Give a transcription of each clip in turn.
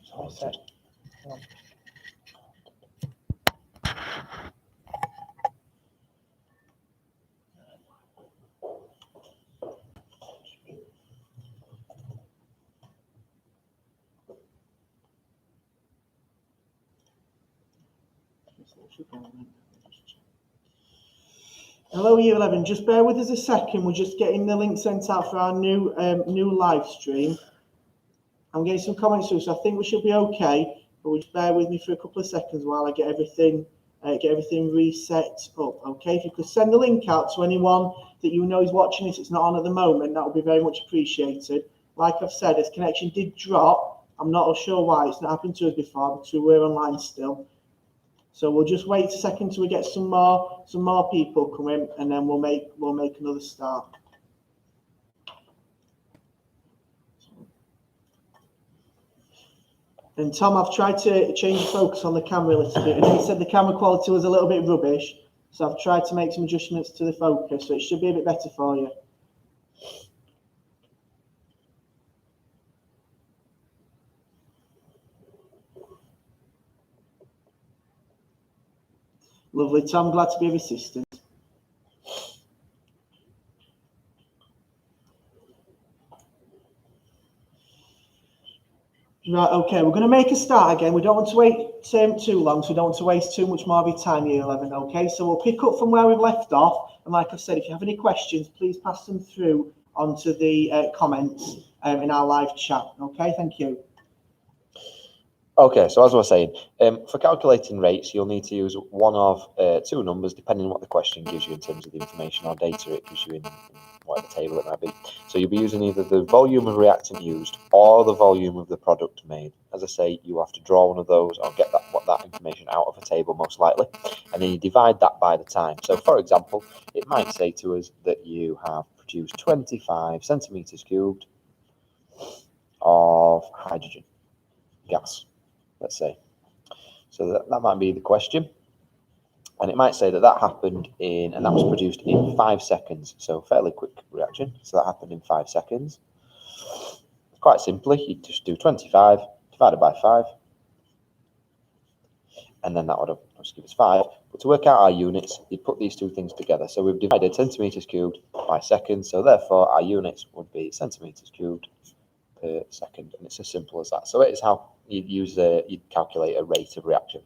Sorted. Hello, Year 11. Just bear with us a second. We're just getting the link sent out for our new live stream. I'm getting some comments through, so I think we should be okay. But just bear with me for a couple of seconds while I get everything reset up. Okay, if you could send the link out to anyone that you know is watching this, it's not on at the moment, that would be very much appreciated. Like I've said, this connection did drop. I'm not sure why. It's not happened to us before, but we're online still. So we'll just wait a second till we get some more people come in, and then we'll make another start. And Tom, I've tried to change the focus on the camera a little bit, and he said the camera quality was a little bit rubbish. So I've tried to make some adjustments to the focus, so it should be a bit better for you. Lovely, Tom, glad to be of assistance. Right, okay, we're going to make a start again. We don't want to wait too long, so we don't want to waste too much more of your time, Year 11, okay? So we'll pick up from where we've left off, and like I said, if you have any questions, please pass them through onto the comments in our live chat, okay? Thank you. Okay, so as I was saying, for calculating rates, you'll need to use one of two numbers, depending on what the question gives you in terms of the information or data it gives you in whatever table it might be. So you'll be using either the volume of reactant used or the volume of the product made. As I say, you have to draw one of those or get that information out of a table most likely, and then you divide that by the time. So for example, it might say to us that you have produced 25 centimeters cubed of hydrogen gas, let's say. So that might be the question. And it might say that happened and that was produced in 5 seconds. So fairly quick reaction. So that happened in 5 seconds. Quite simply, you just do 25 divided by 5. And then that would just give us 5. But to work out our units, you put these two things together. So we've divided centimeters cubed by seconds. So therefore, our units would be centimeters cubed per second. And it's as simple as that. So it is how you'd calculate a rate of reaction.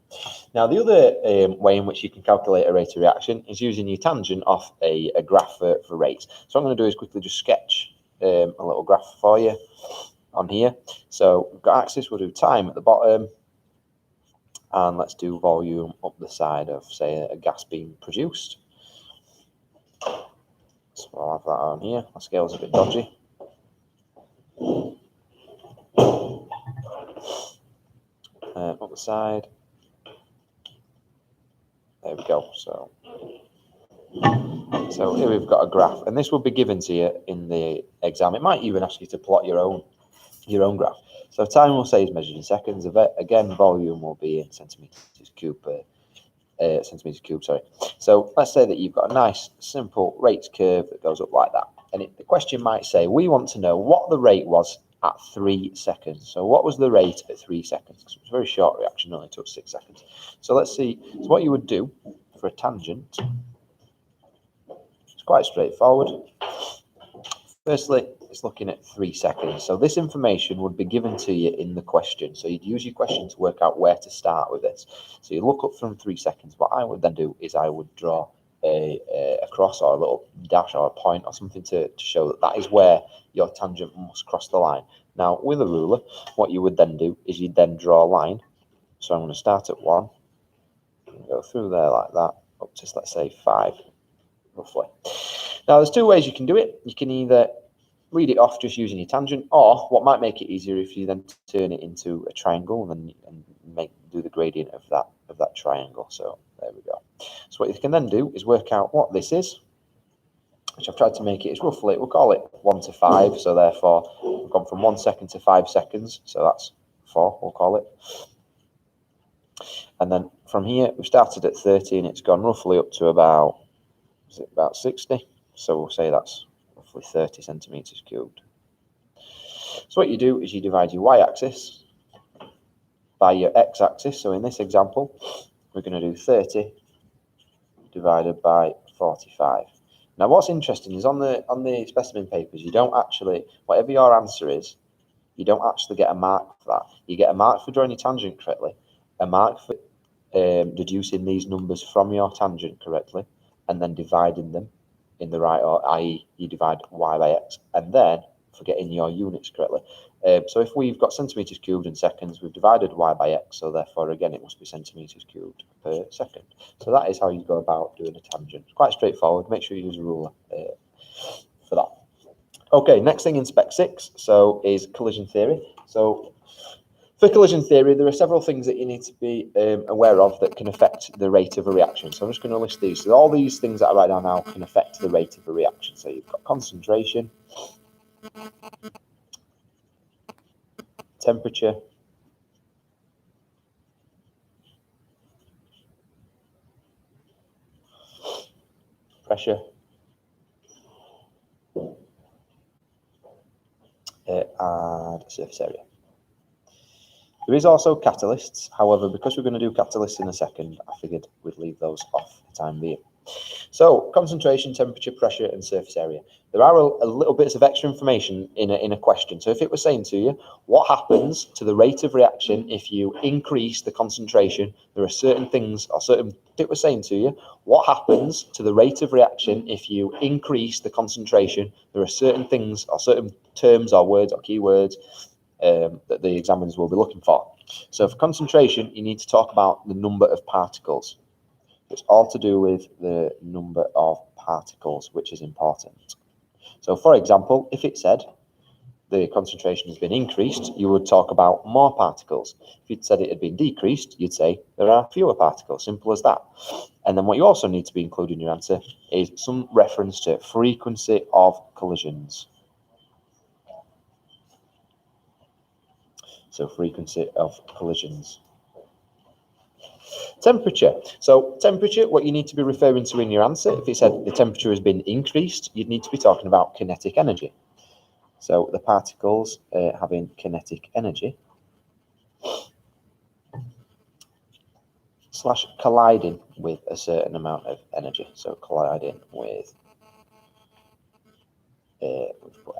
Now, the other way in which you can calculate a rate of reaction is using your tangent off a graph for rates. So what I'm going to do is quickly just sketch a little graph for you on here. So we've got axis, we'll do time at the bottom, and let's do volume up the side of, say, a gas being produced. So I'll have that on here. My scale's a bit dodgy. Up the side. There we go. So here we've got a graph, and this will be given to you in the exam. It might even ask you to plot your own graph. So time we'll say is measured in seconds. Again, volume will be in centimeters cubed per centimeters cubed. Sorry. So let's say that you've got a nice simple rates curve that goes up like that, and the question might say we want to know what the rate was at 3 seconds. So what was the rate at 3 seconds? Because it was a very short reaction, only took 6 seconds. So let's see. So what you would do for a tangent, it's quite straightforward. Firstly, it's looking at 3 seconds. So this information would be given to you in the question. So you'd use your question to work out where to start with this. So you look up from 3 seconds. What I would then do is I would draw a cross or a little dash or a point or something to show that is where your tangent must cross the line. Now, with a ruler, what you would then do is you'd then draw a line. So I'm going to start at 1, go through there like that, up to, let's say, 5, roughly. Now, there's 2 ways you can do it. You can either read it off just using your tangent, or what might make it easier if you then turn it into a triangle and do the gradient of that triangle. So there we go. So what you can then do is work out what this is, which I've tried to make it is roughly, we'll call it 1 to 5. So therefore, we've gone from 1 second to 5 seconds. So that's 4, we'll call it. And then from here, we started at 30 and it's gone roughly up to about 60. So we'll say that's roughly 30 centimeters cubed. So what you do is you divide your y-axis by your x-axis. So in this example, we're going to do 30 divided by 45. Now, what's interesting is on the specimen papers, you don't actually, whatever your answer is, you don't actually get a mark for that. You get a mark for drawing your tangent correctly, a mark for deducing these numbers from your tangent correctly, and then dividing them in the right order, i.e. you divide y by x, and then for getting your units correctly. So if we've got centimetres cubed in seconds, we've divided y by x, so therefore again it must be centimetres cubed per second. So that is how you go about doing a tangent. It's quite straightforward. Make sure you use a ruler for that. Okay, next thing in Spec 6 is collision theory. So for collision theory, there are several things that you need to be aware of that can affect the rate of a reaction. So I'm just going to list these. So all these things that I write down now can affect the rate of a reaction. So you've got concentration, temperature, pressure, and surface area. There is also catalysts. However, because we're going to do catalysts in a second, I figured we'd leave those off for the time being. So concentration, temperature, pressure, and surface area. There are a little bits of extra information in a question. So if it was saying to you, what happens to the rate of reaction if you increase the concentration? There are certain things, or certain, if it was saying to you, what happens to the rate of reaction if you increase the concentration? There are certain things, or certain terms, or words, or keywords that the examiners will be looking for. So for concentration, you need to talk about the number of particles. It's all to do with the number of particles, which is important. So for example, if it said the concentration has been increased, you would talk about more particles. If you'd said it had been decreased, you'd say there are fewer particles, simple as that. And then what you also need to be included in your answer is some reference to frequency of collisions. So frequency of collisions. Temperature. So temperature, what you need to be referring to in your answer, if it said the temperature has been increased, you'd need to be talking about kinetic energy. So the particles having kinetic energy / colliding with a certain amount of energy. So colliding with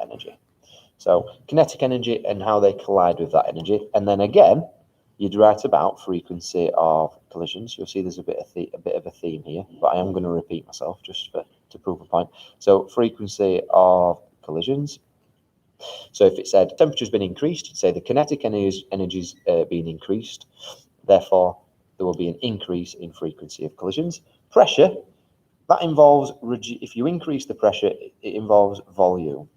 energy. So kinetic energy and how they collide with that energy. And then again, you'd write about frequency of collisions. You'll see there's a bit of a theme here, but I am going to repeat myself just to prove a point. So frequency of collisions. So if it said temperature's been increased, you'd say the kinetic energy's been increased. Therefore, there will be an increase in frequency of collisions. Pressure, that involves, if you increase the pressure, it involves volume.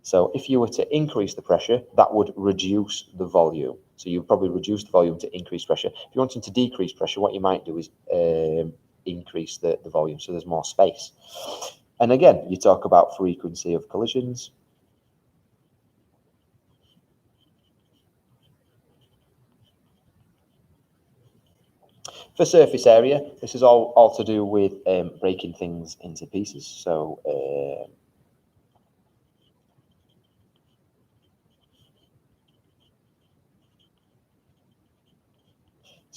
So if you were to increase the pressure, that would reduce the volume. So you would probably reduce the volume to increase pressure. If you're wanting to decrease pressure, what you might do is increase the volume, so there's more space. And again, you talk about frequency of collisions. For surface area, this is all to do with breaking things into pieces. So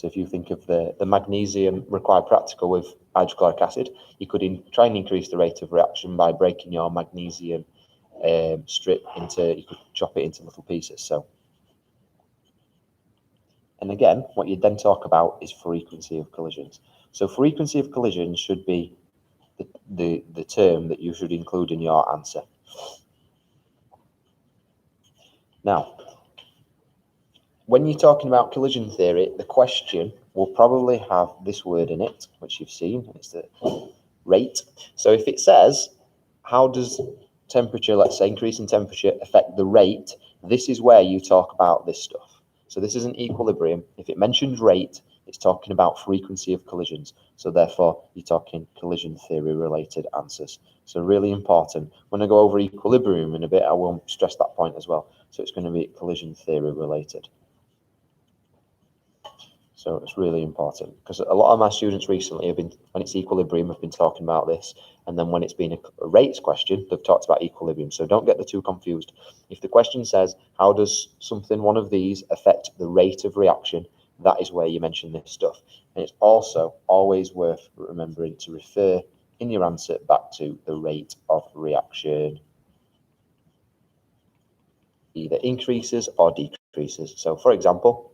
if you think of the magnesium required practical with hydrochloric acid, you could try and increase the rate of reaction by breaking your magnesium strip into, you could chop it into little pieces. So, and again, what you then talk about is frequency of collisions. So frequency of collisions should be the term that you should include in your answer. Now, when you're talking about collision theory, the question will probably have this word in it, which you've seen. It's the rate. So if it says, how does temperature, let's say increase in temperature, affect the rate? This is where you talk about this stuff. So this is an equilibrium. If it mentions rate, it's talking about frequency of collisions. So therefore, you're talking collision theory related answers. So really important. When I go over equilibrium in a bit, I will stress that point as well. So it's going to be collision theory related. So it's really important because a lot of my students recently have been, when it's equilibrium, have been talking about this. And then when it's been a rates question, they've talked about equilibrium. So don't get the two confused. If the question says, how does something, one of these, affect the rate of reaction, that is where you mention this stuff. And it's also always worth remembering to refer in your answer back to the rate of reaction. Either increases or decreases. So for example,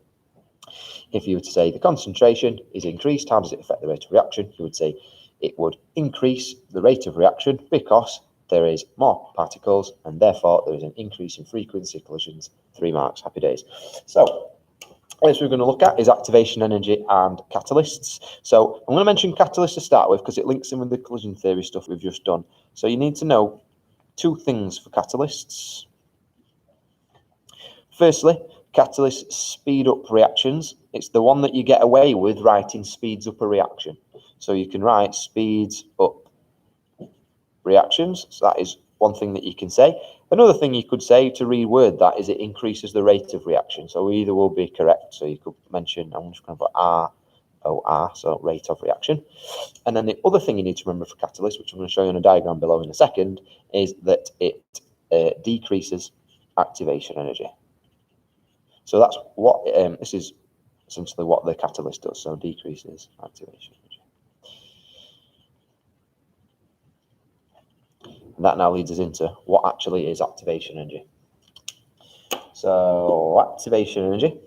if you were to say the concentration is increased, how does it affect the rate of reaction? You would say it would increase the rate of reaction because there is more particles and therefore there is an increase in frequency of collisions. 3 marks, happy days. So what we're going to look at is activation energy and catalysts. So I'm going to mention catalysts to start with because it links in with the collision theory stuff we've just done. So you need to know 2 things for catalysts. Firstly, catalysts speed up reactions. It's the one that you get away with writing speeds up a reaction. So you can write speeds up reactions. So that is one thing that you can say. Another thing you could say to reword that is it increases the rate of reaction. So either will be correct. So you could mention, I'm just going to put ROR, so rate of reaction. And then the other thing you need to remember for catalysts, which I'm going to show you on a diagram below in a second, is that it decreases activation energy. So that's what this is essentially what the catalyst does. So decreases activation energy. And that now leads us into what actually is activation energy. So activation energy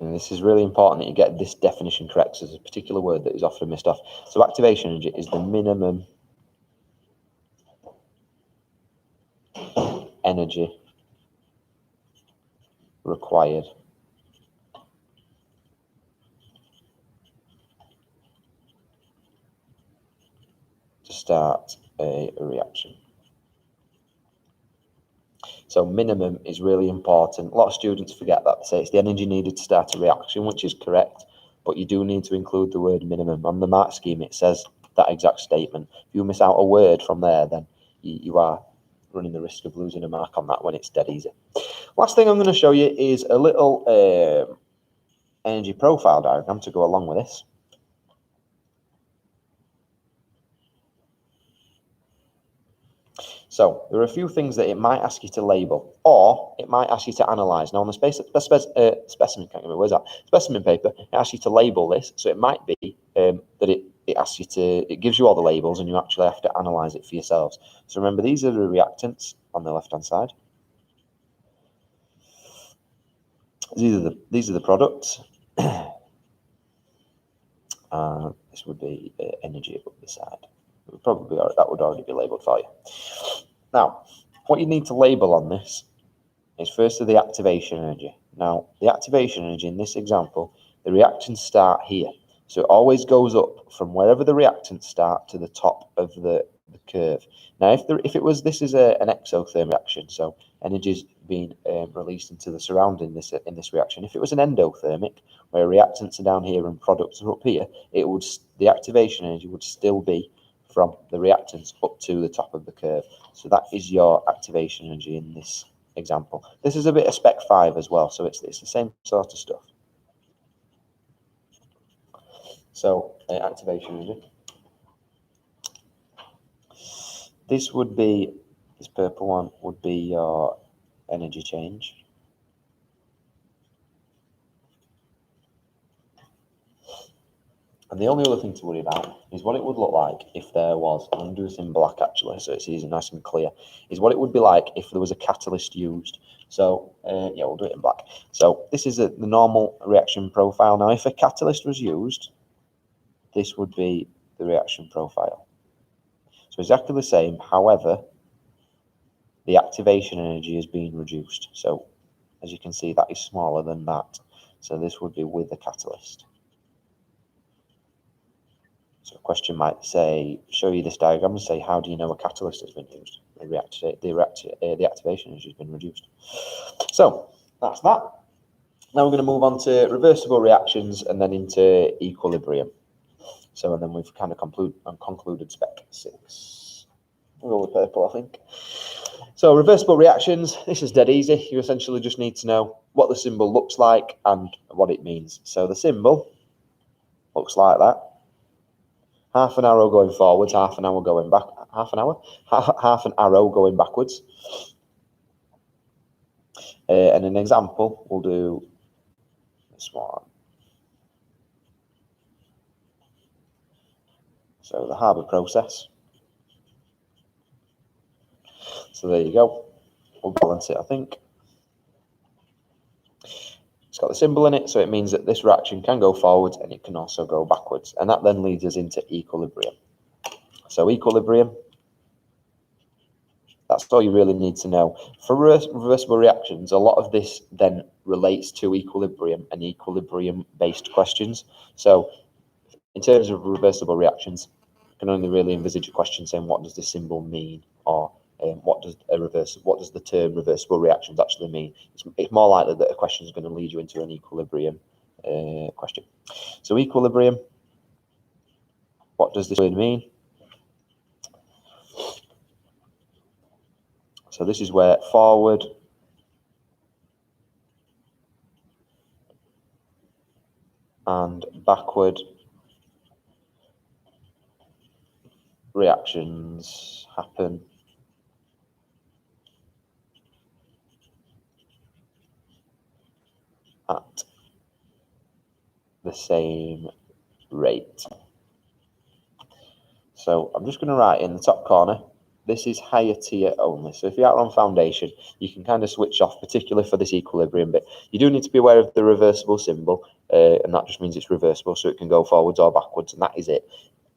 and this is really important that you get this definition correct. So there's a particular word that is often missed off. So activation energy is the minimum energy required to start a reaction. So minimum is really important. A lot of students forget that. They say it's the energy needed to start a reaction, which is correct, but you do need to include the word minimum. On the mark scheme, it says that exact statement. If you miss out a word from there, then you are running the risk of losing a mark on that when it's dead easy. Last thing I'm going to show you is a little energy profile diagram to go along with this. So there are a few things that it might ask you to label, or it might ask you to analyze. Now on the specimen, can't remember, where's that? Specimen paper, it asks you to label this. So it might be that it asks you to, it gives you all the labels and you actually have to analyze it for yourselves. So remember, these are the reactants on the left-hand side. These are the products. This would be energy up the side. That would already be labelled for you. Now, what you need to label on this is firstly the activation energy. Now, the activation energy in this example, the reactions start here. So it always goes up from wherever the reactants start to the top of the curve. Now, if it was, this is an exothermic reaction, so energy is being released into the surrounding in this reaction. If it was an endothermic, where reactants are down here and products are up here, the activation energy would still be from the reactants up to the top of the curve. So that is your activation energy in this example. This is a bit of spec 5 as well, so it's the same sort of stuff. So activation energy. This purple one would be your energy change. And the only other thing to worry about is what it would look like if there was, I'm going to do this in black actually, so it's easy, nice and clear, is what it would be like if there was a catalyst used. So, yeah, we'll do it in black. So this is the normal reaction profile. Now, if a catalyst was used, this would be the reaction profile. So exactly the same, however, the activation energy is being reduced. So, as you can see, that is smaller than that. So this would be with the catalyst. So a question might say, show you this diagram and say, how do you know a catalyst has been used? The activation energy has been reduced. So that's that. Now we're going to move on to reversible reactions and then into equilibrium. So and then we've kind of concluded spec 6. We'll go with purple, I think. So reversible reactions, this is dead easy. You essentially just need to know what the symbol looks like and what it means. So the symbol looks like that. Half an arrow going forwards, half an arrow going back. Half an arrow going backwards. And an example, we'll do this one. So the Haber process. So there you go. We'll balance it, I think. It's got the symbol in it, so it means that this reaction can go forwards and it can also go backwards. And that then leads us into equilibrium. So equilibrium, that's all you really need to know. For reversible reactions, a lot of this then relates to equilibrium and equilibrium-based questions. So in terms of reversible reactions, you can only really envisage a question saying, what does this symbol mean? Or what does the term reversible reactions actually mean? It's more likely that a question is going to lead you into an equilibrium question. So equilibrium, what does this really mean? So this is where forward and backward reactions happen at the same rate. So I'm just going to write in the top corner, this is higher tier only. So if you are on foundation, you can kind of switch off, particularly for this equilibrium bit. You do need to be aware of the reversible symbol, and that just means it's reversible, so it can go forwards or backwards, and that is it.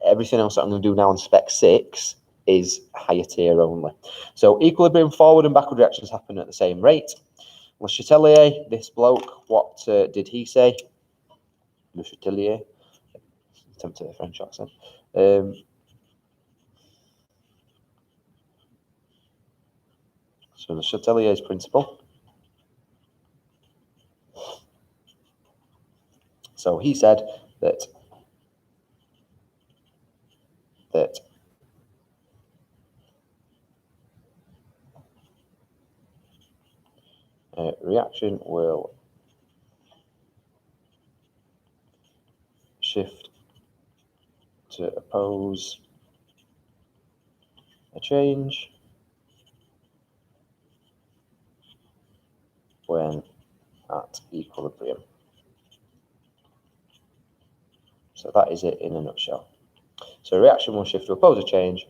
Everything else that I'm going to do now on spec 6 is higher tier only. So equilibrium forward and backward reactions happen at the same rate. Le Chatelier, this bloke, what did he say? Le Chatelier, attempt at a French accent. So Le Chatelier's principle. So he said that reaction will shift to oppose a change when at equilibrium. So that is it in a nutshell. So a reaction will shift to oppose a change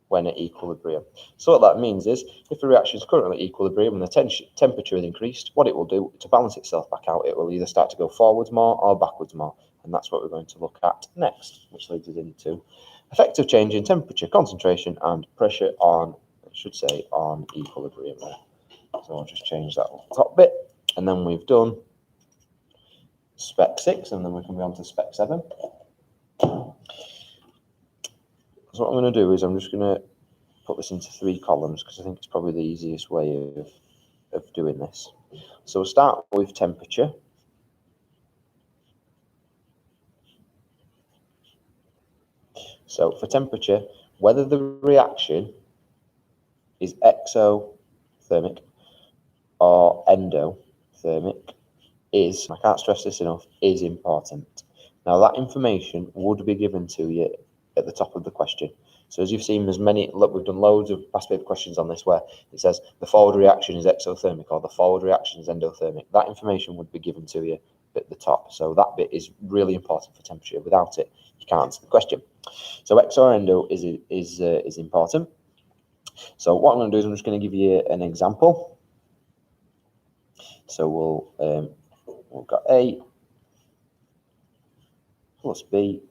when at equilibrium. So what that means is, if a reaction is currently at equilibrium and the temperature is increased, what it will do to balance itself back out, it will either start to go forwards more or backwards more. And that's what we're going to look at next, which leads us into effective change in temperature, concentration, and pressure on, I should say, on equilibrium there. So I'll just change that top bit, and then we've done spec 6, and then we can go on to spec 7. So what I'm going to do is I'm just going to put this into 3 columns because I think it's probably the easiest way of doing this. So we'll start with temperature. So for temperature, whether the reaction is exothermic or endothermic is, I can't stress this enough, is important. Now that information would be given to you at the top of the question. So as you've seen, there's many, look, we've done loads of past paper questions on this where it says the forward reaction is exothermic or the forward reaction is endothermic. That information would be given to you at the top. So that bit is really important for temperature. Without it, you can't answer the question. So exo or endo is important. So what I'm going to do is I'm just going to give you an example. So we've got A plus B,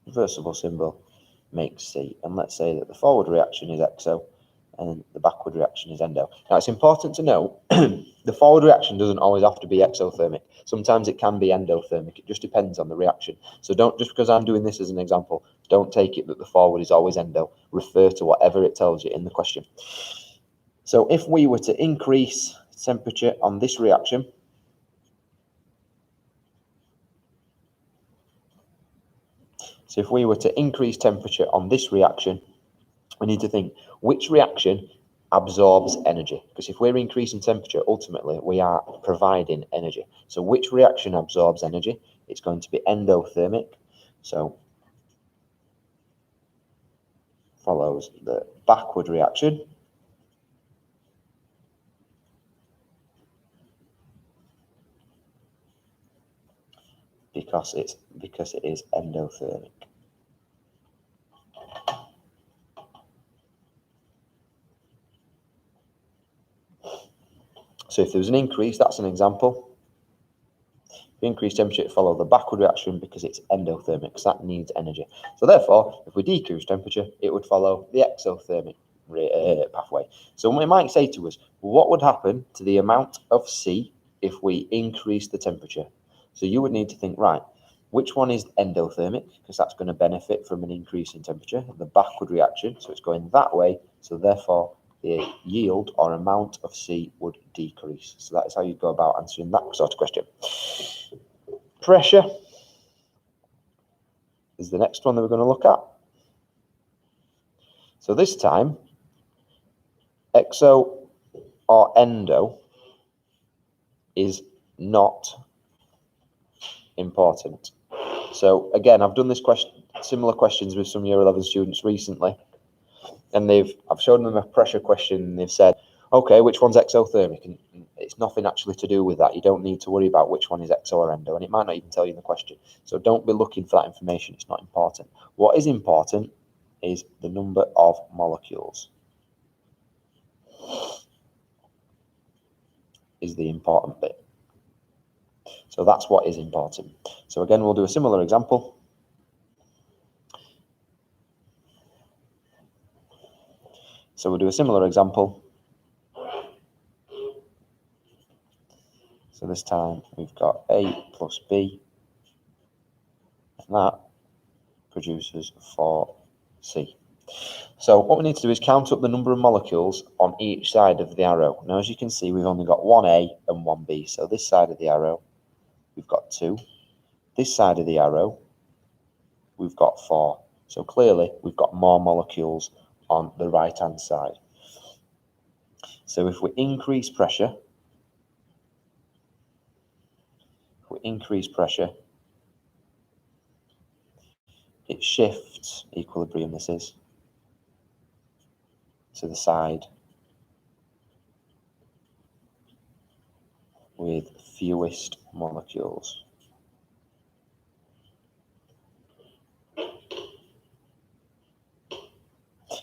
reversible symbol, makes C. And let's say that the forward reaction is exo and the backward reaction is endo. Now it's important to know the forward reaction doesn't always have to be exothermic. Sometimes it can be endothermic. It just depends on the reaction. So don't, just because I'm doing this as an example, don't take it that the forward is always endo. Refer to whatever it tells you in the question. So if we were to increase temperature on this reaction, so if we were to increase temperature on this reaction, we need to think which reaction absorbs energy, because if we're increasing temperature, ultimately we are providing energy. So which reaction absorbs energy? It's going to be endothermic. So follows the backward reaction, because it is endothermic. So if there was an increase, that's an example. If you increase temperature, it follow the backward reaction because it's endothermic, because that needs energy. So therefore, if we decrease temperature, it would follow the exothermic pathway. So we might say to us, what would happen to the amount of C if we increase the temperature? So you would need to think, right, which one is endothermic? Because that's going to benefit from an increase in temperature. The backward reaction, so it's going that way. So therefore, the yield or amount of C would decrease. So that is how you go about answering that sort of question. Pressure is the next one that we're going to look at. So this time, exo or endo is not important. So again, I've done this similar questions with some year 11 students recently, and I've shown them a pressure question, and they've said, okay, which one's exothermic? And it's nothing actually to do with that. You don't need to worry about which one is exo or endo, and it might not even tell you in the question. So don't be looking for that information. It's not important. What is important is the number of molecules. Is the important bit. So that's what is important. So again, we'll do a similar example. So we'll do a similar example. So this time we've got A plus B, and that produces 4C. So what we need to do is count up the number of molecules on each side of the arrow. Now, as you can see, we've only got one A and one B. So this side of the arrow, we've got 2. This side of the arrow, we've got 4. So clearly, we've got more molecules on the right-hand side. So if we increase pressure, it shifts equilibrium, this is, to the side with fewest molecules.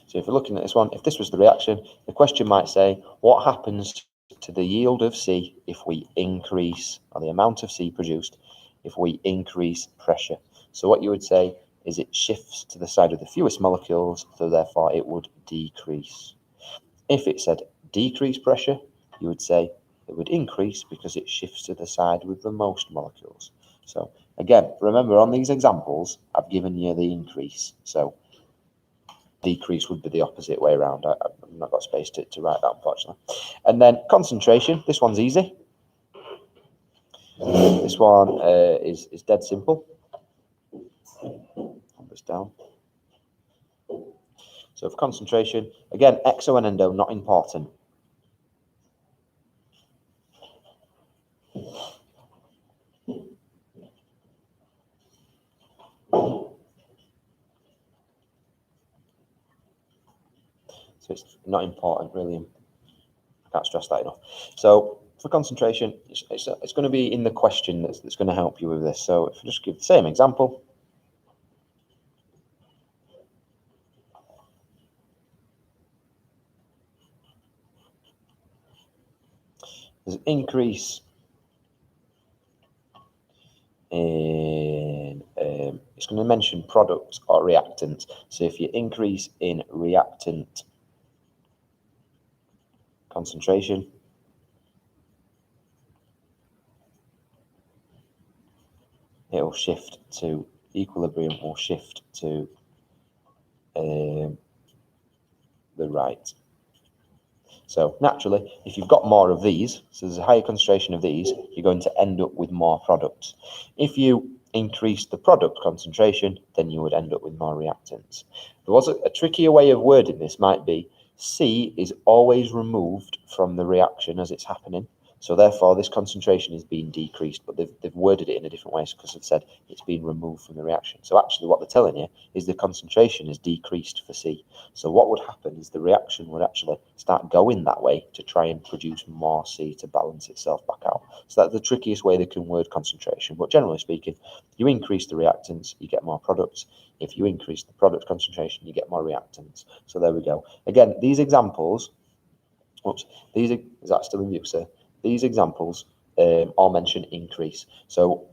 So if we're looking at this one, if this was the reaction, the question might say, what happens to the yield of C if we increase, or the amount of C produced, if we increase pressure? So what you would say is it shifts to the side of the fewest molecules, so therefore it would decrease. If it said decrease pressure, you would say it would increase because it shifts to the side with the most molecules. So again, remember on these examples, I've given you the increase. So decrease would be the opposite way around. I've not got space to write that, unfortunately. And then concentration, this one's easy. This one is dead simple. Put this down. So for concentration, again, exo and endo, not important. So it's not important, really. I can't stress that enough. So for concentration, it's going to be in the question that's going to help you with this. So if I just give the same example. There's an increase in, it's going to mention product or reactant. So if you increase in reactant concentration, it'll shift to equilibrium, or shift to the right. So naturally, if you've got more of these, so there's a higher concentration of these, you're going to end up with more products. If you increase the product concentration, then you would end up with more reactants. There was a trickier way of wording this might be C is always removed from the reaction as it's happening. So therefore, this concentration is being decreased, but they've worded it in a different way because they've said it's being removed from the reaction. So actually what they're telling you is the concentration is decreased for C. So what would happen is the reaction would actually start going that way to try and produce more C to balance itself back out. So that's the trickiest way they can word concentration. But generally speaking, you increase the reactants, you get more products. If you increase the product concentration, you get more reactants. So there we go. Again, these examples, is that still in view, sir? These examples all mention increase. So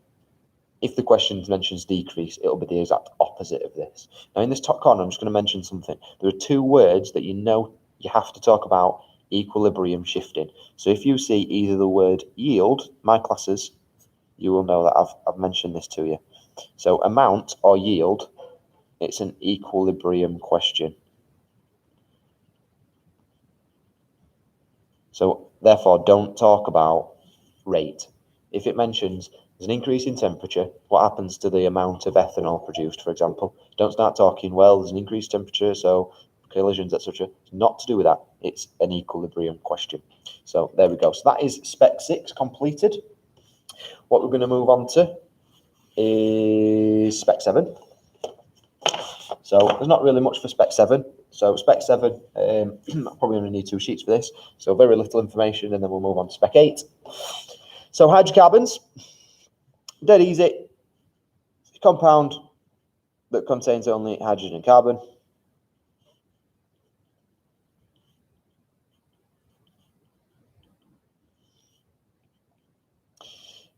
if the question mentions decrease, it'll be the exact opposite of this. Now in this top corner, I'm just going to mention something. There are two words that you know you have to talk about equilibrium shifting. So if you see either the word yield, my classes, you will know that I've mentioned this to you. So amount or yield, it's an equilibrium question. So therefore, don't talk about rate. If it mentions there's an increase in temperature, what happens to the amount of ethanol produced, for example? Don't start talking, well, there's an increased temperature, so collisions, etc. It's not to do with that. It's an equilibrium question. So there we go. So that is spec 6 completed. What we're going to move on to is spec 7. So there's not really much for spec 7. So spec 7, probably only need 2 sheets for this. So very little information, and then we'll move on to spec 8. So hydrocarbons, dead easy. Compound that contains only hydrogen and carbon.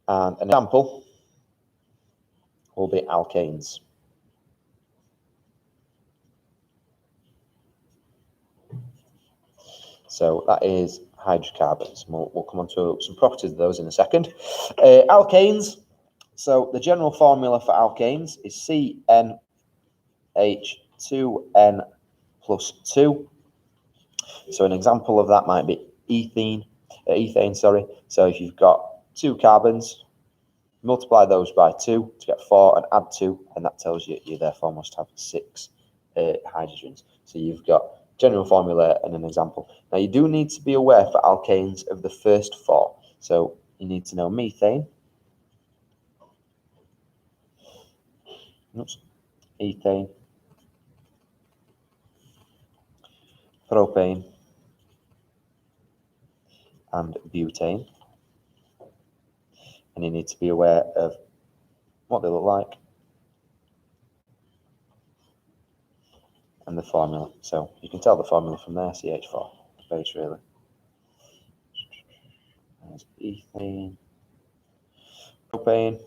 And an example will be alkanes. So that is hydrocarbons. We'll come on to some properties of those in a second. Alkanes. So the general formula for alkanes is CnH2n plus 2. So an example of that might be ethane. So if you've got 2 carbons, multiply those by 2 to get 4 and add 2, and that tells you you therefore must have 6 hydrogens. So you've got general formula and an example. Now you do need to be aware for alkanes of the first 4. So you need to know methane, ethane, propane, and butane. And you need to be aware of what they look like and the formula. So you can tell the formula from there, CH4, base really. There's ethane, propane,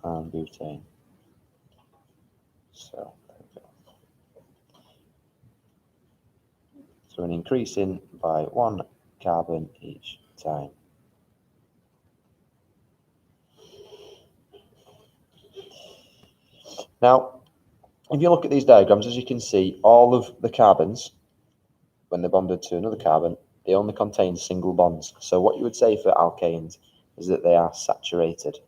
and butane. So there we go. So an increasing by 1 carbon each time. Now, if you look at these diagrams, as you can see, all of the carbons, when they're bonded to another carbon, they only contain single bonds. So what you would say for alkanes is that they are saturated.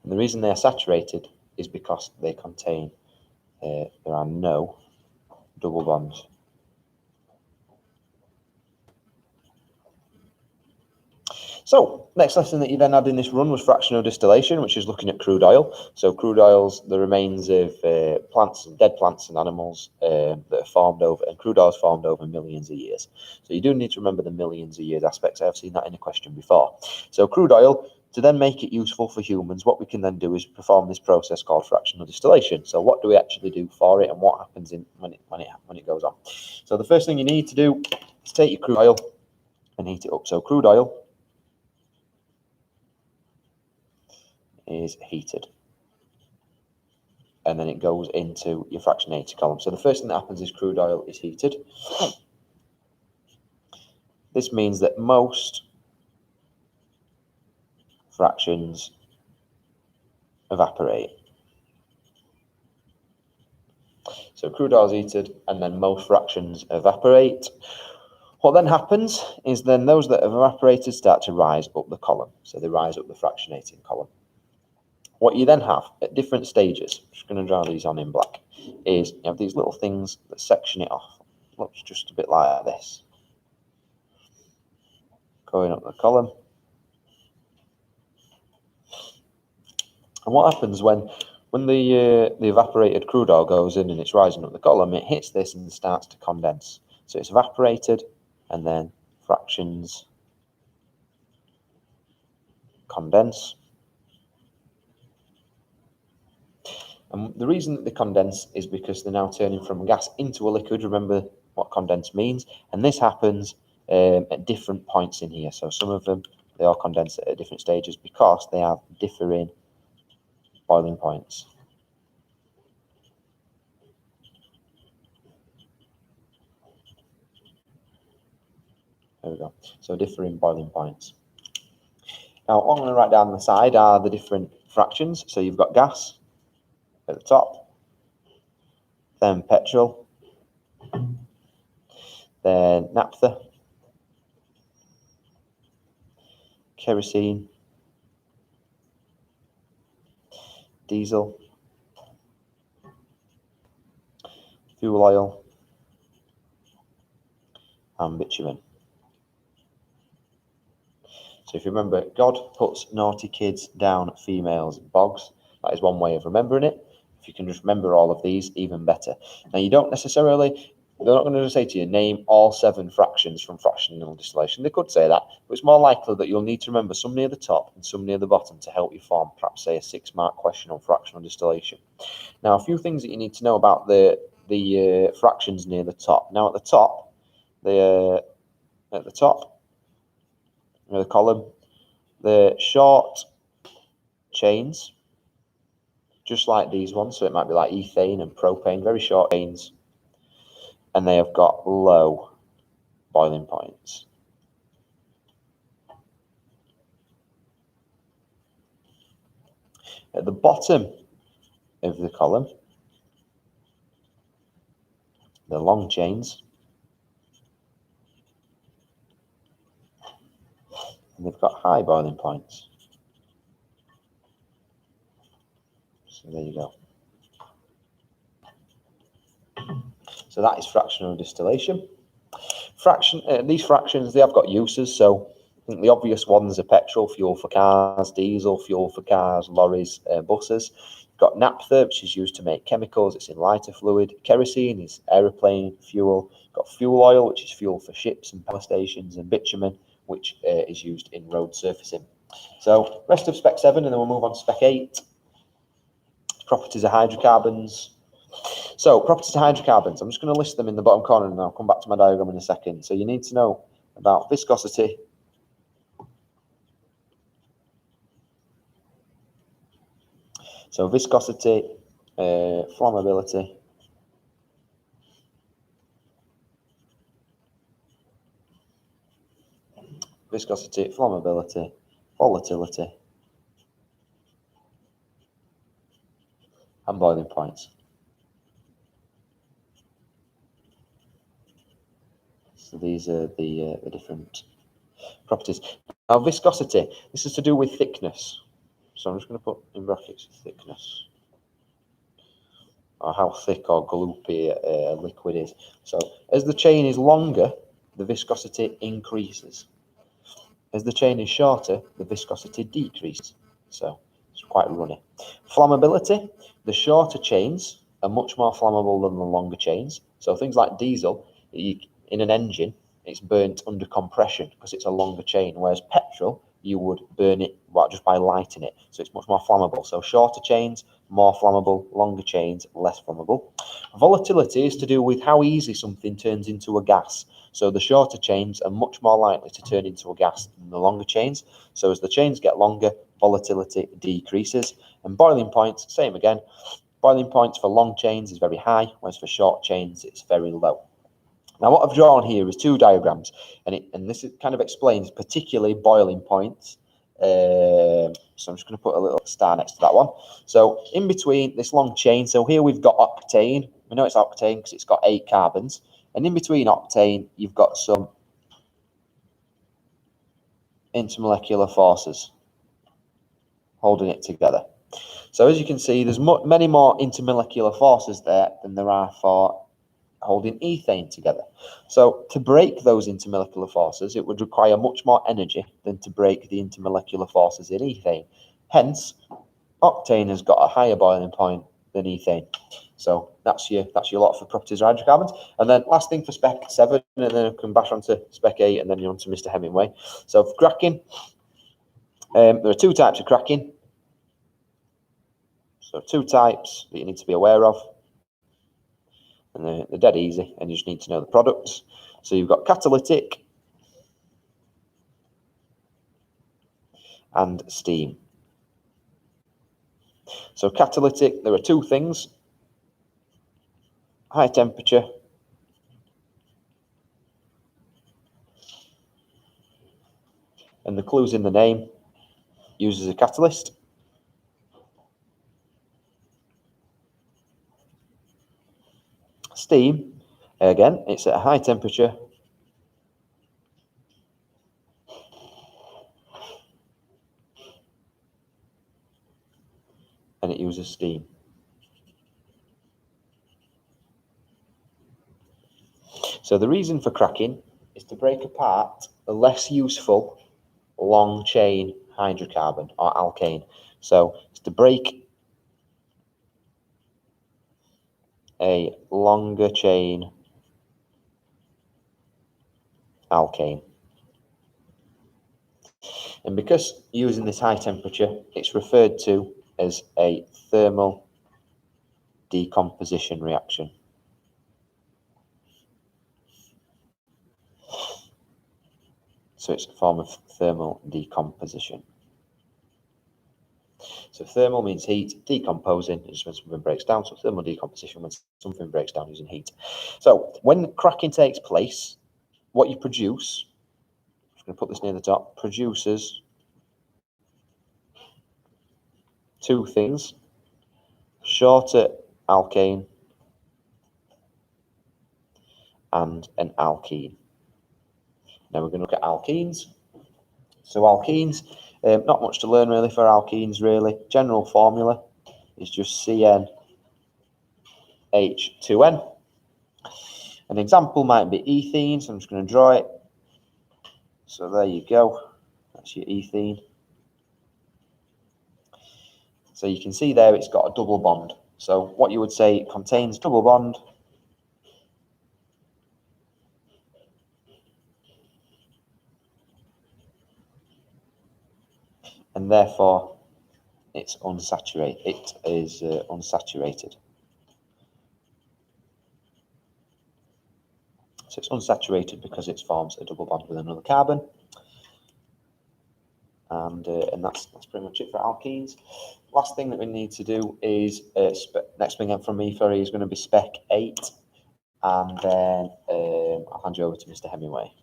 And the reason they are saturated is because they contain, there are no double bonds. So, next lesson that you then had in this run was fractional distillation, which is looking at crude oil. So crude oil's the remains of plants and dead plants and animals that are formed over, and crude oil is formed over millions of years. So you do need to remember the millions of years aspects. I've seen that in a question before. So crude oil, to then make it useful for humans, what we can then do is perform this process called fractional distillation. So what do we actually do for it, and what happens when it goes on? So the first thing you need to do is take your crude oil and heat it up. So crude oil is heated, and then it goes into your fractionated column. So the first thing that happens is crude oil is heated. This means that most fractions evaporate. So crude oil is heated, and then most fractions evaporate. What then happens is then those that have evaporated start to rise up the column. So they rise up the fractionating column. What you then have at different stages, I'm just going to draw these on in black, is you have these little things that section it off. Looks just a bit like this. Going up the column. And what happens when the evaporated crude oil goes in and it's rising up the column, it hits this and starts to condense. So it's evaporated, and then fractions condense. And the reason that they condense is because they're now turning from gas into a liquid. Remember what condense means. And this happens at different points in here. So some of them, they all condense at different stages because they have differing boiling points. There we go. So differing boiling points. Now, what I'm going to write down on the side are the different fractions. So you've got gas at the top, then petrol, then naphtha, kerosene, diesel, fuel oil, and bitumen. So if you remember, God puts naughty kids down females' bogs. That is one way of remembering it. If you can just remember all of these, even better. Now, you don't necessarily, they're not going to say to you, name all 7 fractions from fractional distillation. They could say that, but it's more likely that you'll need to remember some near the top and some near the bottom to help you form, perhaps, say, a 6-mark question on fractional distillation. Now, a few things that you need to know about the fractions near the top. Now, at the top, the column, the short chains, just like these ones, so it might be like ethane and propane, very short chains, and they have got low boiling points. At the bottom of the column, the long chains, and they've got high boiling points. So there you go. So that is fractional distillation. These fractions, they have got uses. So I think the obvious ones are petrol, fuel for cars, diesel, fuel for cars, lorries, buses. You've got naphtha, which is used to make chemicals. It's in lighter fluid. Kerosene is aeroplane fuel. You've got fuel oil, which is fuel for ships and power stations, and bitumen, which is used in road surfacing. So rest of spec 7, and then we'll move on to spec 8. Properties of hydrocarbons. So properties of hydrocarbons, I'm just going to list them in the bottom corner, and I'll come back to my diagram in a second. So you need to know about viscosity, so viscosity, flammability, volatility, and boiling points. So these are the different properties. Now, viscosity, this is to do with thickness. So I'm just going to put in brackets thickness, or how thick or gloopy a liquid is. So as the chain is longer, the viscosity increases. As the chain is shorter, the viscosity decreases. So it's quite runny. Flammability, the shorter chains are much more flammable than the longer chains. So things like diesel, in an engine, it's burnt under compression because it's a longer chain, whereas petrol, you would burn it just by lighting it. So it's much more flammable. So shorter chains, more flammable, longer chains, less flammable. Volatility is to do with how easy something turns into a gas. So the shorter chains are much more likely to turn into a gas than the longer chains. So as the chains get longer, volatility decreases. And boiling points, same again. Boiling points for long chains is very high, whereas for short chains, it's very low. Now, what I've drawn here is 2 diagrams, and this kind of explains particularly boiling points. So I'm just going to put a little star next to that one. So in between this long chain, so here we've got octane, We know it's octane because it's got 8 carbons. And in between octane, you've got some intermolecular forces holding it together. So as you can see, there's many more intermolecular forces there than there are for holding ethane together. So to break those intermolecular forces, it would require much more energy than to break the intermolecular forces in ethane. Hence, octane has got a higher boiling point than ethane. So that's your lot for properties of hydrocarbons. And then last thing for spec 7, and then I'll come back on to spec 8, and then you're on to Mr. Hemingway. So for cracking, there are 2 types of cracking. So 2 types that you need to be aware of. And they're dead easy, and you just need to know the products. So you've got catalytic and steam. So catalytic, there are 2 things: high temperature and the clue's in the name, uses a catalyst. Steam, again, it's at a high temperature and it uses steam. So the reason for cracking is to break apart the less useful long chain hydrocarbon or alkane. So it's to break a longer chain alkane. And because using this high temperature, it's referred to as a thermal decomposition reaction. So it's a form of thermal decomposition. So thermal means heat, decomposing is when something breaks down. So thermal decomposition when something breaks down using heat. So when cracking takes place, what you produce, I'm just going to put this near the top, produces 2 things: shorter alkane and an alkene. Now we're going to look at alkenes. So alkenes, not much to learn really for alkenes really. General formula is just CnH2n. An example might be ethene, so I'm just going to draw it. So there you go, that's your ethene. So you can see there it's got a double bond. So what you would say, it contains double bond and therefore it's unsaturated. It is unsaturated. So it's unsaturated because it forms a double bond with another carbon. And that's pretty much it for alkenes. Last thing that we need to do is next thing from me, sorry, is going to be spec 8, and then I'll hand you over to Mr. Hemingway.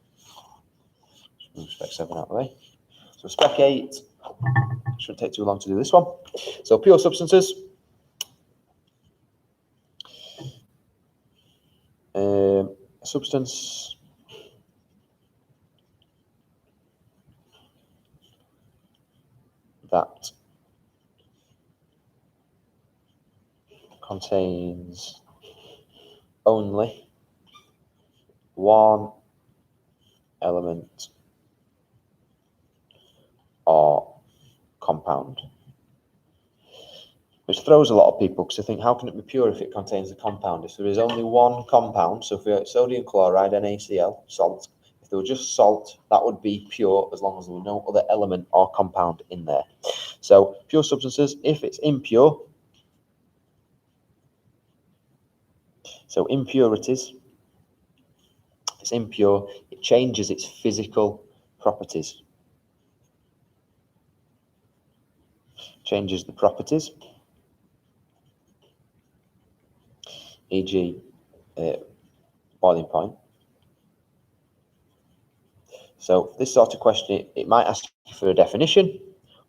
Move spec 7 out of the way. So spec 8 shouldn't take too long to do this one. So pure substances. Substance that contains only one element or compound, which throws a lot of people because they think, how can it be pure if it contains a compound? If there is only one compound, so if we have sodium chloride, NaCl, salt, if there were just salt, that would be pure as long as there were no other element or compound in there. So pure substances, if it's impure, so impurities, if it's impure, it changes its physical properties. Changes the properties, e.g. Boiling point. So this sort of question, it might ask you for a definition,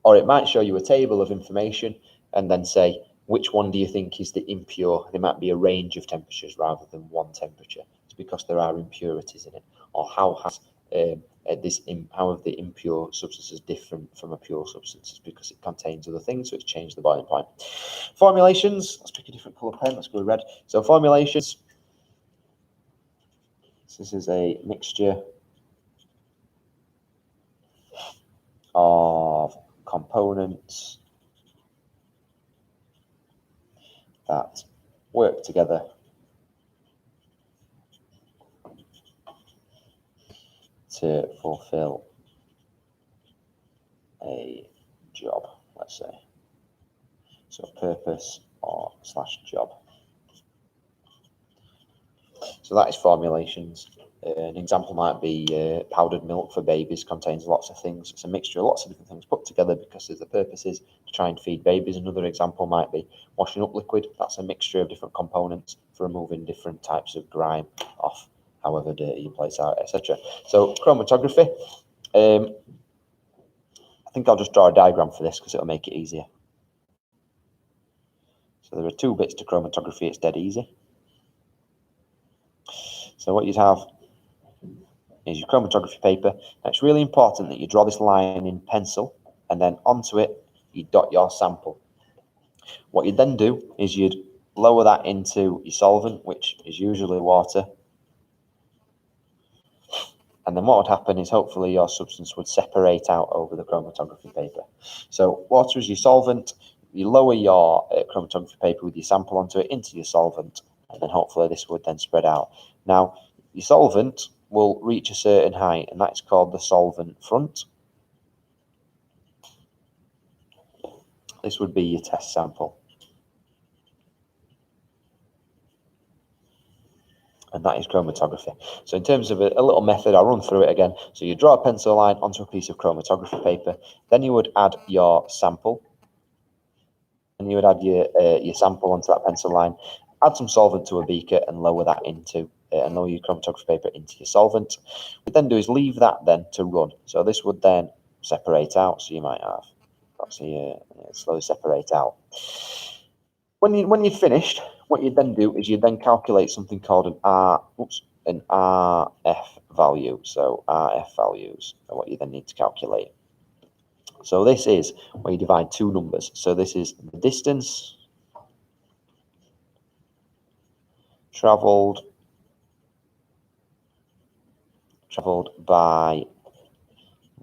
or it might show you a table of information and then say, which one do you think is the impure? There might be a range of temperatures rather than one temperature. It's because there are impurities in it. Or how have the impure substances different from a pure substance? It's because it contains other things, so it's changed the boiling point. Formulations. Let's pick a different colour pen. Let's go with red. So formulations. So this is a mixture of components that work together to fulfill a job, let's say. So purpose or / job. So that is formulations. An example might be powdered milk for babies, contains lots of things. It's a mixture of lots of different things put together because the purpose is to try and feed babies. Another example might be washing up liquid. That's a mixture of different components for removing different types of grime off however dirty your place are, etc. So chromatography. I think I'll just draw a diagram for this because it'll make it easier. So there are two bits to chromatography. It's dead easy. So what you'd have is your chromatography paper. Now it's really important that you draw this line in pencil and then onto it you dot your sample. What you'd then do is you'd lower that into your solvent, which is usually water. And then what would happen is hopefully your substance would separate out over the chromatography paper. So water is your solvent. You lower your chromatography paper with your sample onto it into your solvent, and then hopefully this would then spread out. Now, your solvent will reach a certain height, and that's called the solvent front. This would be your test sample. And that is chromatography. So in terms of a little method, I'll run through it again. So you draw a pencil line onto a piece of chromatography paper, then you would add your sample, and you would add your sample onto that pencil line, add some solvent to a beaker and lower that into and lower your chromatography paper into your solvent. What you then do is leave that then to run. So this would then separate out. So you might have, slowly separate out. When you've finished, what you then do is you then calculate something called an RF value. So RF values are what you then need to calculate. So this is where you divide two numbers. So this is the distance traveled by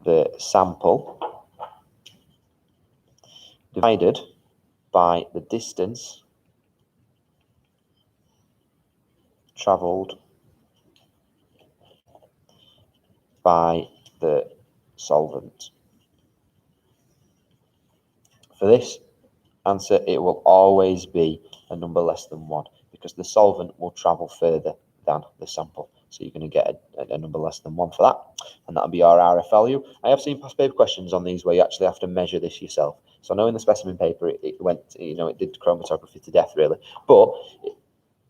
the sample divided by the distance traveled by the solvent. For this answer, it will always be a number less than 1 because the solvent will travel further than the sample. So you're going to get a number less than 1 for that, and that'll be our RF value. I have seen past paper questions on these where you actually have to measure this yourself. So I know in the specimen paper it went, it did chromatography to death really, but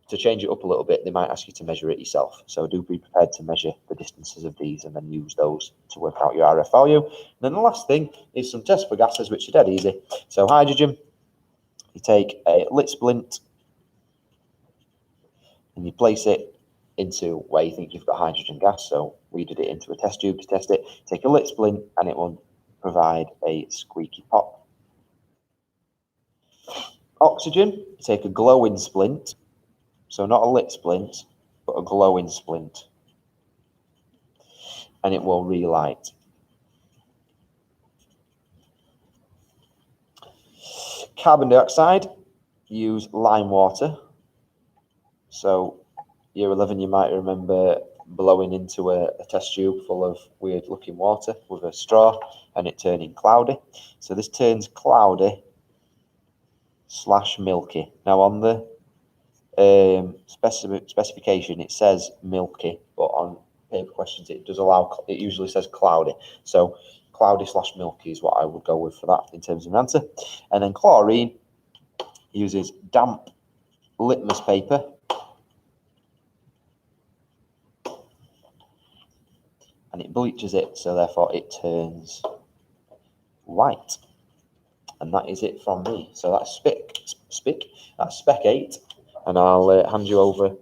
to change it up a little bit, they might ask you to measure it yourself. So do be prepared to measure the distances of these and then use those to work out your RF value. And then the last thing is some tests for gases, which are dead easy. So hydrogen, you take a lit splint and you place it into where you think you've got hydrogen gas. So we did it into a test tube to test it. Take a lit splint and it will provide a squeaky pop. Oxygen, you take a glowing splint. So not a lit splint, but a glowing splint. And it will relight. Carbon dioxide, use lime water. So year 11, you might remember blowing into a test tube full of weird looking water with a straw and it turning cloudy. So this turns cloudy / milky. Now on the specification it says milky, but on paper questions it usually says cloudy. So cloudy / milky is what I would go with for that in terms of an answer. And then chlorine uses damp litmus paper and it bleaches it, so therefore it turns white. And that is it from me. So that's SPIC. That's spec 8, and I'll hand you over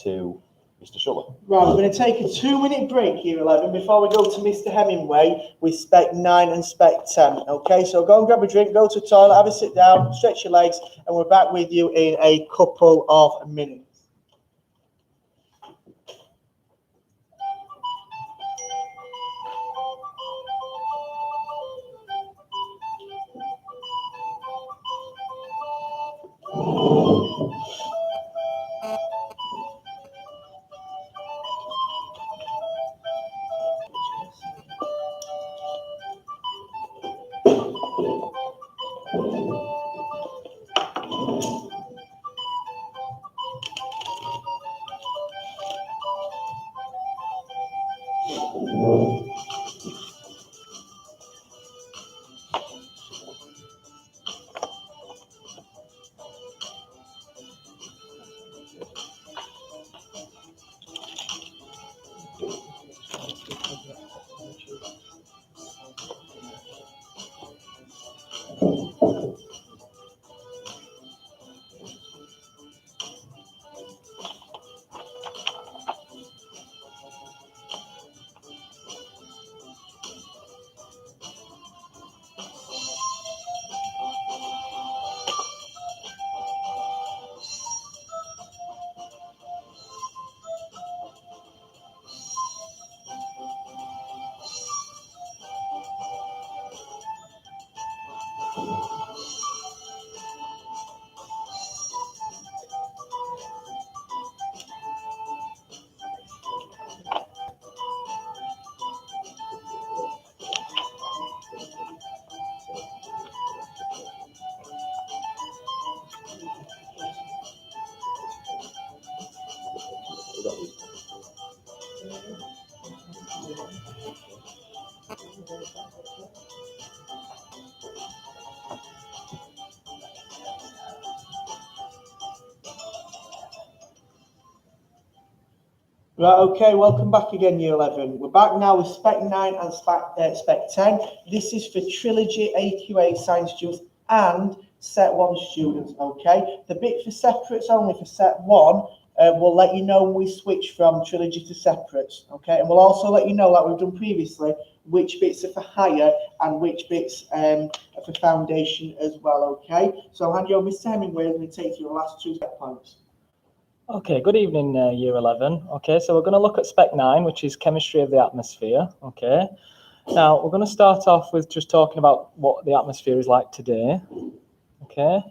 to Mr. Schuller. Right, we're going to take a 2-minute break, year 11, before we go to Mr. Hemingway with spec 9 and spec 10. Okay, so go and grab a drink, go to the toilet, have a sit down, stretch your legs, and we're back with you in a couple of minutes. Right, okay, welcome back again, year 11. We're back now with spec 9 and spec 10. This is for Trilogy AQA science students and set 1 students, okay? The bit for separates only for set 1 will let you know when we switch from Trilogy to separates, okay? And we'll also let you know, like we've done previously, which bits are for higher and which bits are for foundation as well, okay? So I'll hand you over to Mr. Hemingway and we'll take you the last 2 step points. Okay, good evening, year 11. Okay, so we're going to look at spec 9, which is chemistry of the atmosphere. Okay, now we're going to start off with just talking about what the atmosphere is like today. Okay,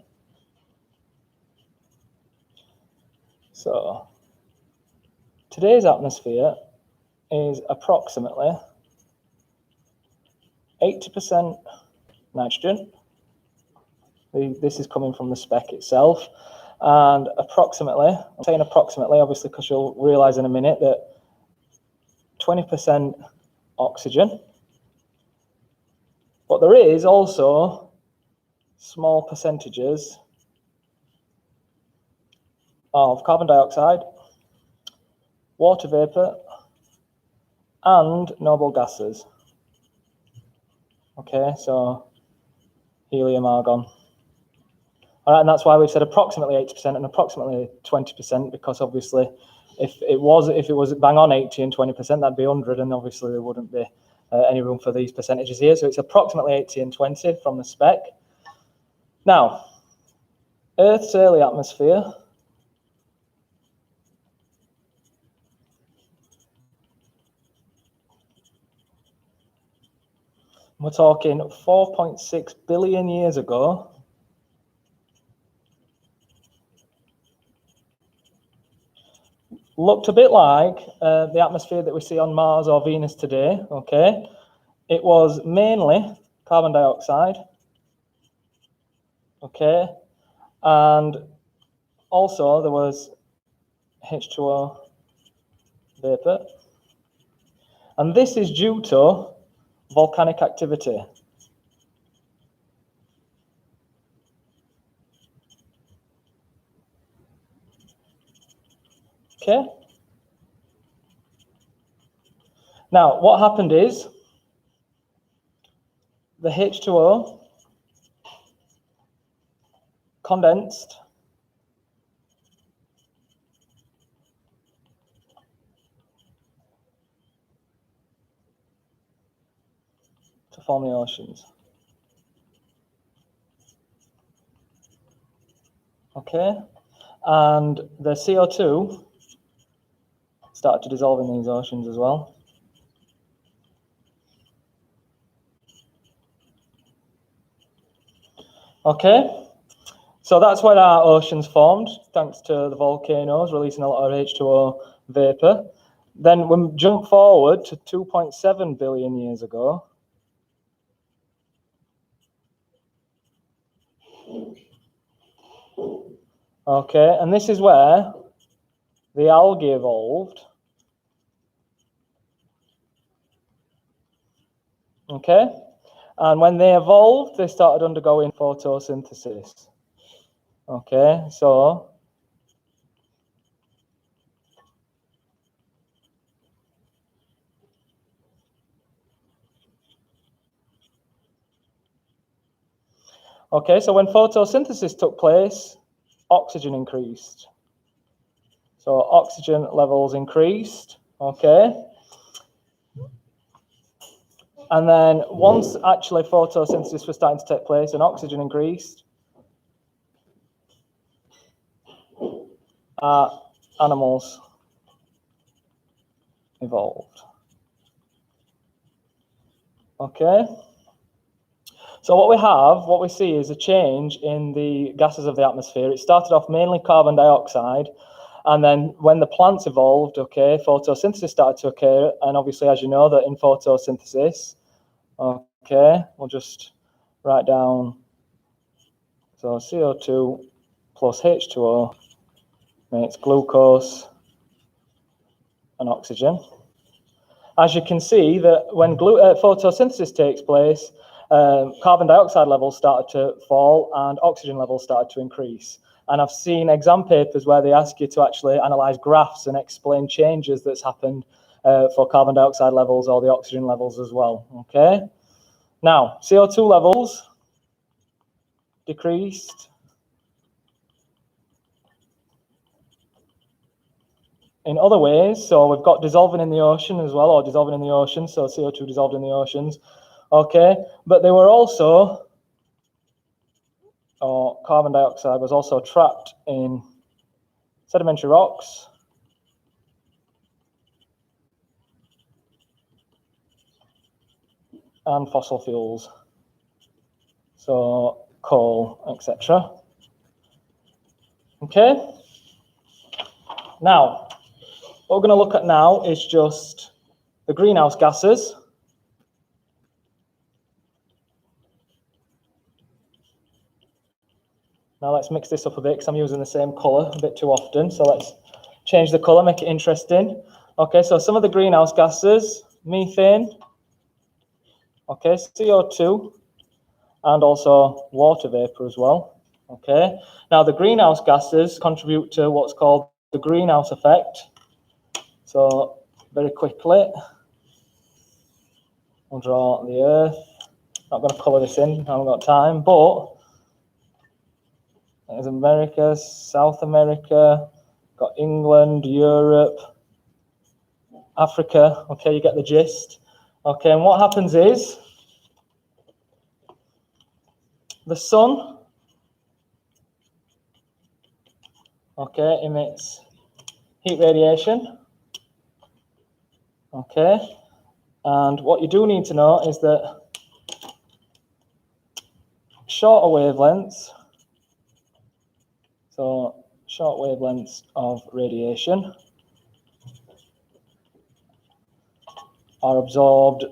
so today's atmosphere is approximately 80% nitrogen. This is coming from the spec itself. And approximately, I'm saying approximately, obviously, because you'll realise in a minute that 20% oxygen. But there is also small percentages of carbon dioxide, water vapour, and noble gases. Okay, so helium, argon. All right, and that's why we've said approximately 80% and approximately 20%, because obviously if it was bang on 80 and 20%, that'd be 100, and obviously there wouldn't be any room for these percentages here. So it's approximately 80 and 20 from the spec. Now, Earth's early atmosphere we're talking 4.6 billion years ago. Looked a bit like the atmosphere that we see on Mars or Venus today, okay? It was mainly carbon dioxide, okay? And also there was H2O vapor. And this is due to volcanic activity. Okay. Now, what happened is the H2O condensed to form the oceans. Okay, and the CO2 started to dissolve in these oceans as well. Okay, so that's when our oceans formed, thanks to the volcanoes releasing a lot of H2O vapor. Then we jump forward to 2.7 billion years ago. Okay, and this is where the algae evolved. Okay, and when they evolved, they started undergoing photosynthesis. Okay, so when photosynthesis took place, oxygen increased. So oxygen levels increased, okay? And then once actually photosynthesis was starting to take place and oxygen increased, animals evolved. Okay? So what we see is a change in the gases of the atmosphere. It started off mainly carbon dioxide, and then when the plants evolved, okay, photosynthesis started to occur, and obviously, as you know, that in photosynthesis, okay, we'll just write down, so CO2 plus H2O makes glucose and oxygen. As you can see, that when photosynthesis takes place, carbon dioxide levels started to fall and oxygen levels started to increase. And I've seen exam papers where they ask you to actually analyze graphs and explain changes that's happened for carbon dioxide levels or the oxygen levels as well. Okay. Now, CO2 levels decreased in other ways. So we've got dissolving in the ocean as well, or dissolving in the ocean. So CO2 dissolved in the oceans. Okay, but they were also, carbon dioxide was also trapped in sedimentary rocks and fossil fuels, so coal, etc. Okay, now what we're going to look at now is just the greenhouse gases. Now let's mix this up a bit because I'm using the same colour a bit too often. So let's change the colour, make it interesting. Okay, so some of the greenhouse gases, methane, okay, CO2, and also water vapour as well. Okay, now the greenhouse gases contribute to what's called the greenhouse effect. So very quickly, we'll draw the Earth. Not going to colour this in, I haven't got time, but there's America, South America, got England, Europe, Africa. Okay, you get the gist. Okay, and what happens is the sun, okay, emits heat radiation. Okay, and what you do need to know is that shorter wavelengths, so short wavelengths of radiation are absorbed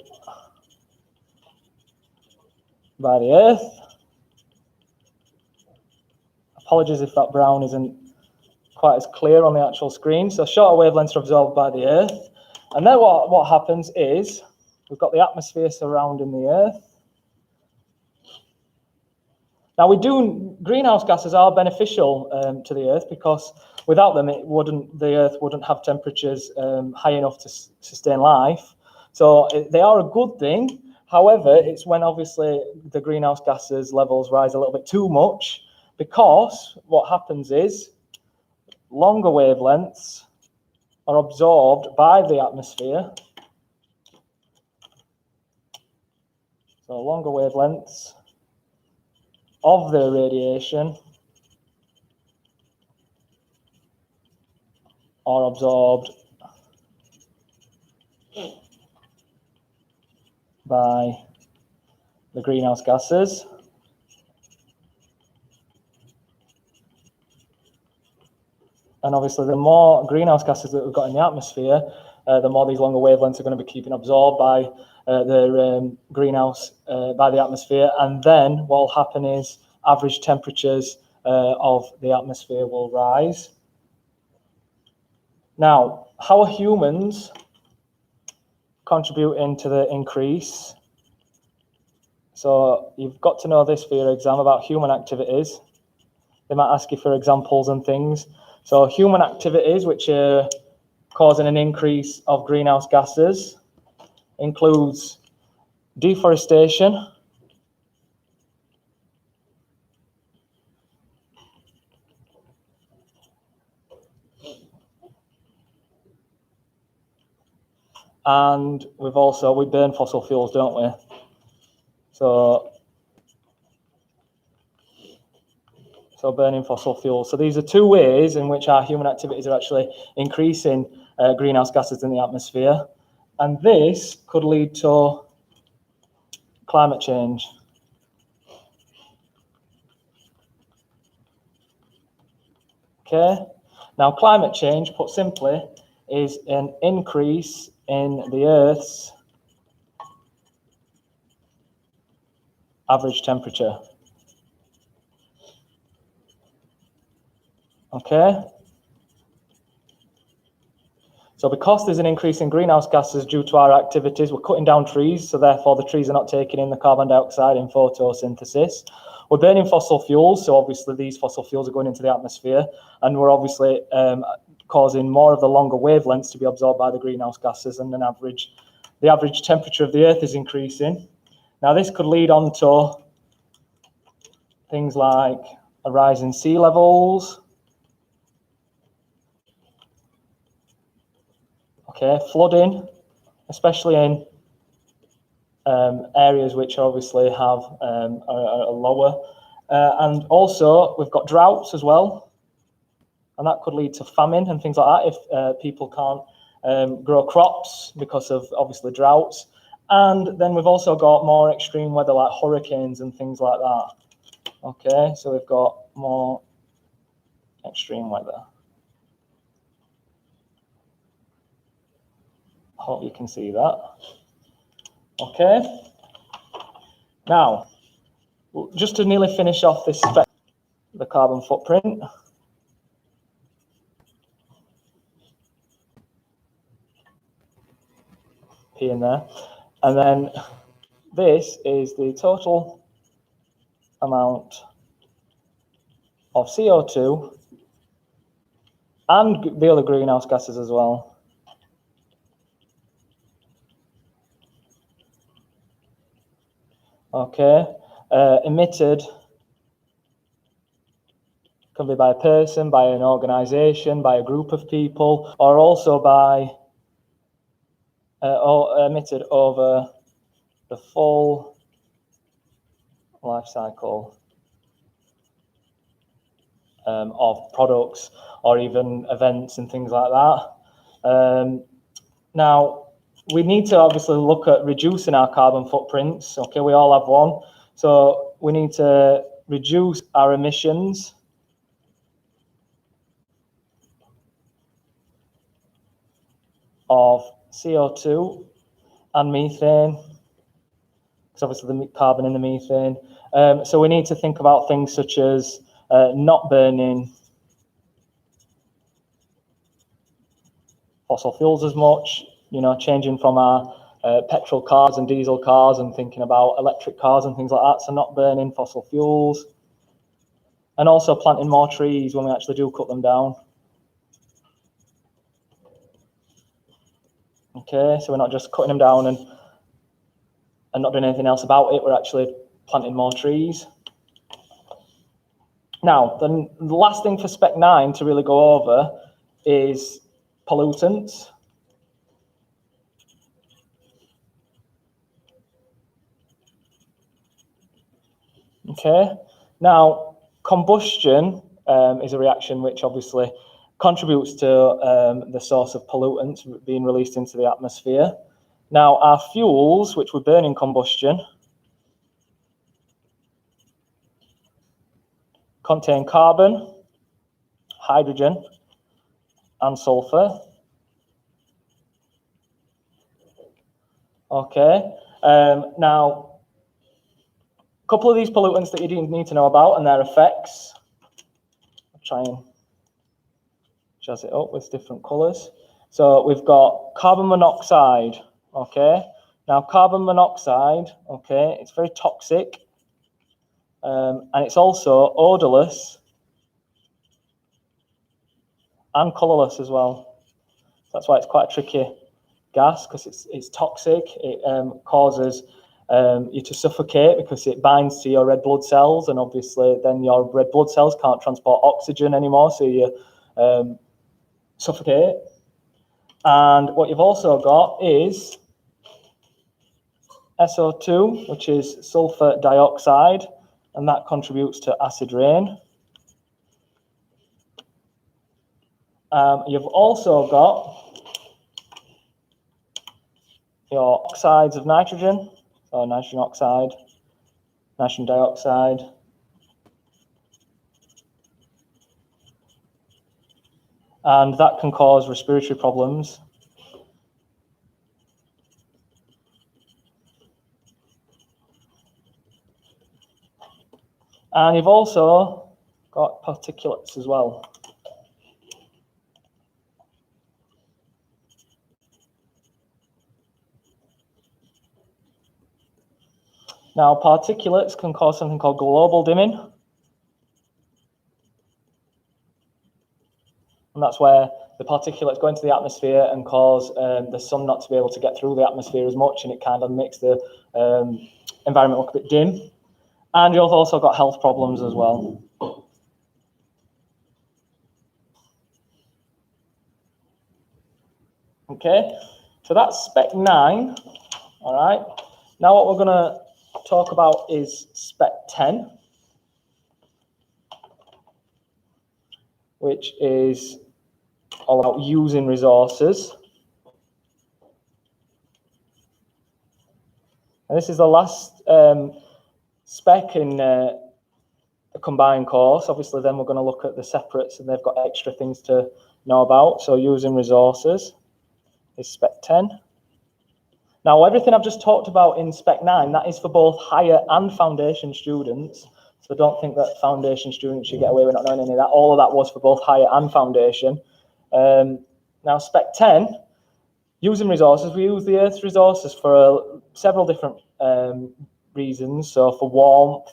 by the Earth. Apologies if that brown isn't quite as clear on the actual screen. So shorter wavelengths are absorbed by the Earth. And then what happens is we've got the atmosphere surrounding the Earth. Now greenhouse gases are beneficial to the Earth because without them the Earth wouldn't have temperatures high enough to sustain life. So they are a good thing. However, it's when obviously the greenhouse gases levels rise a little bit too much because what happens is longer wavelengths are absorbed by the atmosphere. So longer wavelengths of the radiation are absorbed by the greenhouse gases. And obviously, the more greenhouse gases that we've got in the atmosphere, the more these longer wavelengths are going to be keeping absorbed by the greenhouse, by the atmosphere. And then what will happen is average temperatures of the atmosphere will rise. Now, how are humans contributing to the increase? So you've got to know this for your exam about human activities. They might ask you for examples and things. So human activities which are causing an increase of greenhouse gases includes deforestation, and we burn fossil fuels, don't we? So burning fossil fuels. So these are two ways in which our human activities are actually increasing greenhouse gases in the atmosphere. And this could lead to climate change. Okay. Now, climate change, put simply, is an increase in the Earth's average temperature. Okay. So because there's an increase in greenhouse gases due to our activities, we're cutting down trees, so therefore the trees are not taking in the carbon dioxide in photosynthesis. We're burning fossil fuels, so obviously these fossil fuels are going into the atmosphere, and we're obviously causing more of the longer wavelengths to be absorbed by the greenhouse gases, and the average temperature of the Earth is increasing. Now this could lead on to things like a rise in sea levels, okay, flooding, especially in areas which obviously have a lower, and also we've got droughts as well, and that could lead to famine and things like that if people can't grow crops because of obviously droughts. And then we've also got more extreme weather like hurricanes and things like that. Okay, so we've got more extreme weather. Hope you can see that. Okay. Now, just to nearly finish off this the carbon footprint. P in there. And then this is the total amount of CO2 and the other greenhouse gases as well. Okay, emitted can be by a person, by an organization, by a group of people, or also by or emitted over the full life cycle of products or even events and things like that. Now, we need to obviously look at reducing our carbon footprints. Okay, we all have one. So we need to reduce our emissions of CO2 and methane, because obviously the carbon in the methane. So we need to think about things such as not burning fossil fuels as much, you know, changing from our petrol cars and diesel cars and thinking about electric cars and things like that, so not burning fossil fuels. And also planting more trees when we actually do cut them down. Okay, so we're not just cutting them down and not doing anything else about it, we're actually planting more trees. Now, the last thing for Spec 9 to really go over is pollutants. Okay, now combustion is a reaction which obviously contributes to the source of pollutants being released into the atmosphere. Now, our fuels, which we burn in combustion, contain carbon, hydrogen, and sulfur. Okay, now, a couple of these pollutants that you need to know about and their effects. I'll try and jazz it up with different colours. So we've got carbon monoxide. Okay, now carbon monoxide, okay, it's very toxic, and it's also odorless and colourless as well. That's why it's quite a tricky gas, because it's toxic. It causes you to suffocate because it binds to your red blood cells, and obviously then your red blood cells can't transport oxygen anymore, so you suffocate. And what you've also got is SO2, which is sulfur dioxide, and that contributes to acid rain. You've also got your oxides of nitrogen, so nitrogen oxide, nitrogen dioxide, and that can cause respiratory problems. And you've also got particulates as well. Now, particulates can cause something called global dimming. And that's where the particulates go into the atmosphere and cause the sun not to be able to get through the atmosphere as much, and it kind of makes the environment look a bit dim. And you've also got health problems as well. Okay, so that's Spec 9. All right, now what we're going to talk about is Spec 10, which is all about using resources. And this is the last spec in the combined course. Obviously, then we're going to look at the separates, and they've got extra things to know about. So using resources is Spec 10. Now, everything I've just talked about in Spec 9, that is for both higher and foundation students. So don't think that foundation students should get away with not knowing any of that. All of that was for both higher and foundation. Now, Spec 10, using resources, we use the Earth's resources for several different reasons. So for warmth,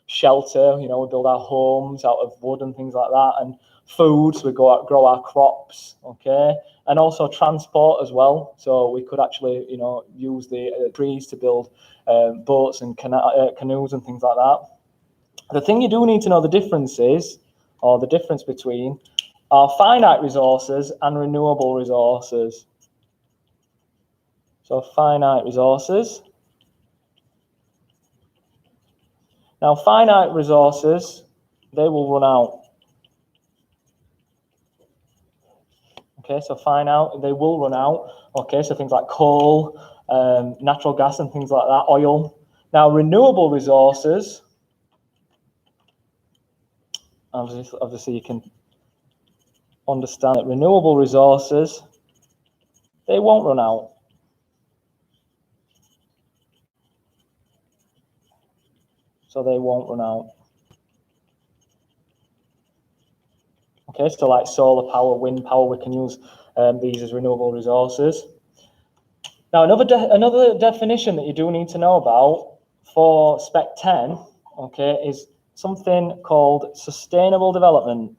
shelter, you know, we build our homes out of wood and things like that, and food, so we go out, grow our crops, okay, and also transport as well. So we could actually, you know, use the trees to build boats and canoes and things like that. The thing you do need to know the difference is, or the difference between, are finite resources and renewable resources. So finite resources. Now, finite resources, they will run out. Okay, so finite, they will run out. Okay, so things like coal, natural gas and things like that, oil. Now, renewable resources, obviously you can understand that renewable resources, they won't run out. So they won't run out. Okay, so like solar power, wind power, we can use these as renewable resources. Now, another definition that you do need to know about for Spec 10, okay, is something called sustainable development.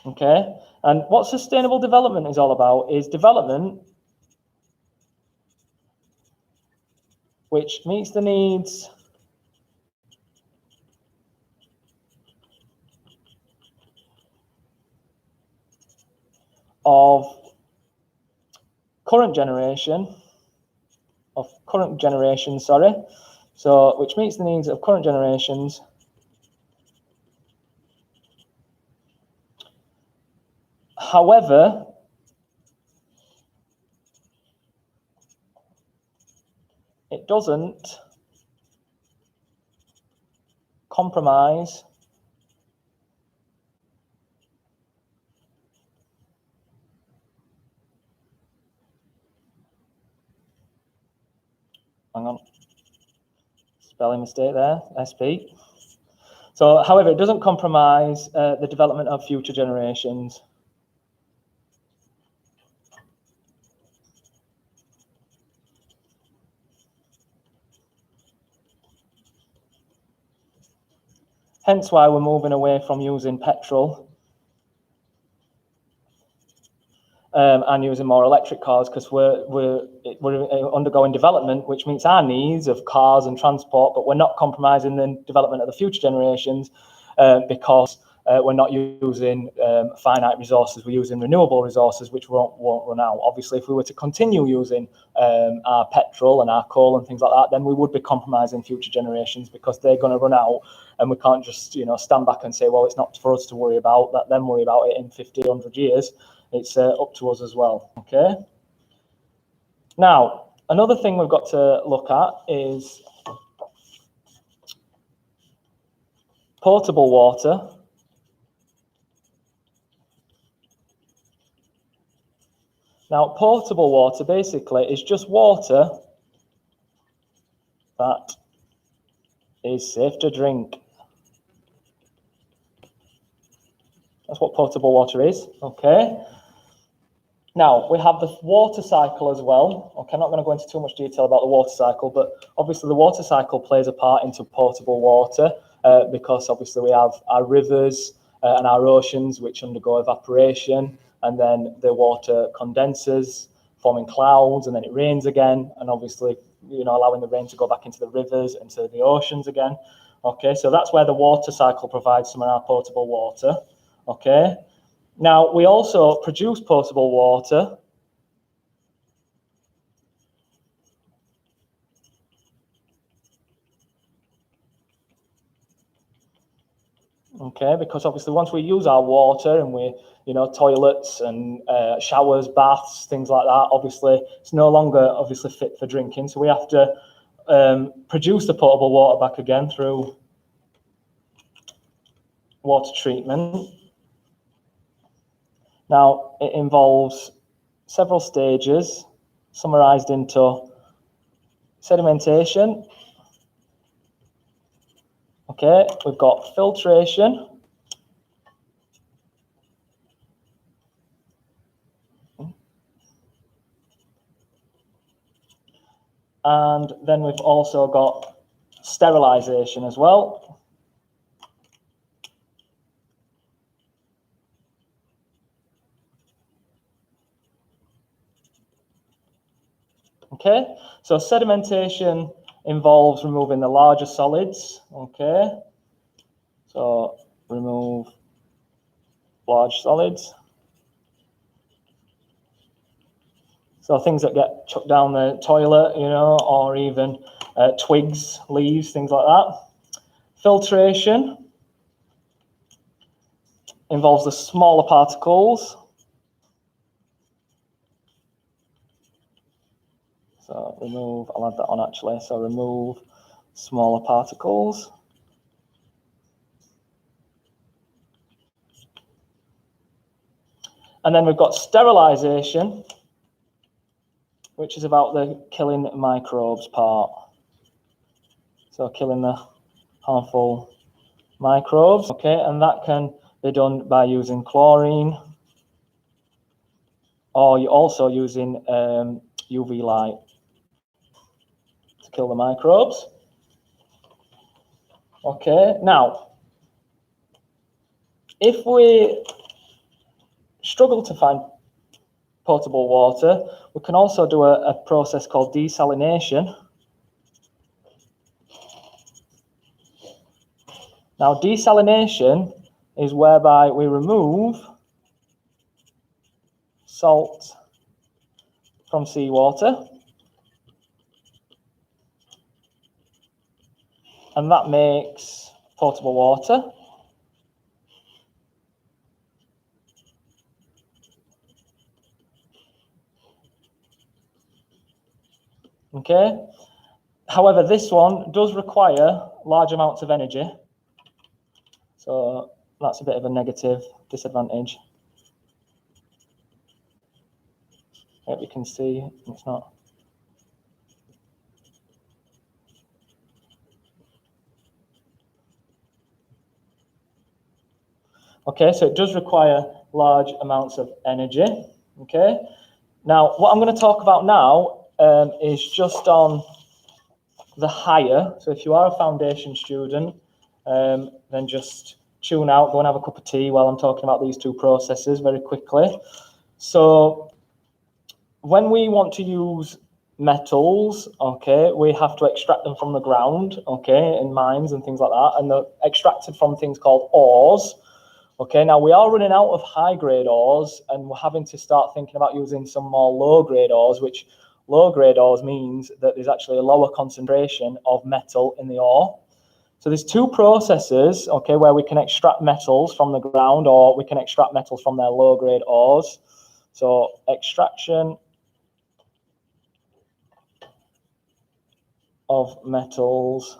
Okay, and what sustainable development is all about is development which meets the needs of current generation, sorry. So, which meets the needs of current generations. However, it doesn't compromise hang on, spelling mistake there, SP. So, however, it doesn't compromise the development of future generations. Hence why we're moving away from using petrol and using more electric cars, because we're undergoing development, which meets our needs of cars and transport, but we're not compromising the development of the future generations because we're not using finite resources. We're using renewable resources, which won't run out. Obviously, if we were to continue using our petrol and our coal and things like that, then we would be compromising future generations because they're going to run out, and we can't just stand back and say, well, it's not for us to worry about, let them worry about it in 50, 100 years. It's up to us as well. Okay. Now, another thing we've got to look at is potable water. Now, potable water basically is just water that is safe to drink. That's what potable water is, okay? Now, we have the water cycle as well. Okay, I'm not going to go into too much detail about the water cycle, but obviously the water cycle plays a part into potable water because obviously we have our rivers and our oceans which undergo evaporation, and then the water condenses, forming clouds, and then it rains again, and obviously, allowing the rain to go back into the rivers and to the oceans again. Okay, so that's where the water cycle provides some of our potable water. Okay, now we also produce potable water because obviously once we use our water and we, toilets and showers, baths, things like that, obviously it's no longer obviously fit for drinking. So we have to produce the potable water back again through water treatment. Now it involves several stages summarized into sedimentation. Okay, we've got filtration. And then we've also got sterilization as well. Okay, so sedimentation involves removing the larger solids. Okay, so remove large solids. So things that get chucked down the toilet, or even twigs, leaves, things like that. Filtration involves the smaller particles. So remove, I'll add that on actually. So remove smaller particles. And then we've got sterilization, which is about the killing microbes part. So killing the harmful microbes, okay, and that can be done by using chlorine, or you're also using UV light to kill the microbes. Okay, now, if we struggle to find potable water, we can also do a process called desalination. Now, desalination is whereby we remove salt from seawater, and that makes potable water. Okay. However, this one does require large amounts of energy, so that's a bit of a negative disadvantage. Hope you can see it's not. Okay, so it does require large amounts of energy. Okay. Now, what I'm going to talk about now is just on the higher. So if you are a foundation student, then just tune out, go and have a cup of tea while I'm talking about these two processes very quickly. So when we want to use metals, okay, we have to extract them from the ground, okay, in mines and things like that, and they're extracted from things called ores. Okay, now we are running out of high-grade ores, and we're having to start thinking about using some more low-grade ores, which low-grade ores means that there's actually a lower concentration of metal in the ore. So there's two processes, okay, where we can extract metals from the ground, or we can extract metals from their low-grade ores. So extraction of metals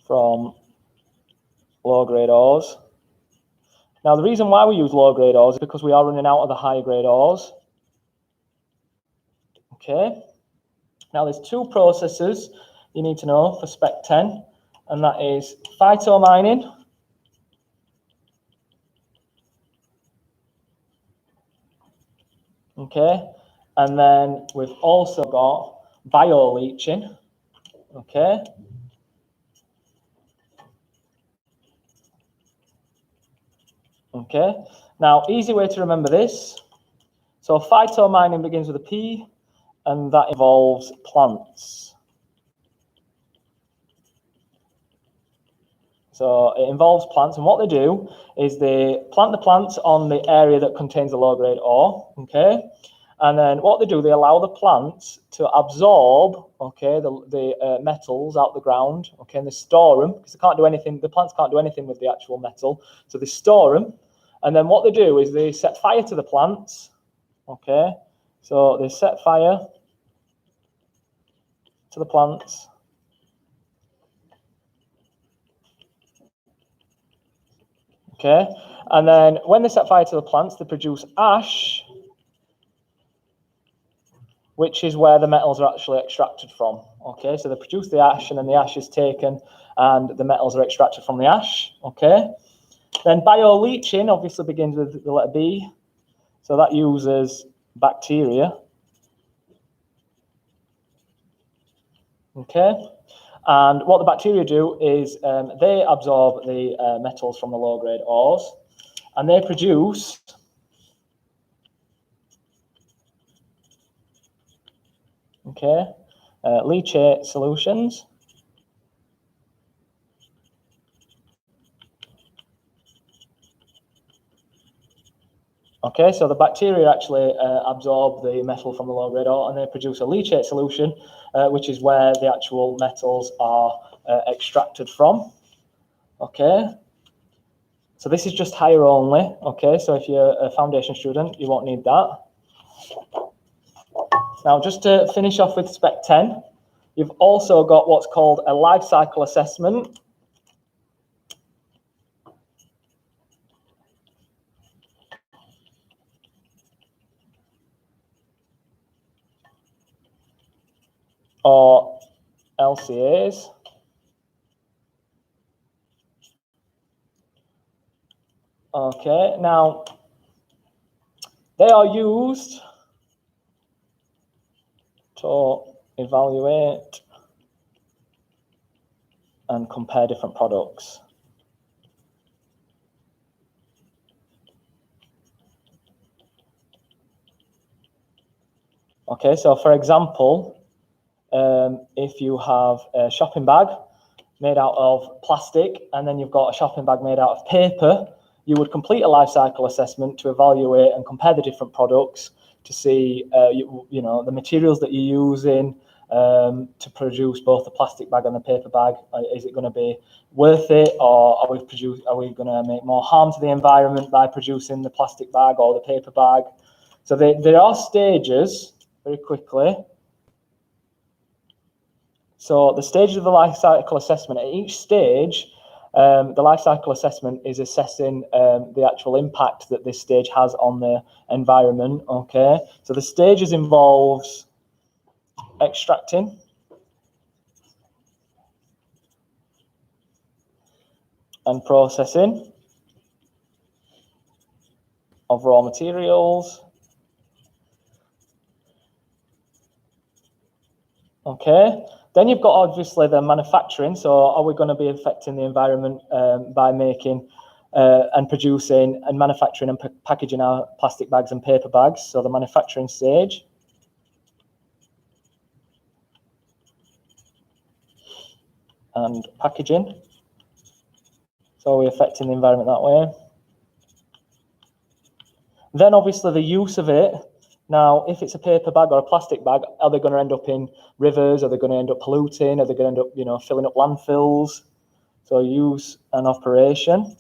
from low-grade ores. Now, the reason why we use low-grade ores is because we are running out of the high-grade ores. Okay. Now, there's two processes you need to know for Spec 10, and that is phytomining okay, and then we've also got bioleaching. Okay. Okay. Now, easy way to remember this. So phytomining begins with a P, and that involves plants. So it involves plants, and what they do is they plant the plants on the area that contains a low-grade ore, okay? And then what they do, they allow the plants to absorb, okay, the metals out the ground, okay, and they store them, because they can't do anything, the plants can't do anything with the actual metal, so they store them, and then what they do is they set fire to the plants, okay? So they set fire to the plants. Okay, and then when they set fire to the plants, they produce ash, which is where the metals are actually extracted from. Okay, so they produce the ash, and then the ash is taken, and the metals are extracted from the ash. Okay, then bioleaching obviously begins with the letter B, so that uses bacteria. Okay, and what the bacteria do is they absorb the metals from the low-grade ores, and they produce leachate solutions. Okay, so the bacteria actually absorb the metal from the low-grade ore, and they produce a leachate solution, which is where the actual metals are extracted from. Okay, so this is just higher only. Okay, so if you're a foundation student, you won't need that. Now, just to finish off with Spec 10, you've also got what's called a life cycle assessment. Or LCAs. Okay, now they are used to evaluate and compare different products. Okay, so for example, if you have a shopping bag made out of plastic, and then you've got a shopping bag made out of paper, you would complete a life cycle assessment to evaluate and compare the different products to see, you know, the materials that you're using to produce both the plastic bag and the paper bag. Is it going to be worth it, or are we going to make more harm to the environment by producing the plastic bag or the paper bag? So there are stages, very quickly. So the stages of the life cycle assessment, at each stage, the life cycle assessment is assessing the actual impact that this stage has on the environment, okay? So the stages involves extracting, and processing of raw materials, okay? Then you've got obviously the manufacturing. So are we going to be affecting the environment by making and producing and manufacturing and packaging our plastic bags and paper bags? So the manufacturing stage. And packaging. So are we affecting the environment that way? Then obviously the use of it. Now, if it's a paper bag or a plastic bag, are they going to end up in rivers? Are they going to end up polluting? Are they going to end up, you know, filling up landfills? So use and operation.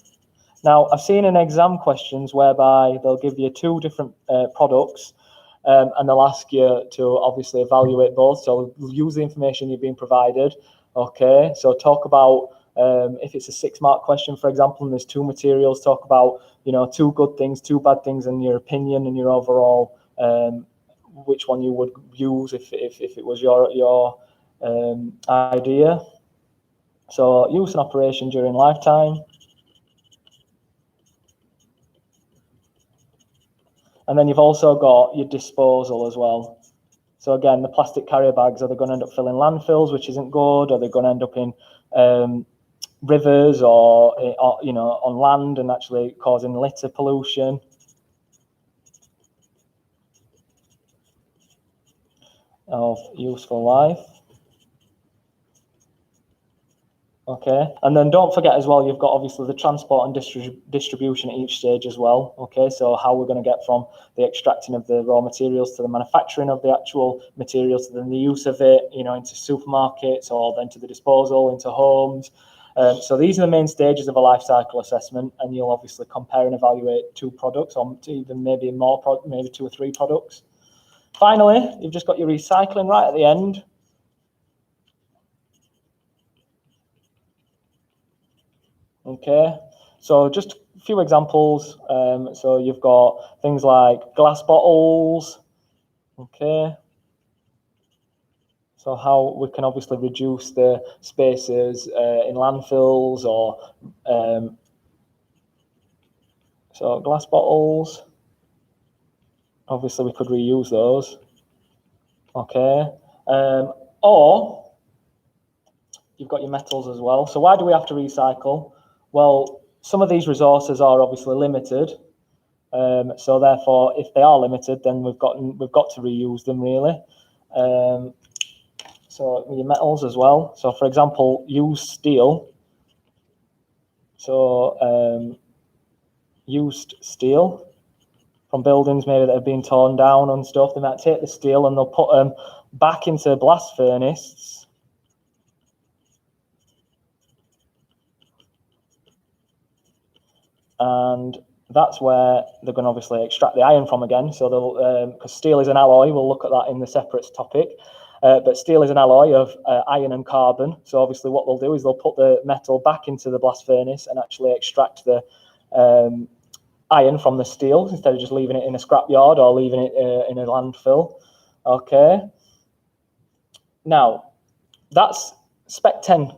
Now, I've seen in exam questions whereby they'll give you two different products and they'll ask you to obviously evaluate both. So use the information you've been provided. Okay, so talk about if it's a 6-mark question, for example, and there's two materials, talk about, you know, two good things, two bad things, and your opinion and your overall which one you would use if it was your idea. So use and operation during lifetime. And then you've also got your disposal as well. So again, the plastic carrier bags, are they going to end up filling landfills, which isn't good? Are they going to end up in rivers or you know, on land and actually causing litter pollution? Of useful life. Okay, and then don't forget as well, you've got obviously the transport and distribution at each stage as well. Okay, so how we're going to get from the extracting of the raw materials to the manufacturing of the actual materials, to then the use of it, you know, into supermarkets, or then to the disposal into homes. So these are the main stages of a life cycle assessment, and you'll obviously compare and evaluate two products, or even maybe more, maybe 2 or 3 products. Finally, you've just got your recycling right at the end. Okay, so just a few examples. So you've got things like glass bottles. Okay, so how we can obviously reduce the spaces in landfills, or so glass bottles. Obviously, we could reuse those. Okay, or you've got your metals as well. So why do we have to recycle? Well, some of these resources are obviously limited. So therefore, if they are limited, then we've got to reuse them, really. So your metals as well. So for example, use steel. So used steel from buildings maybe that have been torn down and stuff. They might take the steel and they'll put them back into a blast furnace. And that's where they're going to obviously extract the iron from again. So they'll, because steel is an alloy, we'll look at that in the separate topic. But steel is an alloy of iron and carbon. So obviously what they'll do is they'll put the metal back into the blast furnace and actually extract the iron from the steel, instead of just leaving it in a scrapyard or leaving it in a landfill. Okay. Now, that's Spec 10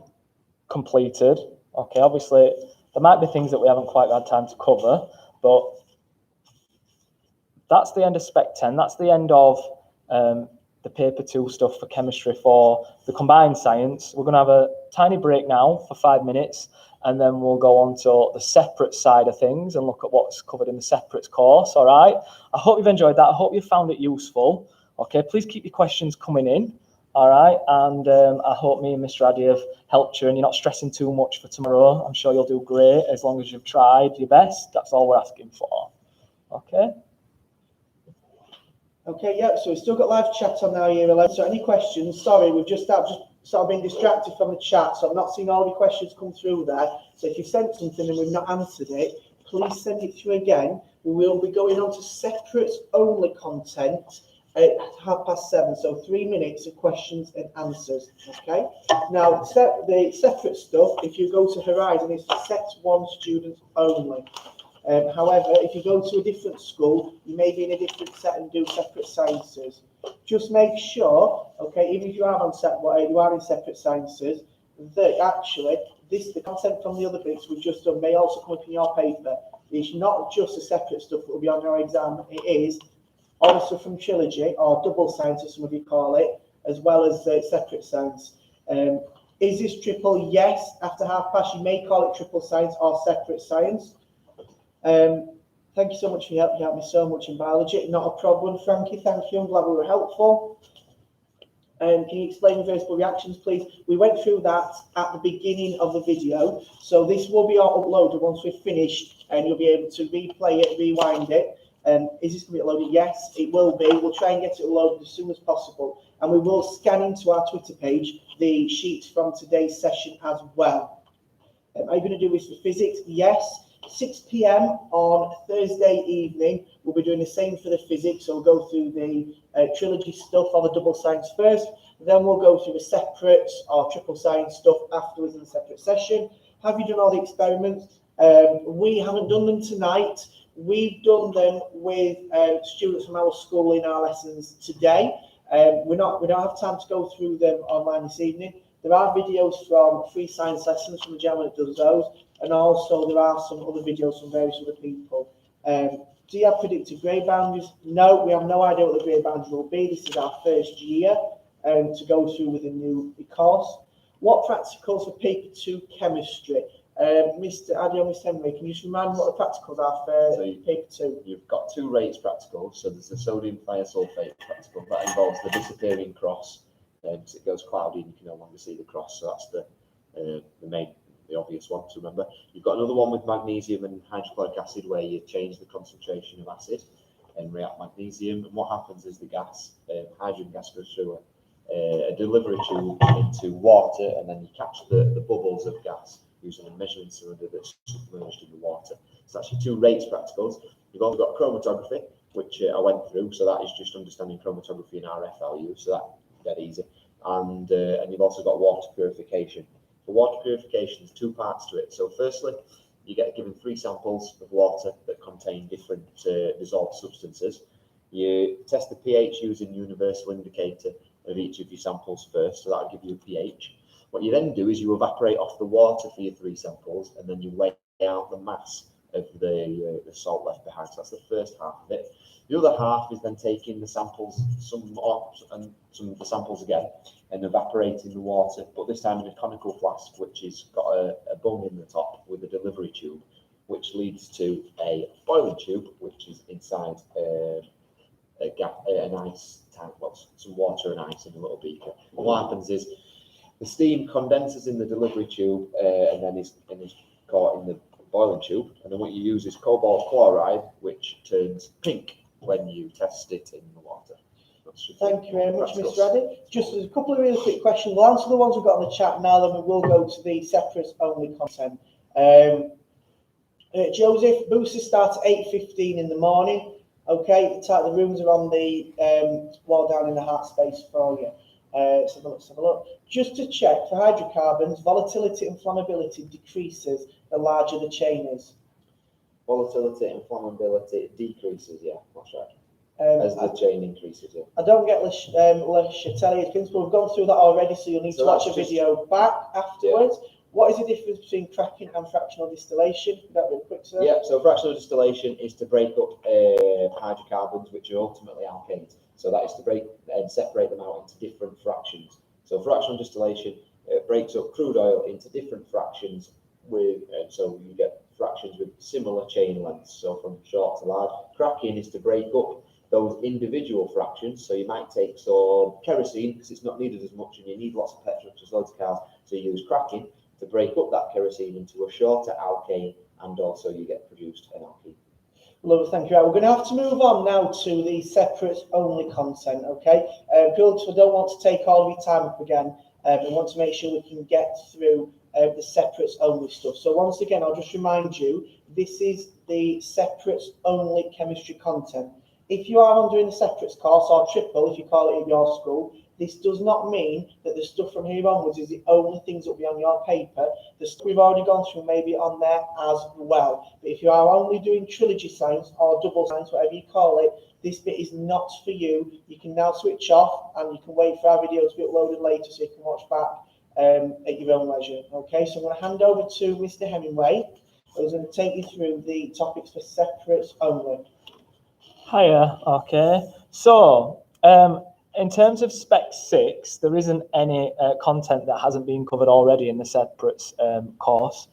completed. Okay, obviously there might be things that we haven't quite had time to cover, but that's the end of Spec 10. That's the end of the paper 2 stuff for chemistry for the combined science. We're going to have a tiny break now for 5 minutes, and then we'll go on to the separate side of things and look at what's covered in the separate course. All right. I hope you've enjoyed that. I hope you found it useful. Okay, please keep your questions coming in. All right, and I hope me and Mr. Addy have helped you and you're not stressing too much for tomorrow. I'm sure you'll do great as long as you've tried your best. That's all we're asking for. Okay. Okay, yeah, so we've still got live chat on now, year 11. So any questions? Sorry, we've just sort of been distracted from the chat, so I've not seen all the questions come through there. So if you sent something and we've not answered it, please send it through again. We will be going on to separate only content at 7:30, so 3 minutes of questions and answers. Okay. Now, the separate stuff, if you go to Horizon, it's for Set 1 students only. However, if you go to a different school, you may be in a different set and do separate sciences. Just make sure, okay, even if you are on set, you are in separate sciences, that actually the content from the other bits we've just done may also come up in your paper. It's not just the separate stuff that will be on your exam. It is also from trilogy or double science, as some of you call it, as well as separate science. Is this triple? Yes. After half past, you may call it triple science or separate science. Thank you so much for your help. You helped me so much in biology. Not a problem, Frankie. Thank you. I'm glad we were helpful. Can you explain reversible reactions, please? We went through that at the beginning of the video. So this will be all uploaded once we've finished, and you'll be able to replay it, rewind it. Is this going to be uploaded? Yes, it will be. We'll try and get it uploaded as soon as possible. And we will scan into our Twitter page the sheets from today's session as well. Are you going to do this for physics? Yes. 6 p.m. on Thursday evening, we'll be doing the same for the physics. So we'll go through the trilogy stuff or the double science first. Then we'll go through the separate or triple science stuff afterwards in a separate session. Have you done all the experiments? We haven't done them tonight. We've done them with students from our school in our lessons today. We don't have time to go through them online this evening. There are videos from free science lessons from the gentleman that does those, and also there are some other videos from various other people. Do you have predicted grade boundaries? No, we have no idea what the grade boundaries will be. This is our first year to go through with a new course. What practicals for paper 2 chemistry? Mr. Addy or Mr. Henry, can you just remind me what the practicals are for paper 2? You've got 2 rates practicals. So there's the sodium thiosulfate practical that involves the disappearing cross. Because it goes cloudy and you can no longer see the cross, so that's the obvious one to remember. You've got another one with magnesium and hydrochloric acid where you change the concentration of acid and react magnesium, and what happens is the gas, hydrogen gas, goes through a delivery tube into water, and then you catch the bubbles of gas using a measuring cylinder that's submerged in the water. So actually 2 rates practicals. You've also got chromatography, which I went through, so that is just understanding chromatography and RF values, so that dead easy. And you've also got water purification. For water purification, there's 2 parts to it. So firstly, you get given 3 samples of water that contain different dissolved substances. You test the pH using universal indicator of each of your samples first, so that'll give you a pH. What you then do is you evaporate off the water for your 3 samples, and then you weigh out the mass of the salt left behind. So that's the first half of it. The other half is then taking the samples, some of the samples again, and evaporating the water, but this time in a conical flask, which has got a bung in the top with a delivery tube, which leads to a boiling tube, which is inside an ice tank, some water and ice in a little beaker. And what happens is the steam condenses in the delivery tube and then is caught in the boiling tube, and then what you use is cobalt chloride, which turns pink when you test it in the water. Thank you very much, Mr. Addy. Just a couple of really quick questions. We'll answer the ones we've got in the chat now, then we will go to the separate only content. Joseph, boosters start at 8:15 in the morning. Okay, the rooms are on the wall down in the heart space for you. Let's have a look. Just to check, for hydrocarbons, volatility and flammability decreases the larger the chain is. Volatility and flammability decreases, yeah, that's right. As the chain increases, yeah. I don't get Le Chatelier's principle. We've gone through that already, so you'll need to watch a video back afterwards. Yeah. What is the difference between cracking and fractional distillation? That real quick, sir. Yeah, so fractional distillation is to break up hydrocarbons, which are ultimately alkanes. So that is to break and separate them out into different fractions. So fractional distillation breaks up crude oil into different fractions so you get fractions with similar chain lengths, so from short to large. Cracking is to break up those individual fractions. So you might take some kerosene because it's not needed as much and you need lots of petrol because loads of cars, so you use cracking to break up that kerosene into a shorter alkane, and also you get produced an alkene. Lovely, thank you. Right, we're going to have to move on now to the separates only content, okay? Girls, I don't want to take all of your time up again. We want to make sure we can get through the separates only stuff. So once again, I'll just remind you, this is the separates only chemistry content. If you are doing the separates course, or triple if you call it in your school, this does not mean that the stuff from here onwards is the only things that will be on your paper. The stuff we've already gone through may be on there as well. But if you are only doing trilogy science or double science, whatever you call it, this bit is not for you. You can now switch off and you can wait for our video to be uploaded later so you can watch back at your own leisure. Okay, so I'm going to hand over to Mr. Hemingway, who's going to take you through the topics for separates only. Hiya, okay. So, in terms of Spec 6, there isn't any content that hasn't been covered already in the separates course.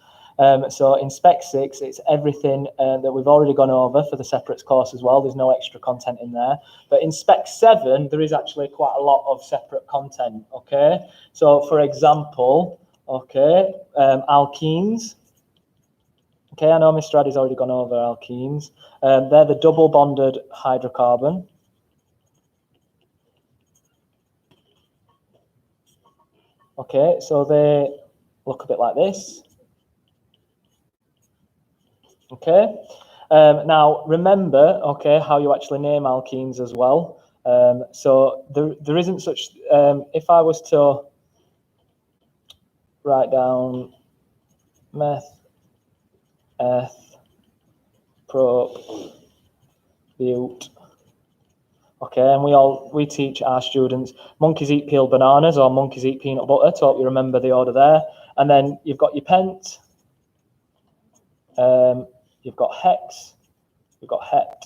So in Spec 6, it's everything that we've already gone over for the separates course as well. There's no extra content in there. But in Spec 7, there is actually quite a lot of separate content, okay? So, for example, okay, alkenes. Okay, I know Mr. Addy's already gone over alkenes. They're the double bonded hydrocarbon. Okay, so they look a bit like this. Okay, now remember, okay, how you actually name alkenes as well. So there isn't such, if I was to write down meth, eth, prop, bute. Okay, and we teach our students monkeys eat peeled bananas or monkeys eat peanut butter, so hope you remember the order there. And then you've got your pent, you've got hex, you've got het,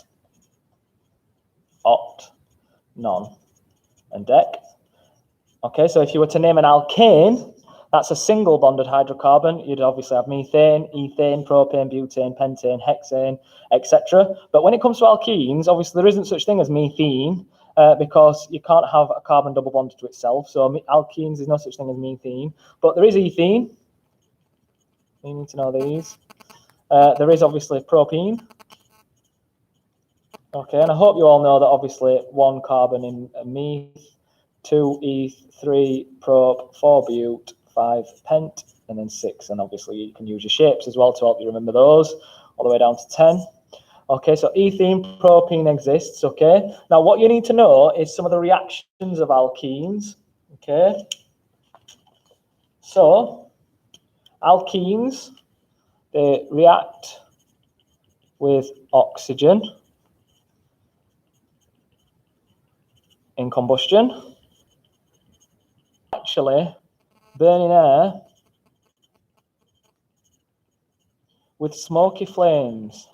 oct, non, and dec. Okay, so if you were to name an alkane, that's a single bonded hydrocarbon. You'd obviously have methane, ethane, propane, butane, pentane, hexane, etc. But when it comes to alkenes, obviously there isn't such thing as methane because you can't have a carbon double bonded to itself. So alkenes, there's no such thing as methane. But there is ethene. You need to know these. There is obviously propene. Okay, and I hope you all know that obviously 1 carbon in meth, 2 eth, 3 prop, 4 bute, 5 pent, and then 6. And obviously you can use your shapes as well to help you remember those, all the way down to 10. Okay, so ethene, propene exists, okay? Now what you need to know is some of the reactions of alkenes, okay? So, alkenes, they react with oxygen in combustion. Actually, burning air with smoky flames.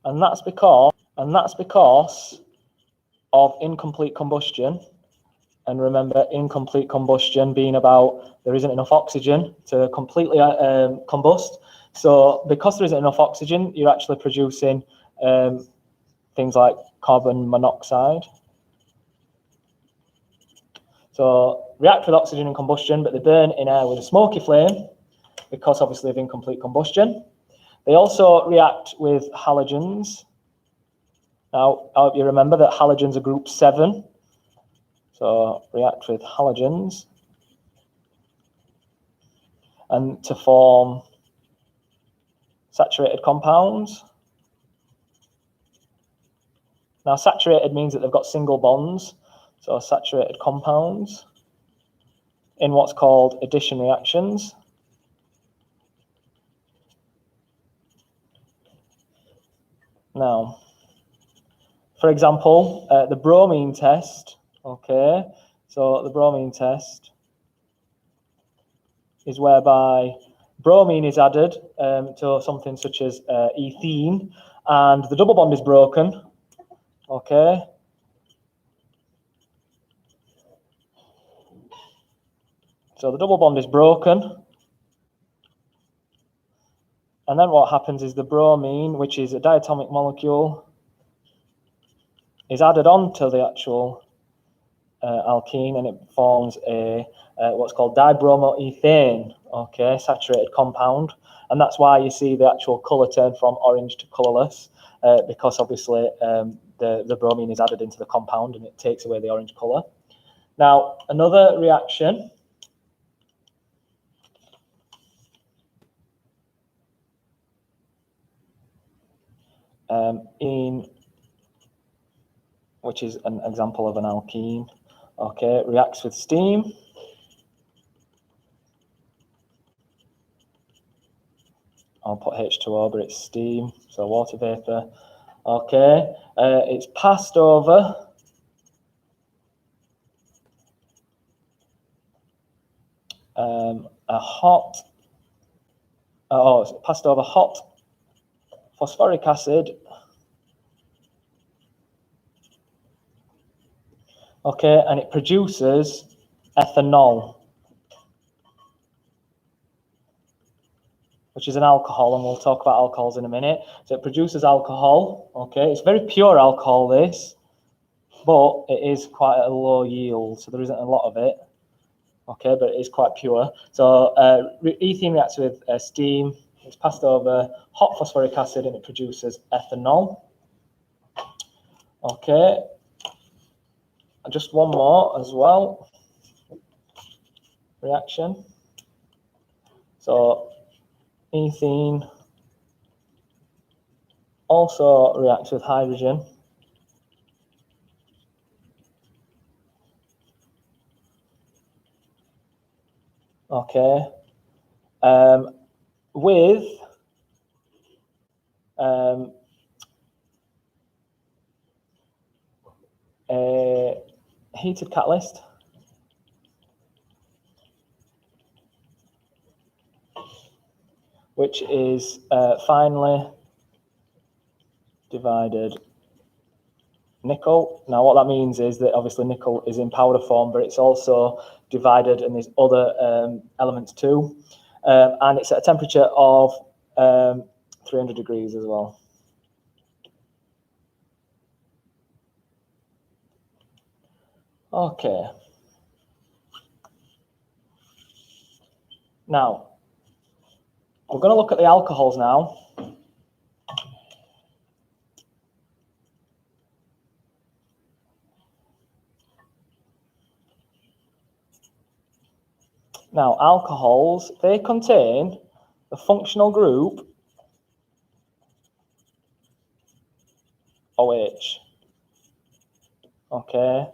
And that's because of incomplete combustion. And remember, incomplete combustion being about there isn't enough oxygen to completely combust. So because there isn't enough oxygen, you're actually producing things like carbon monoxide. So react with oxygen in combustion, but they burn in air with a smoky flame because obviously of incomplete combustion. They also react with halogens. Now, I hope you remember that halogens are group 7. So react with halogens and to form saturated compounds. Now, saturated means that they've got single bonds, so saturated compounds in what's called addition reactions. Now, for example, the bromine test, okay, so the bromine test is whereby bromine is added to something such as ethene, and the double bond is broken, okay. So the double bond is broken. And then what happens is the bromine, which is a diatomic molecule, is added on to the actual alkene, and it forms a what's called dibromoethane, okay, saturated compound. And that's why you see the actual colour turn from orange to colourless, because obviously the bromine is added into the compound and it takes away the orange colour. Now, another reaction which is an example of an alkene, okay, reacts with steam. I'll put H2O, but it's steam, so water vapor. Okay, it's passed over it's passed over hot phosphoric acid. Okay, and it produces ethanol, which is an alcohol, and we'll talk about alcohols in a minute. So it produces alcohol, okay? It's very pure alcohol, this, but it is quite a low yield, so there isn't a lot of it, okay? But it is quite pure. So ethene reacts with steam, it's passed over hot phosphoric acid, and it produces ethanol, okay? And just one more as well, reaction. So ethene also reacts with hydrogen. Okay. With a heated catalyst. Which is finely divided nickel. Now what that means is that obviously nickel is in powder form, but it's also divided and there's other elements too. And it's at a temperature of 300 degrees as well. Okay. Now, we're going to look at the alcohols now. Now, alcohols, they contain the functional group OH. Okay.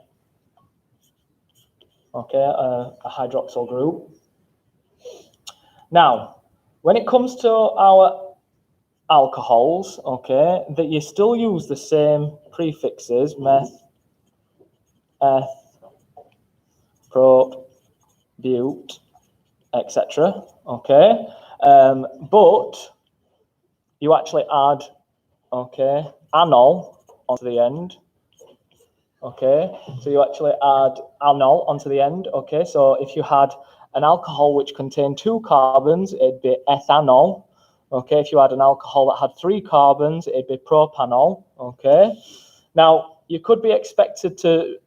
Okay, a hydroxyl group. Now, when it comes to our alcohols, okay, that you still use the same prefixes, meth, eth, prop, bute, etc. Okay, but you actually add, okay, anol onto the end. Okay, so you actually add anol onto the end. Okay, so if you had an alcohol which contained 2 carbons, it'd be ethanol. Okay, if you had an alcohol that had 3 carbons, it'd be propanol. Okay, now you could be expected to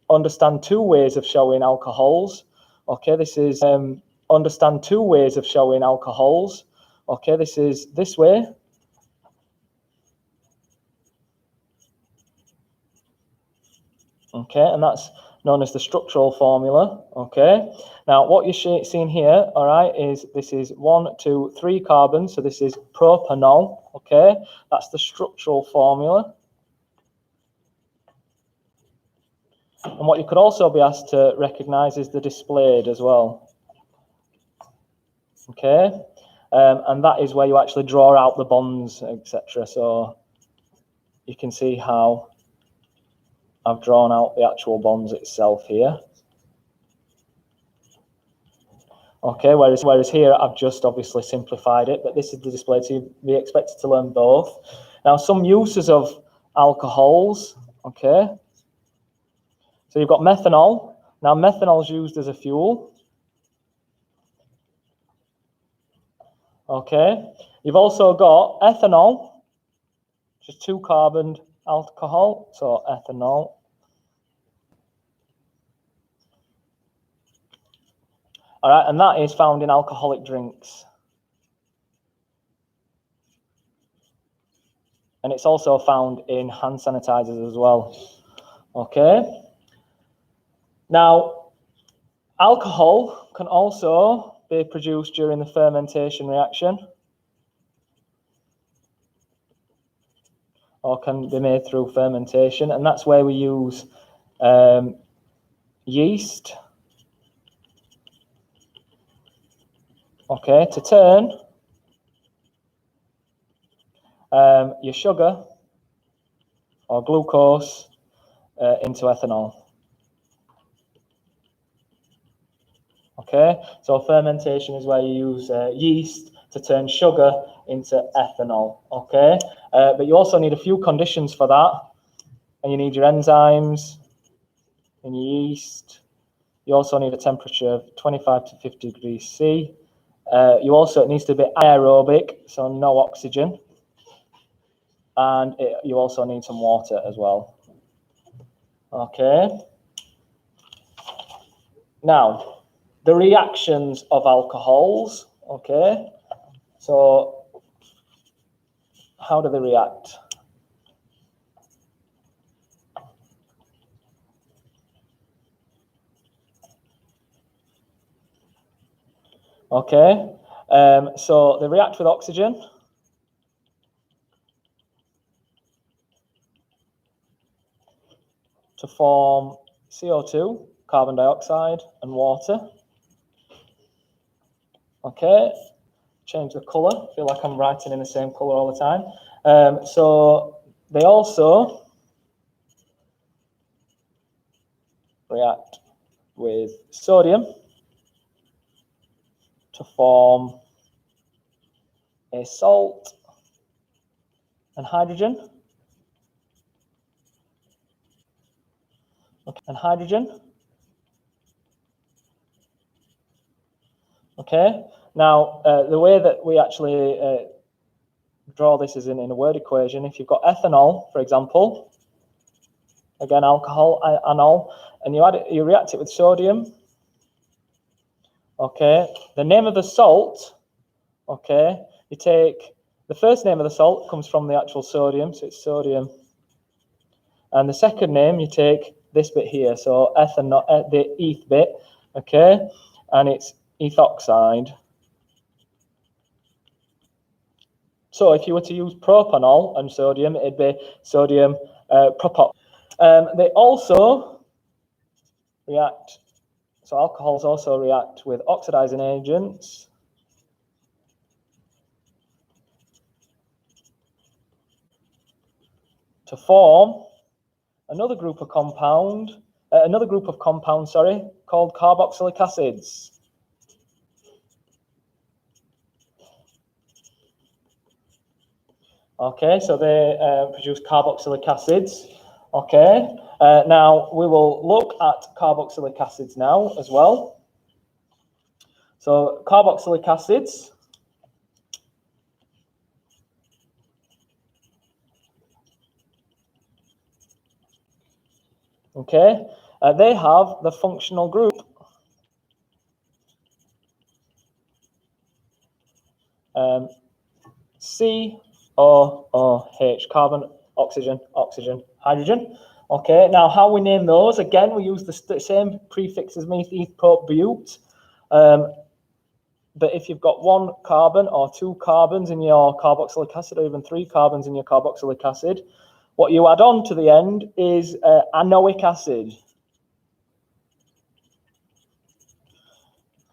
understand 2 ways of showing alcohols. Okay, this is understand 2 ways of showing alcohols. Okay, this is this way. Okay, and that's known as the structural formula. Okay, now what you're seeing here, all right, is this is 1, 2, 3 carbons, so this is propanol. Okay, that's the structural formula. And what you could also be asked to recognize is the displayed as well. Okay, and that is where you actually draw out the bonds, etc. So you can see how I've drawn out the actual bonds itself here. Okay, whereas here I've just obviously simplified it, but this is the display, so you'd be expected to learn both. Now, some uses of alcohols, okay. So you've got methanol. Now, methanol is used as a fuel. Okay, you've also got ethanol, which is 2-carboned alcohol, so ethanol. All right, and that is found in alcoholic drinks. And it's also found in hand sanitizers as well. Okay. Now, alcohol can also be produced during the fermentation reaction, or can be made through fermentation, and that's where we use yeast, okay, to turn your sugar or glucose into ethanol. Okay, so fermentation is where you use yeast to turn sugar into ethanol. Okay, but you also need a few conditions for that, and you need your enzymes and your yeast. You also need a temperature of 25 to 50 degrees C. It needs to be aerobic, so no oxygen, and you also need some water as well. Okay. Now, the reactions of alcohols. Okay. So, how do they react? Okay. So they react with oxygen. To form CO2, carbon dioxide, and water. Okay, change the color. I feel like I'm writing in the same color all the time. So they also react with sodium to form a salt and hydrogen. Okay, and hydrogen. Okay, now the way that we actually draw this is in a word equation. If you've got ethanol, for example, again alcohol, anol, and you react it with sodium. Okay, the name of the salt, okay, you take the first name of the salt comes from the actual sodium, so it's sodium. And the second name, you take this bit here, so ethanol, the eth bit, okay, and it's ethoxide. So if you were to use propanol and sodium, it'd be sodium propox. They also react, so alcohols also react with oxidizing agents. To form another group of compounds, called carboxylic acids. Okay, so they produce carboxylic acids. Okay, now we will look at carboxylic acids now as well. So carboxylic acids. Okay, they have the functional group COOH, carbon, oxygen, oxygen, hydrogen. Okay, now how we name those, again, we use the same prefix as meth, eth, prop, bute. But if you've got 1 carbon or 2 carbons in your carboxylic acid, or even 3 carbons in your carboxylic acid, what you add on to the end is anoic acid.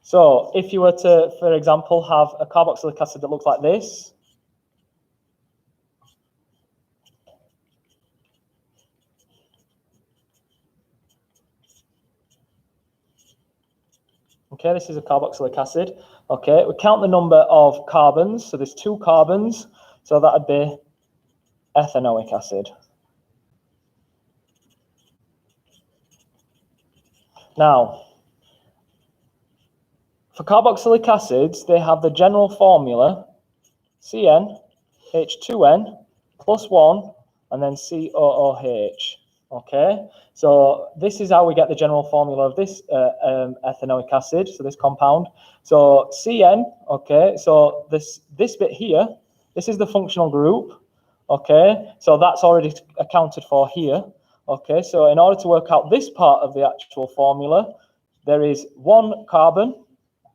So if you were to, for example, have a carboxylic acid that looks like this, okay, this is a carboxylic acid. Okay, we count the number of carbons. So there's 2 carbons. So that would be ethanoic acid. Now, For carboxylic acids, they have the general formula CnH2n plus 1 and then COOH. Okay, so this is how we get the general formula of this ethanoic acid, so this compound. So Cn, okay, so this bit here, this is the functional group, okay, so that's already accounted for here. Okay, so in order to work out this part of the actual formula, there is one carbon,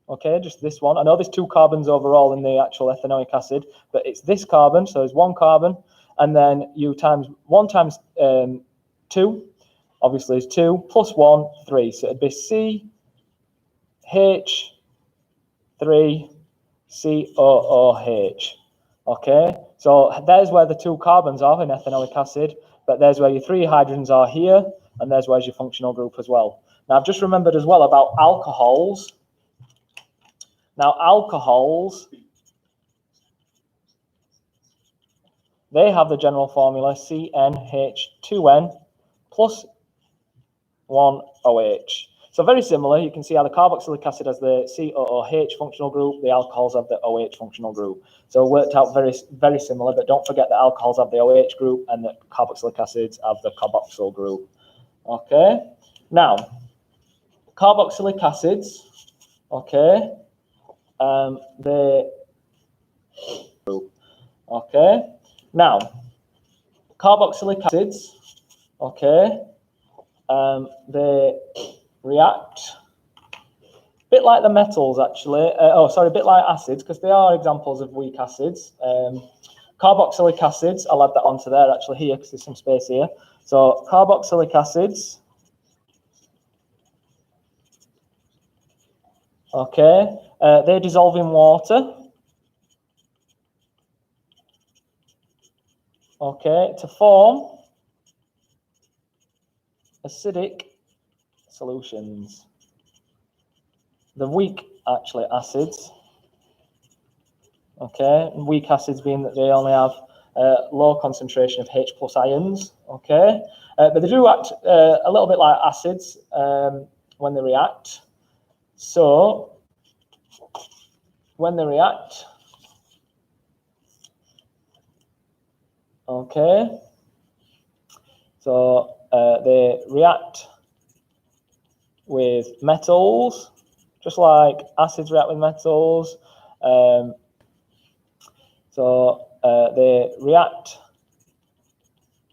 okay, just this one. I know there's 2 carbons overall in the actual ethanoic acid, but it's this carbon, so there's 1 carbon, and then you times 1 times 2, obviously is 2, plus 1, 3. So it'd be CH3COOH. Okay, so there's where the 2 carbons are in ethanoic acid, but there's where your 3 hydrogens are here, and there's where's your functional group as well. Now, I've just remembered as well about alcohols. Now, alcohols, they have the general formula CnH2n plus 1OH. So very similar. You can see how the carboxylic acid has the COOH functional group, the alcohols have the OH functional group. So it worked out very, very similar, but don't forget that alcohols have the OH group and the carboxylic acids have the carboxyl group. Okay, now, carboxylic acids, okay, okay, now, carboxylic acids, okay, they react a bit like the metals actually, a bit like acids, because they are examples of weak acids. Carboxylic acids, I'll add that onto there actually here because there's some space here. So carboxylic acids, okay, they dissolve in water, okay, to form acidic solutions. The weak, actually, acids, okay, and weak acids being that they only have low concentration of H plus ions, okay, but they do act a little bit like acids when they react. So, when they react, okay, so they react with metals, just like acids react with metals. So they react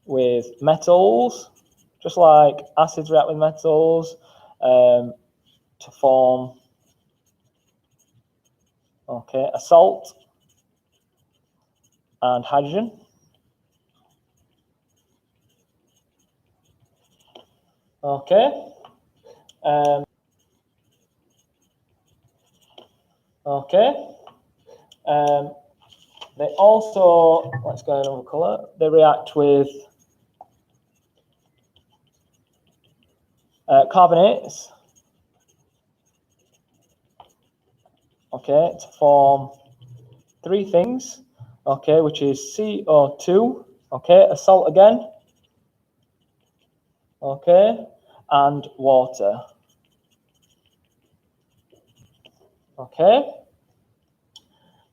with metals, just like acids react with metals, to form, okay, a salt and hydrogen. Okay. Okay. They also, let's go another colour, they react with carbonates, okay, to form 3 things, okay, which is CO2, okay, a salt again, okay, and water, okay.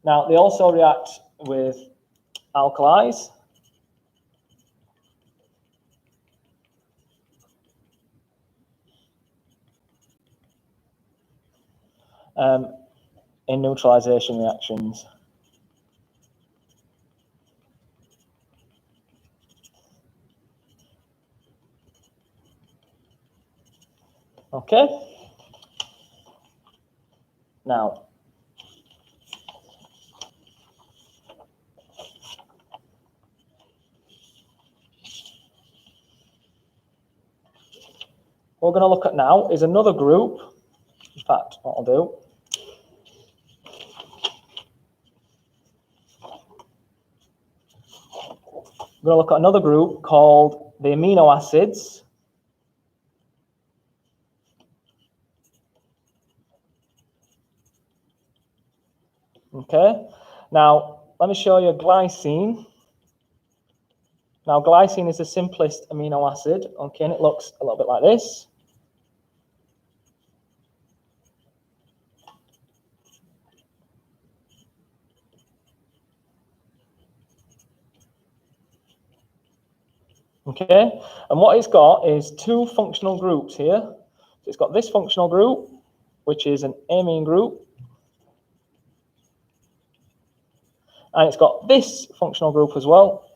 Now, they also react with alkalis, in neutralization reactions. Okay. Now, what we're going to look at now is another group. In fact, what I'll do, we're going to look at another group called the amino acids. Okay, now let me show you glycine. Now, glycine is the simplest amino acid, okay, and it looks a little bit like this. Okay, and what it's got is two functional groups here. So it's got this functional group, which is an amine group, and it's got this functional group as well,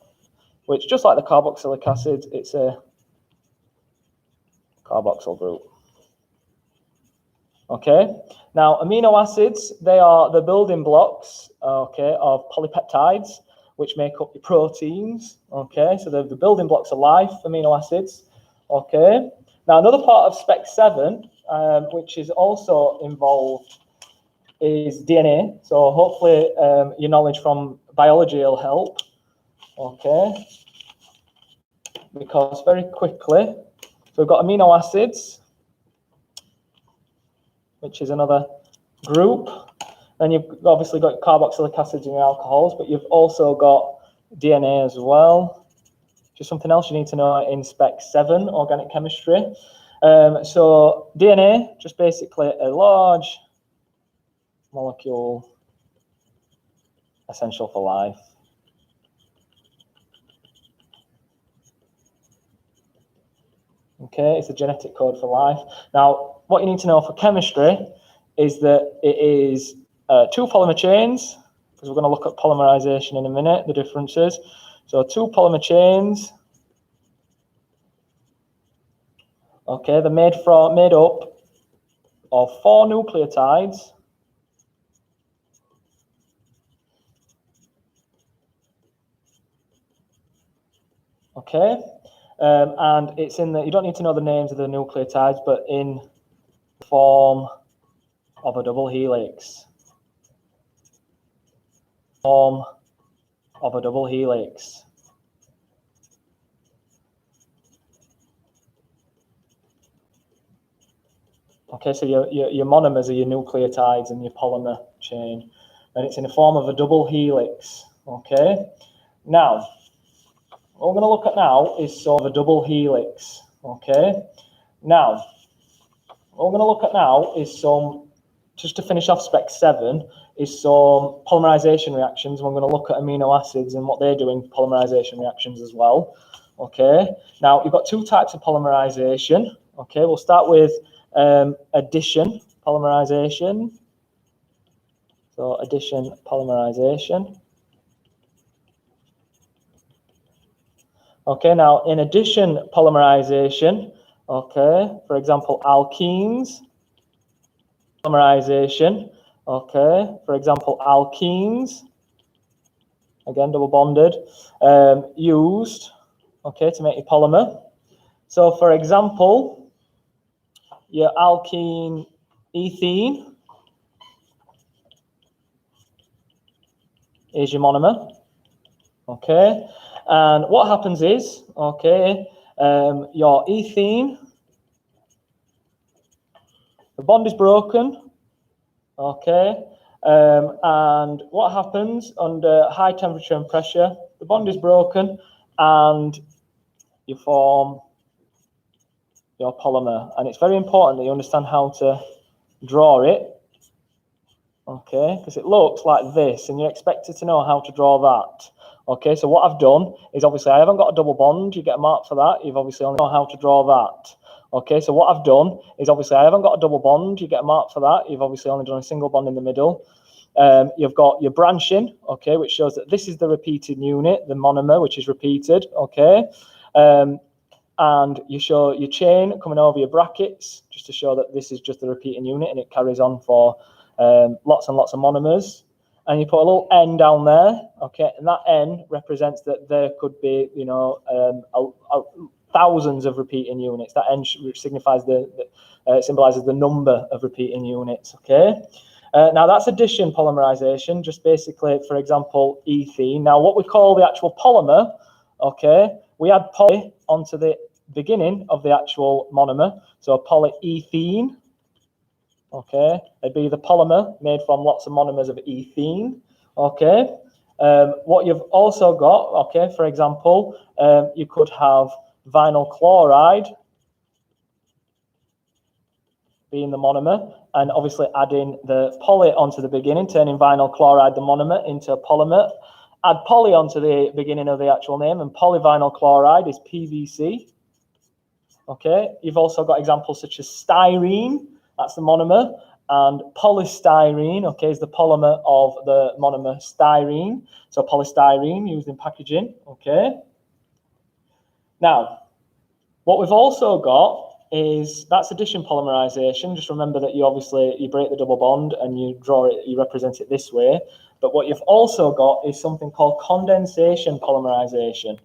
which, just like the carboxylic acid, it's a carboxyl group. Okay, now amino acids, they are the building blocks, okay, of polypeptides, which make up your proteins. Okay, so they're the building blocks of life, amino acids. Okay, now another part of Spec 7, which is also involved, is DNA. So hopefully your knowledge from biology will help. Okay, because very quickly, so we've got amino acids, which is another group. Then you've obviously got carboxylic acids in your alcohols, but you've also got DNA as well. Just something else you need to know in Spec 7, organic chemistry. So DNA, just basically a large molecule essential for life. Okay, it's the genetic code for life. Now, what you need to know for chemistry is that it is two polymer chains, because we're going to look at polymerization in a minute, the differences. So two polymer chains. Okay, they're made up of 4 nucleotides. Okay, and it's in the, you don't need to know the names of the nucleotides, but in the form of a double helix. Form of a double helix. Okay, so your monomers are your nucleotides and your polymer chain, and it's in the form of a double helix. Okay, now what we're going to look at now is sort of a double helix. Okay, now what we're going to look at now is some, just to finish off Spec 7, is some polymerization reactions. We're going to look at amino acids and what they do in polymerization reactions as well. Okay, now you've got 2 types of polymerization. Okay, we'll start with addition polymerization. So addition polymerization. Okay, now in addition polymerization, okay, for example, alkenes polymerization. Okay, for example, alkenes, again double bonded, used, okay, to make your polymer. So for example, your alkene ethene is your monomer. Okay, and what happens is, okay, your ethene, the bond is broken. Okay, and what happens under high temperature and pressure? The bond is broken, and you form your polymer. And it's very important that you understand how to draw it. Okay, because it looks like this, and you're expected to know how to draw that. Okay, so what I've done is, obviously I haven't got a double bond, you get a mark for that. You've obviously only know how to draw that. Okay, so what I've done is, obviously I haven't got a double bond, you get a mark for that. You've obviously only done a single bond in the middle. You've got your branching, okay, which shows that this is the repeated unit, the monomer, which is repeated, okay. And you show your chain coming over your brackets, just to show that this is just the repeating unit, and it carries on for lots and lots of monomers. And you put a little N down there, okay, and that N represents that there could be, you know, thousands of repeating units. That N signifies symbolizes the number of repeating units. Okay. Now that's addition polymerization. Just basically, for example, ethene. Now what we call the actual polymer. Okay, we add poly onto the beginning of the actual monomer. So polyethene. Okay, it'd be the polymer made from lots of monomers of ethene. Okay, what you've also got, okay, for example, you could have vinyl chloride being the monomer, and obviously adding the poly onto the beginning, turning vinyl chloride, the monomer, into a polymer. add poly onto the beginning of the actual name, and polyvinyl chloride is PVC. Okay, you've also got examples such as styrene, that's the monomer, and polystyrene, okay, is the polymer of the monomer styrene. So polystyrene used in packaging, okay. Now, what we've also got is, that's addition polymerization. Just remember that you break the double bond and you draw it, you represent it this way. But what you've also got is something called condensation polymerization.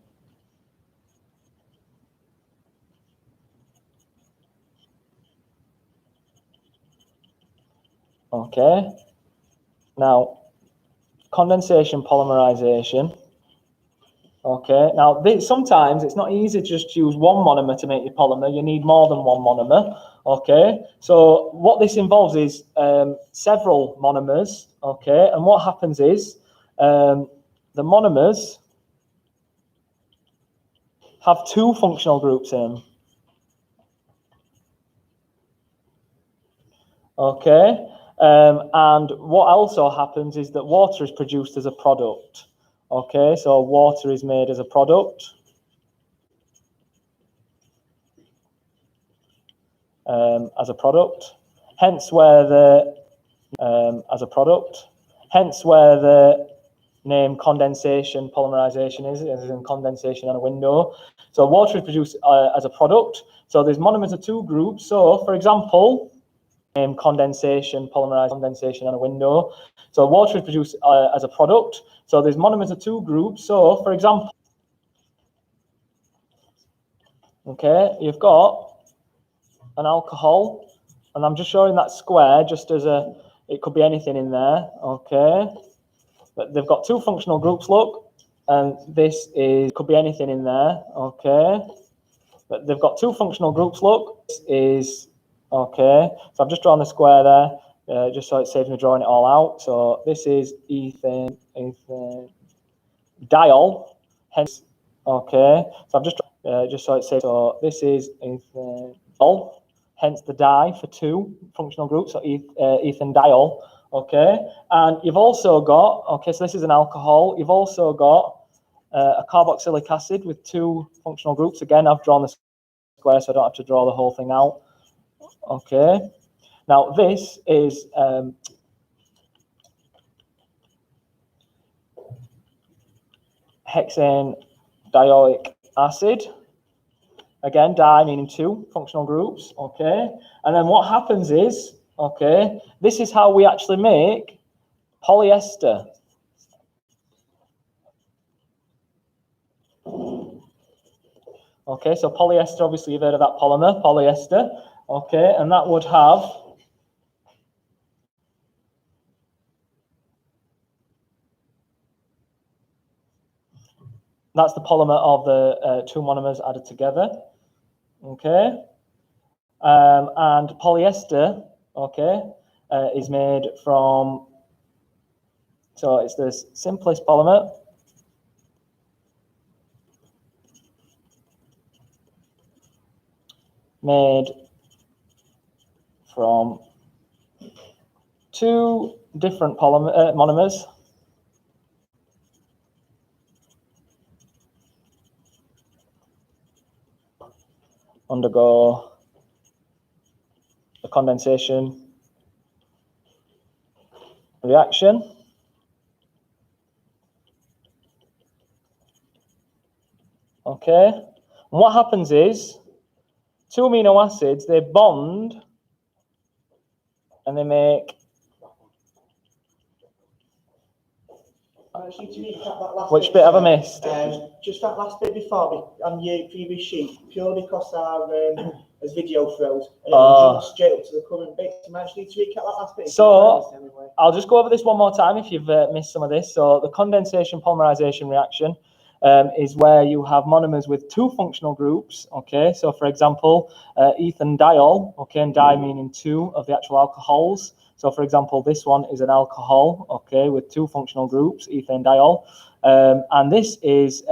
Okay, now condensation polymerization. Okay, now sometimes it's not easy to just use one monomer to make your polymer. You need more than one monomer. Okay, so what this involves is several monomers. Okay, and what happens is the monomers have two functional groups in them. Okay. And what also happens is that water is produced as a product. Okay, so water is made as a product. Hence where the name condensation polymerization is, as in condensation on a window. So water is produced as a product. So there's monomers of two groups. So for example, condensation polymerization on a window. So water is produced as a product. So there's monomers of two groups. So for example, okay, you've got an alcohol, and I'm just showing that square just as it could be anything in there. Okay, but they've got two functional groups, look, and could be anything in there. Okay, but they've got two functional groups, look, okay, so I've just drawn the square there, just so it saves me drawing it all out. So this is ethanediol, hence, okay, so I've just so it saves, so this is ethanediol, hence the di for two functional groups, so ethanediol, okay, and you've also got, okay, so this is an alcohol, you've also got a carboxylic acid with two functional groups. Again, I've drawn the square so I don't have to draw the whole thing out. Okay, now this is hexane dioic acid. Again, di meaning two functional groups. Okay, and then what happens is, okay, this is how we actually make polyester. Okay, so polyester, obviously you've heard of that polymer, polyester. Okay, and that would have that's the polymer of the two monomers added together. Okay, and polyester, okay, is made from, so it's the simplest polymer. Made from two different monomers undergo a condensation reaction. Okay, and what happens is two amino acids, they bond and they make, Actually, to recap that last which bit have I missed? Just that last bit before on your previous sheet, purely because our as video froze, and it jumps straight up to the current bit. So I actually need to recap that last bit. So I'll just go over this one more time if you've missed some of this. So the condensation polymerization reaction is where you have monomers with two functional groups. Okay, so for example, ethanediol, okay, and di meaning two of the actual alcohols. So for example, this one is an alcohol, okay, with two functional groups, ethanediol, and this is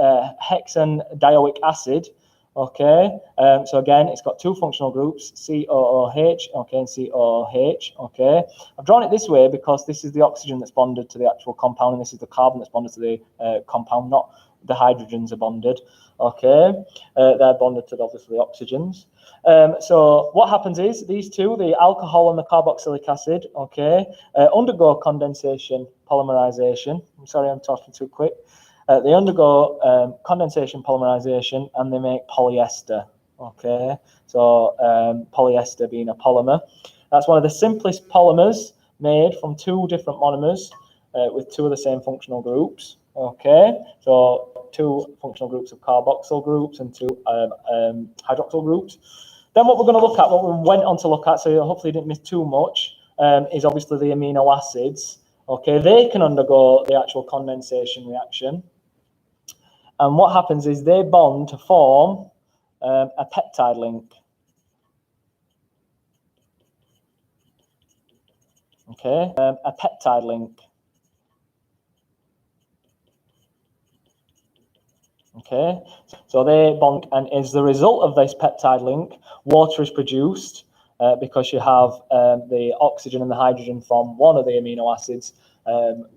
hexane dioic acid, Okay, so again, it's got two functional groups, COOH, okay, and COOH, okay. I've drawn it this way because this is the oxygen that's bonded to the actual compound, and this is the carbon that's bonded to the compound, not the hydrogens are bonded, okay. They're bonded to, obviously, the oxygens. So what happens is these two, the alcohol and the carboxylic acid, okay, undergo condensation, polymerization. I'm sorry, I'm talking too quick. They undergo condensation, polymerization, and they make polyester. Okay, so polyester being a polymer. That's one of the simplest polymers made from two different monomers with two of the same functional groups. Okay, so two functional groups of carboxyl groups and two hydroxyl groups. Then what we're going to look at, what we went on to look at, so hopefully you didn't miss too much, is obviously the amino acids. Okay, they can undergo the actual condensation reaction. And what happens is they bond to form a peptide link. Okay, a peptide link. Okay, so they bond, and as the result of this peptide link, water is produced because you have the oxygen and the hydrogen from one of the amino acids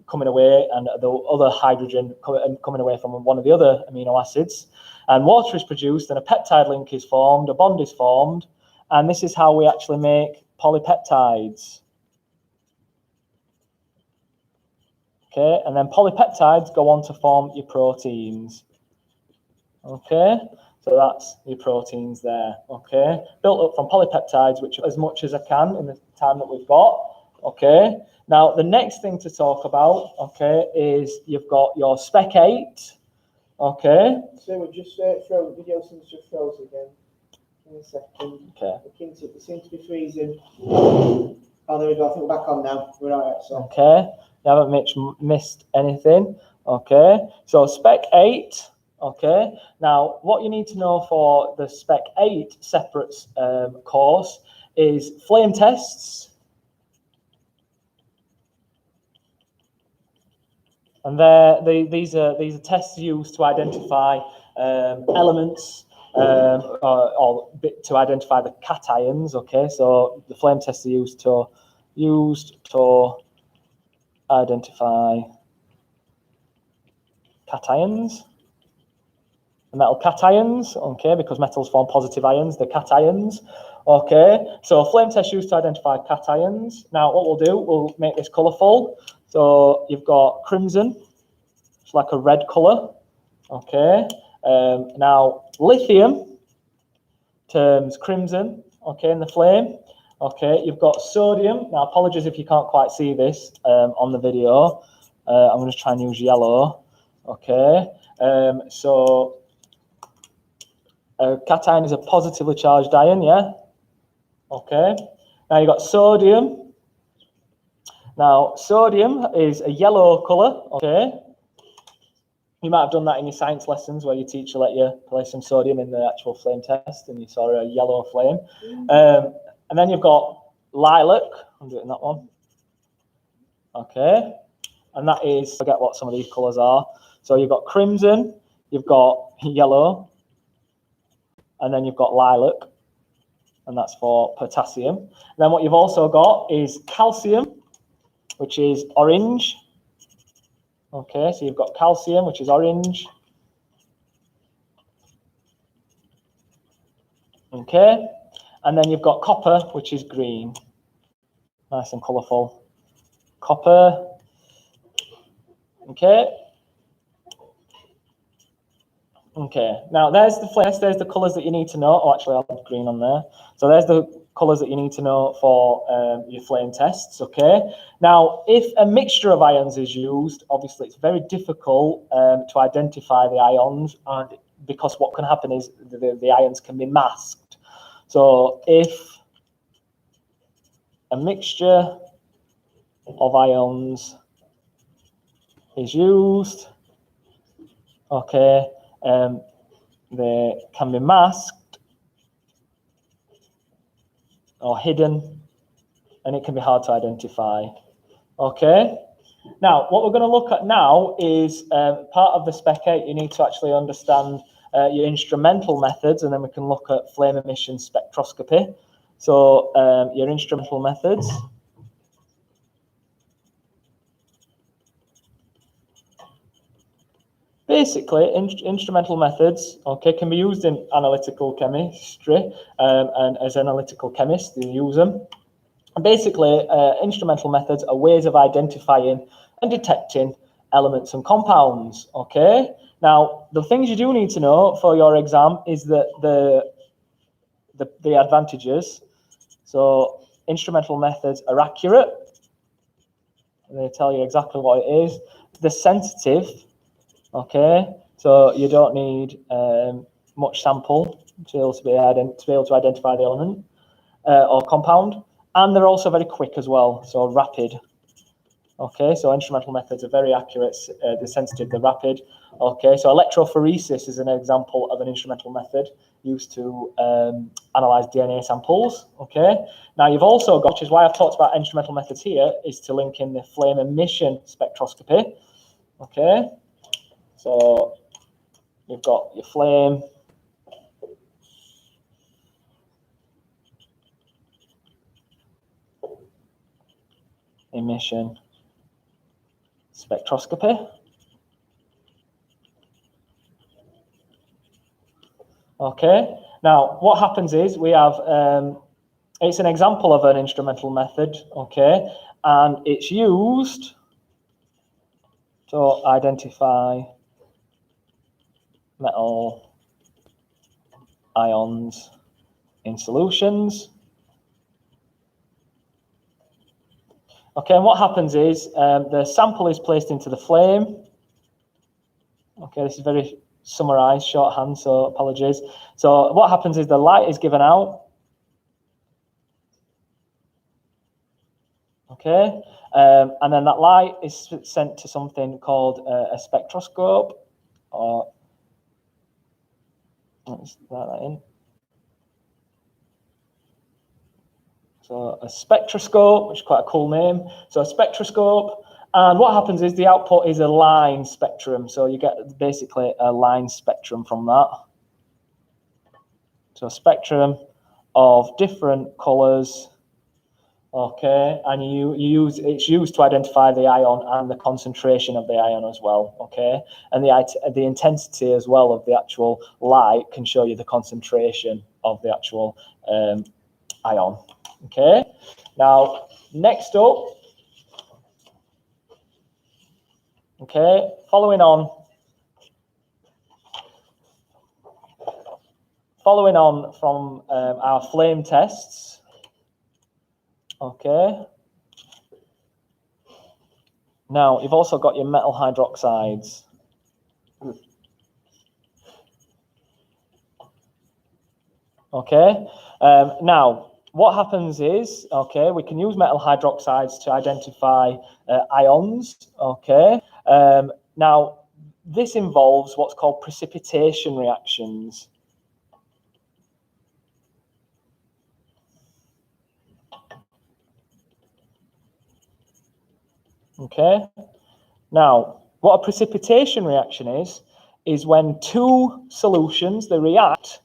coming away, and the other hydrogen coming away from one of the other amino acids. And water is produced, and a peptide link is formed, a bond is formed, and this is how we actually make polypeptides. Okay, and then polypeptides go on to form your proteins. Okay, so that's your proteins there. Okay, built up from polypeptides, which as much as I can in the time that we've got. Okay, now the next thing to talk about, okay, is you've got your spec 8. Okay. So we'll just throw the video seems to froze again. In a second. Okay. It seems to be freezing. Oh, there we go. I think we're back on now. We're all right. So. Okay. You haven't missed anything. Okay. So spec 8. Okay. Now, what you need to know for the spec 8 separate course is flame tests. And these are tests used to identify elements or to identify the cations. Okay, so the flame tests are used to identify cations, the metal cations. Okay, because metals form positive ions, the cations. Okay, so flame test used to identify cations. Now, what we'll do, we'll make this colourful. So you've got crimson, it's like a red colour. Okay, now lithium turns crimson. Okay, in the flame. Okay, you've got sodium. Now, apologies if you can't quite see this on the video. I'm going to try and use yellow. Okay, so a cation is a positively charged ion. Yeah. Okay, now you've got sodium. Now, sodium is a yellow colour, okay? You might have done that in your science lessons where your teacher let you place some sodium in the actual flame test and you saw a yellow flame. And then you've got lilac, I'm doing that one. Okay, and that is, forget what some of these colours are. So you've got crimson, you've got yellow, and then you've got lilac, and that's for potassium. And then what you've also got is calcium, which is orange. Okay, so you've got calcium, which is orange. Okay, and then you've got copper, which is green. Nice and colourful. Copper. Okay. Okay, now there's the flames, there's the colours that you need to know. Oh, actually, I'll put green on there. So there's the colours that you need to know for your flame tests, okay? Now, if a mixture of ions is used, obviously it's very difficult to identify the ions, and because what can happen is the ions can be masked. So if a mixture of ions is used, okay, they can be masked or hidden, and it can be hard to identify. Okay, now what we're going to look at now is part of the spec 8. You need to actually understand your instrumental methods, and then we can look at flame emission spectroscopy. So your instrumental methods. Basically, instrumental methods, okay, can be used in analytical chemistry, and as analytical chemists, they use them. And basically, instrumental methods are ways of identifying and detecting elements and compounds, okay? Now, the things you do need to know for your exam is that the advantages. So, instrumental methods are accurate. They tell you exactly what it is. They're sensitive. Okay, so you don't need much sample to be able to identify the element or compound, and they're also very quick as well, so rapid. Okay, so instrumental methods are very accurate, they're sensitive, they're rapid. Okay, so electrophoresis is an example of an instrumental method used to analyze DNA samples. Okay, now you've also got, which is why I've talked about instrumental methods here, is to link in the flame emission spectroscopy. Okay. So you've got your flame, emission spectroscopy. Okay, now what happens is we have, it's an example of an instrumental method, okay, and it's used to identify metal ions in solutions. Okay, and what happens is the sample is placed into the flame. Okay, this is very summarized, shorthand, so apologies. So what happens is the light is given out. Okay, and then that light is sent to something called a spectroscope, or let's write that in. So a spectroscope, which is quite a cool name. So a spectroscope, and what happens is the output is a line spectrum. So you get basically a line spectrum from that. So a spectrum of different colors. Okay, and it's used to identify the ion and the concentration of the ion as well. Okay, and the intensity as well of the actual light can show you the concentration of the actual ion. Okay, now next up, okay, following on from our flame tests. Okay. Now, you've also got your metal hydroxides. Okay. Now, what happens is, okay, we can use metal hydroxides to identify ions. Okay. Now, this involves what's called precipitation reactions. Okay. Now, what a precipitation reaction is when two solutions, they react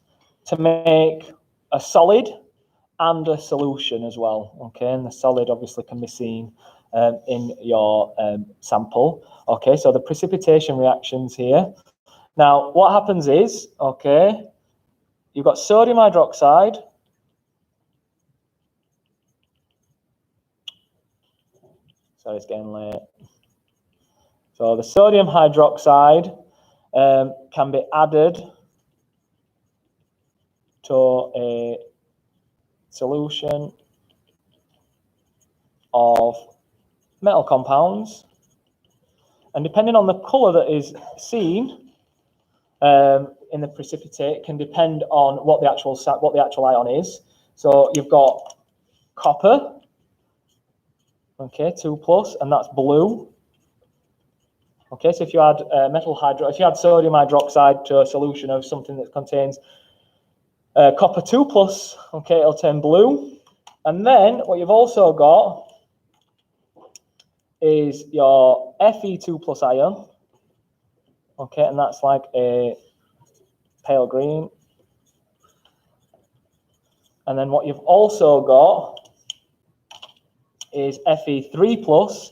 to make a solid and a solution as well. Okay, and the solid obviously can be seen in your sample. Okay, so the precipitation reactions here. Now, what happens is, okay, you've got sodium hydroxide. Sorry, it's getting late. So the sodium hydroxide can be added to a solution of metal compounds, and depending on the color that is seen in the precipitate, can depend on what the actual ion is. So you've got copper, okay, 2+, and that's blue. Okay, so if you add if you add sodium hydroxide to a solution of something that contains copper 2+, okay, it'll turn blue. And then what you've also got is your Fe2+ ion, okay, and that's like a pale green. And then what you've also got is Fe3+.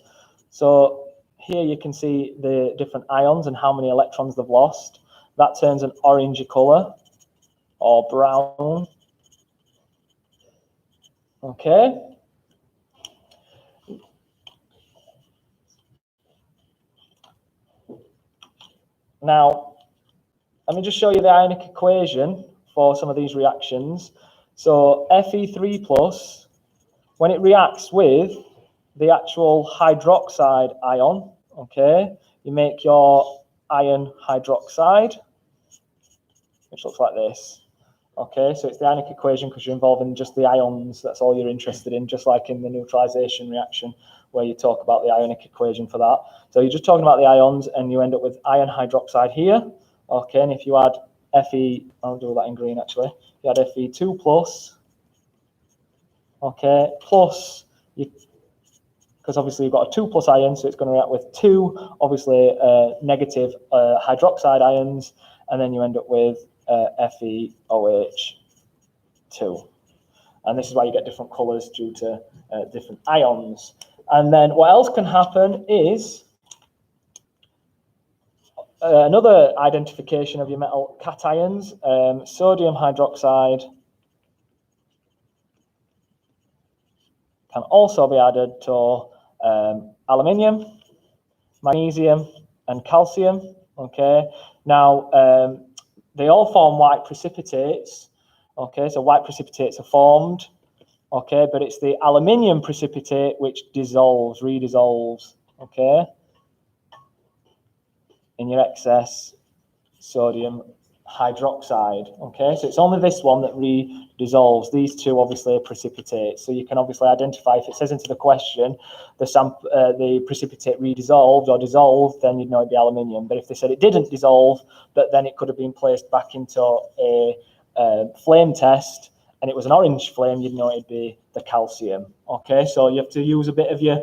So here you can see the different ions and how many electrons they've lost. That turns an orangey colour or brown. Okay. Now, let me just show you the ionic equation for some of these reactions. So Fe3+, when it reacts with the actual hydroxide ion, okay, you make your iron hydroxide, which looks like this. Okay, so it's the ionic equation because you're involving just the ions. That's all you're interested in, just like in the neutralization reaction where you talk about the ionic equation for that. So you're just talking about the ions and you end up with iron hydroxide here. Okay, and if you add Fe, I'll do that in green actually. You add Fe2+, okay, plus, because obviously you've got a 2+ ion, so it's going to react with 2, obviously negative hydroxide ions, and then you end up with FeOH2. And this is why you get different colours due to different ions. And then what else can happen is another identification of your metal cations, sodium hydroxide can also be added to aluminium, magnesium, and calcium. Okay, now they all form white precipitates. Okay, so white precipitates are formed. Okay, but it's the aluminium precipitate which dissolves, redissolves. Okay, in your excess sodium hydroxide. Okay, so it's only this one that redissolves. These two obviously are precipitates. So you can obviously identify if it says into the question the precipitate redissolved or dissolved, then you'd know it'd be aluminium. But if they said it didn't dissolve, but then it could have been placed back into a flame test and it was an orange flame, you'd know it'd be the calcium. Okay, so you have to use a bit of your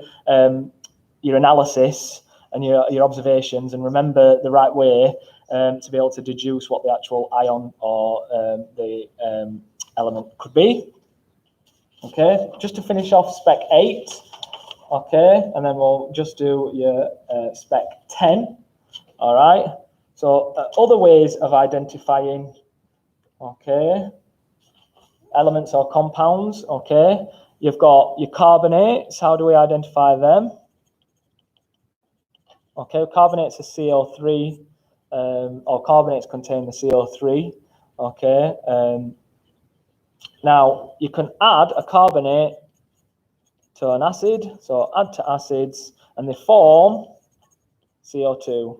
analysis and your observations and remember the right way to be able to deduce what the actual ion or the element could be. Okay, just to finish off spec 8, okay, and then we'll just do your spec 10. All right, so other ways of identifying, okay, elements or compounds. Okay, you've got your carbonates. How do we identify them? Okay, carbonates are CO3, or carbonates contain the CO3. Okay, now you can add a carbonate to an acid, so add to acids, and they form CO2.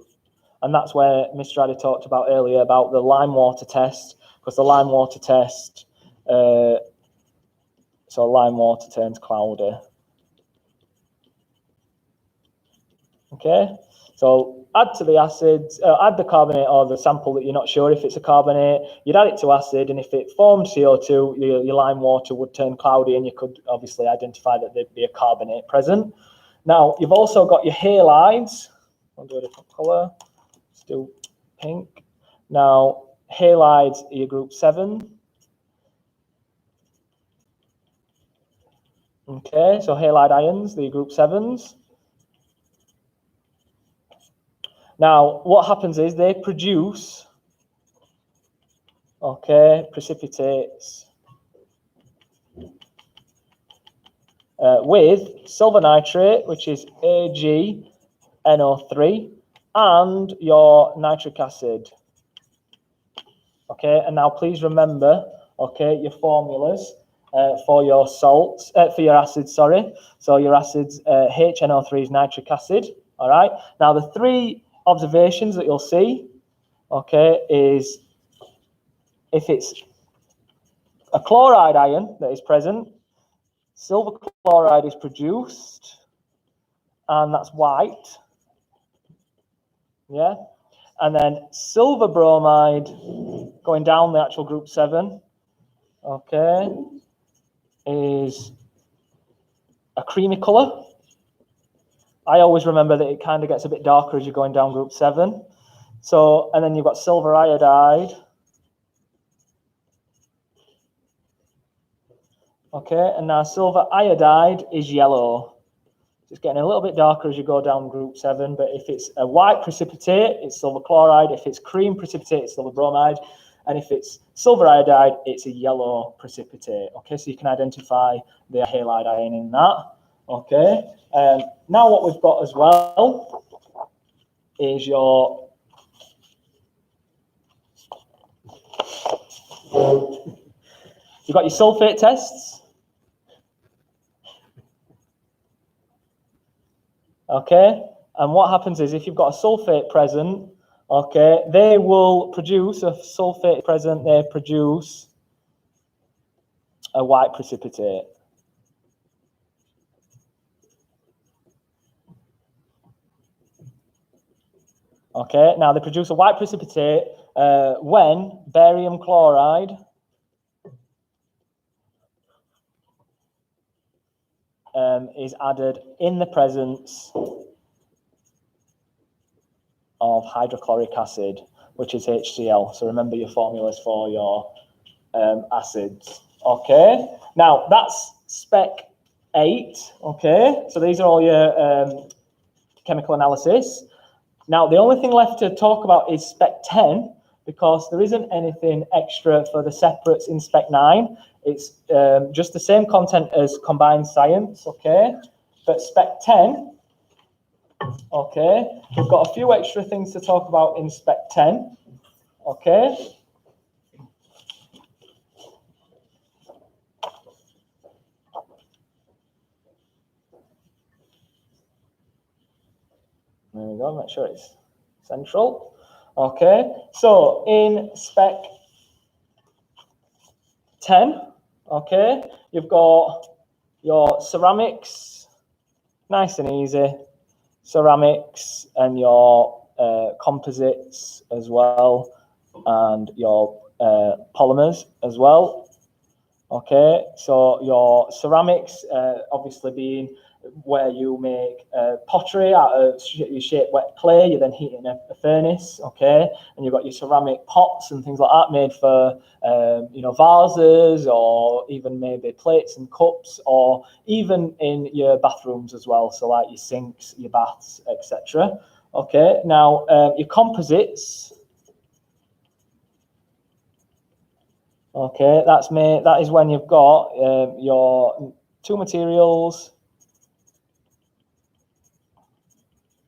And that's where Mr. Addy talked about earlier about the lime water test, because the lime water test, so lime water turns cloudy. Okay, so add to the acids, add the carbonate or the sample that you're not sure if it's a carbonate, you'd add it to acid, and if it formed CO2, your lime water would turn cloudy, and you could obviously identify that there'd be a carbonate present. Now, you've also got your halides. I'll do a different colour. Let's do pink. Now, halides are your group 7. Okay, so halide ions, the group 7s. Now, what happens is they produce, okay, precipitates with silver nitrate, which is AgNO3, and your nitric acid. Okay, and now please remember, okay, your formulas for your salts, for your acids, sorry. So your acids, HNO3 is nitric acid, all right? Now the 3 observations that you'll see, okay, is if it's a chloride ion that is present, silver chloride is produced, and that's white, yeah? And then silver bromide, going down the actual group 7, okay, is a creamy colour. I always remember that it kind of gets a bit darker as you're going down group 7. So, and then you've got silver iodide, Okay, and now silver iodide is yellow. It's getting a little bit darker as you go down group 7, but if it's a white precipitate, it's silver chloride. If it's cream precipitate, it's silver bromide. And if it's silver iodide, it's a yellow precipitate. Okay, so you can identify the halide ion in that. Okay, now what we've got as well is your you've got your sulfate tests. Okay, and what happens is if you've got a sulfate present, okay, they will produce a sulfate present, they produce a white precipitate. Okay, now they produce a white precipitate when barium chloride is added in the presence of hydrochloric acid, which is HCl. So remember your formulas for your acids. Okay, now that's spec 8. Okay, so these are all your chemical analysis. Now the only thing left to talk about is spec 10, because there isn't anything extra for the separates in spec 9. It's just the same content as combined science. Okay, but spec 10, okay, we've got a few extra things to talk about in spec 10. Okay, there we go, make sure it's central. Okay, so in spec 10, okay, you've got your ceramics, nice and easy, ceramics, and your composites as well, and your polymers as well. Okay, so your ceramics obviously being where you make pottery out of you shape wet clay, you then heat it in a furnace, okay, and you've got your ceramic pots and things like that made for you know, vases, or even maybe plates and cups, or even in your bathrooms as well, so like your sinks, your baths, etc. Okay, now your composites, okay, that is when you've got your two materials,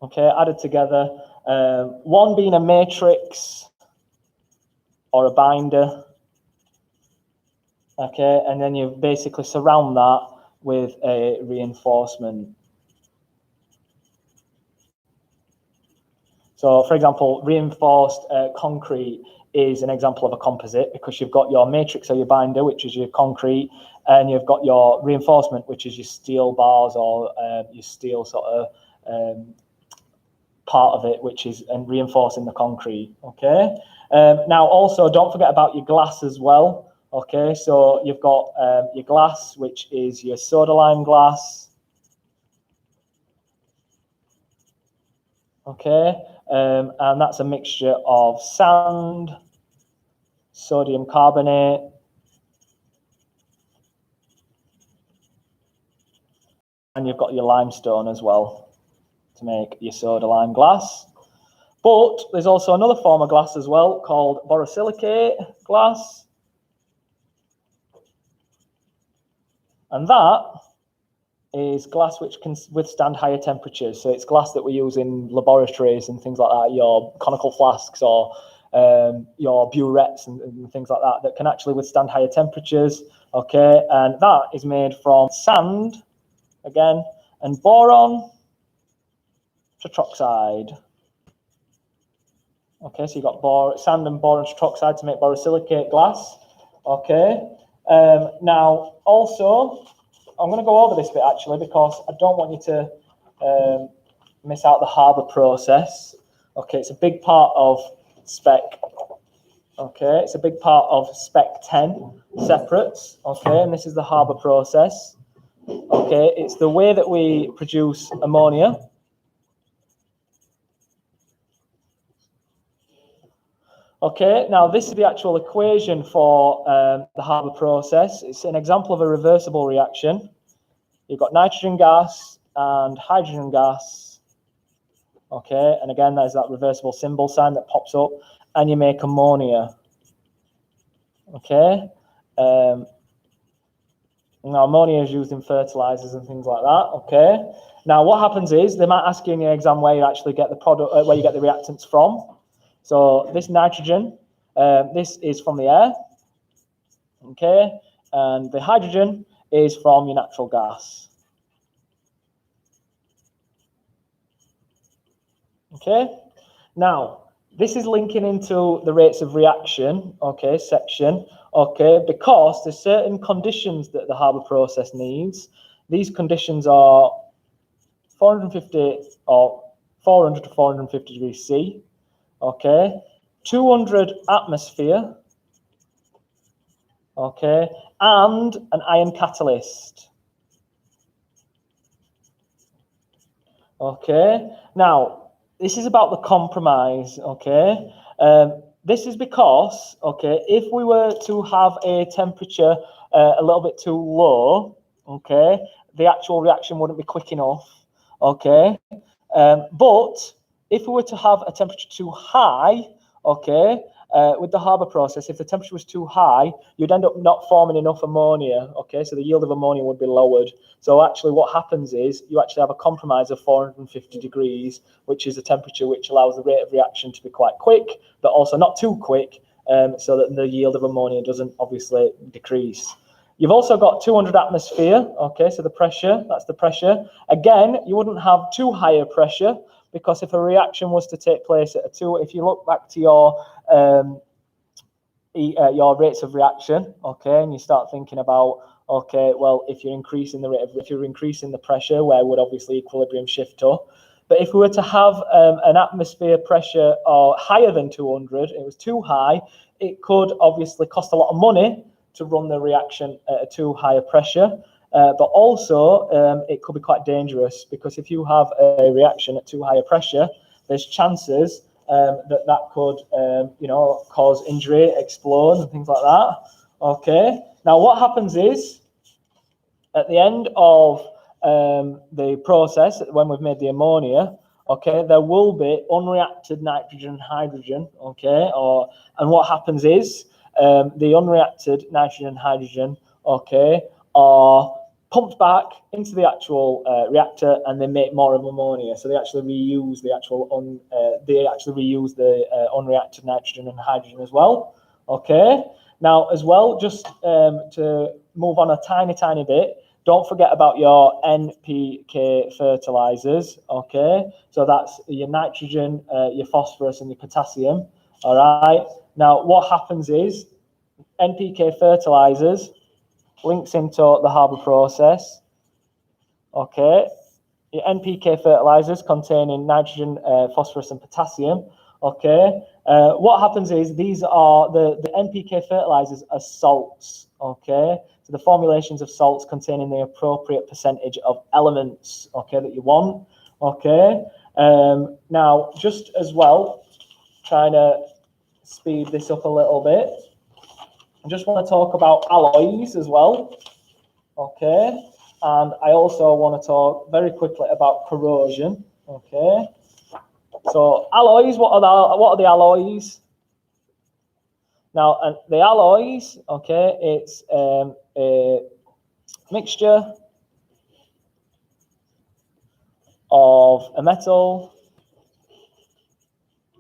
okay, added together, one being a matrix or a binder, okay, and then you basically surround that with a reinforcement. So, for example, reinforced concrete is an example of a composite, because you've got your matrix or your binder, which is your concrete, and you've got your reinforcement, which is your steel bars or your steel sort of part of it, which is reinforcing the concrete. Okay, now also don't forget about your glass as well. Okay, so you've got your glass, which is your soda lime glass. Okay, and that's a mixture of sand, sodium carbonate, and you've got your limestone as well to make your soda lime glass. But there's also another form of glass as well called borosilicate glass, and that is glass which can withstand higher temperatures. So it's glass that we use in laboratories and things like that, your conical flasks or your burettes and things like that, that can actually withstand higher temperatures. Okay, and that is made from sand, again, and boron tetroxide. Okay, so you've got sand and boron tetroxide to make borosilicate glass. Okay, now also, I'm going to go over this bit actually, because I don't want you to miss out the harbour process. Okay, it's a big part of spec. Okay, it's a big part of spec 10 separates. Okay, and this is the harbour process. Okay, it's the way that we produce ammonia. Okay, now this is the actual equation for the Haber process. It's an example of a reversible reaction. You've got nitrogen gas and hydrogen gas. Okay, and again, there's that reversible symbol sign that pops up, and you make ammonia. Okay, now ammonia is used in fertilizers and things like that. Okay, now what happens is they might ask you in your exam where you actually get the product, where you get the reactants from. So this nitrogen, this is from the air. Okay, and the hydrogen is from your natural gas. Okay, now this is linking into the rates of reaction, okay, section, okay, because there's certain conditions that the Haber process needs. These conditions are 450 or 400 to 450 degrees C, okay, 200 atmosphere, okay, and an iron catalyst. Okay, now this is about the compromise, okay? This is because, okay, if we were to have a temperature a little bit too low, okay, the actual reaction wouldn't be quick enough, okay? But if we were to have a temperature too high, okay, with the Haber process, if the temperature was too high, you'd end up not forming enough ammonia, okay? So the yield of ammonia would be lowered. So actually what happens is you actually have a compromise of 450 degrees, which is a temperature which allows the rate of reaction to be quite quick, but also not too quick, so that the yield of ammonia doesn't obviously decrease. You've also got 200 atmosphere, okay, so the pressure, that's the pressure. Again, you wouldn't have too high a pressure, because if a reaction was to take place at if you look back to your rates of reaction, okay, and you start thinking about, okay, well, if you're increasing the rate of, if you're increasing the pressure, where would obviously equilibrium shift to? But if we were to have an atmosphere pressure or higher than 200, it was too high, it could obviously cost a lot of money to run the reaction at a too high a pressure. But also, it could be quite dangerous, because if you have a reaction at too high a pressure, there's chances that could, you know, cause injury, explode, and things like that. Okay. Now, what happens is, at the end of the process, when we've made the ammonia, okay, there will be unreacted nitrogen and hydrogen. Okay. And what happens is, the unreacted nitrogen and hydrogen, okay, are pumped back into the actual reactor, and they make more of ammonia. So they actually reuse the unreacted nitrogen and hydrogen as well. Okay. Now, as well, just to move on a tiny bit, don't forget about your NPK fertilizers. Okay. So that's your nitrogen, your phosphorus, and your potassium. All right. Now, what happens is NPK fertilizers links into the Haber process. Okay, your NPK fertilizers containing nitrogen, phosphorus, and potassium. Okay, what happens is these are the NPK fertilizers are salts. Okay, so the formulations of salts containing the appropriate percentage of elements. Okay, that you want. Okay, now just as well, trying to speed this up a little bit. I just want to talk about alloys as well, okay? And I also want to talk very quickly about corrosion, okay? So alloys, what are the alloys? Now, the alloys, okay, it's a mixture of a metal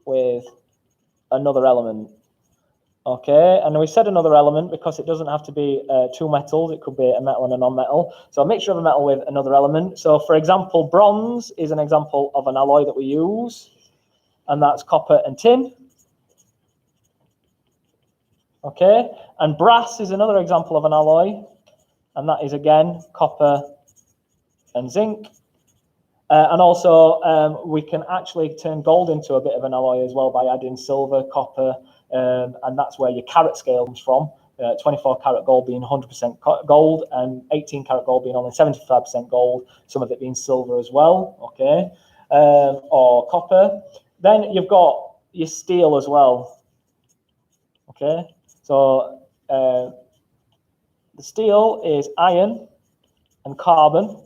with another element. Okay, and we said another element because it doesn't have to be two metals. It could be a metal and a non-metal. So a mixture of a metal with another element. So, for example, bronze is an example of an alloy that we use, and that's copper and tin. Okay, and brass is another example of an alloy, and that is, again, copper and zinc. And also, we can actually turn gold into a bit of an alloy as well by adding silver, copper, and that's where your carat scale comes from. 24 karat gold being 100% gold, and 18 karat gold being only 75% gold, some of it being silver as well, okay, or copper. Then you've got your steel as well. Okay, so the steel is iron and carbon.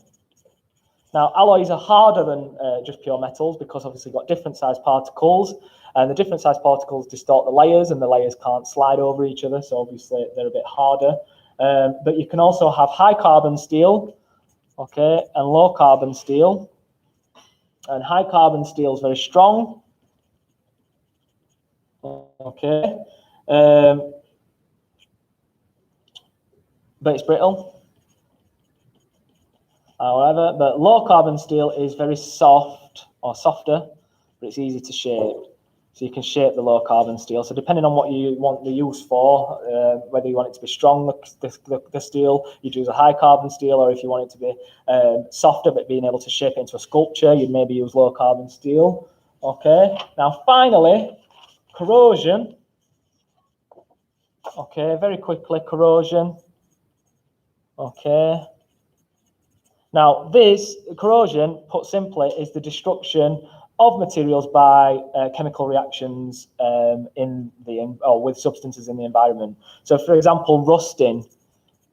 Now, alloys are harder than just pure metals because obviously you've got different size particles, and the different size particles distort the layers, and the layers can't slide over each other, so obviously they're a bit harder. But you can also have high carbon steel, okay, and low carbon steel. And high carbon steel is very strong, okay, but it's brittle. However, but low carbon steel is very soft or softer, but it's easy to shape. So you can shape the low carbon steel. So depending on what you want the use for, whether you want it to be strong, the steel, you'd use a high carbon steel, or if you want it to be softer but being able to shape it into a sculpture, you'd maybe use low carbon steel. Okay. Now finally, corrosion. Okay, very quickly, corrosion. Okay. Now, this corrosion, put simply, is the destruction of materials by chemical reactions or with substances in the environment. So, for example, rusting,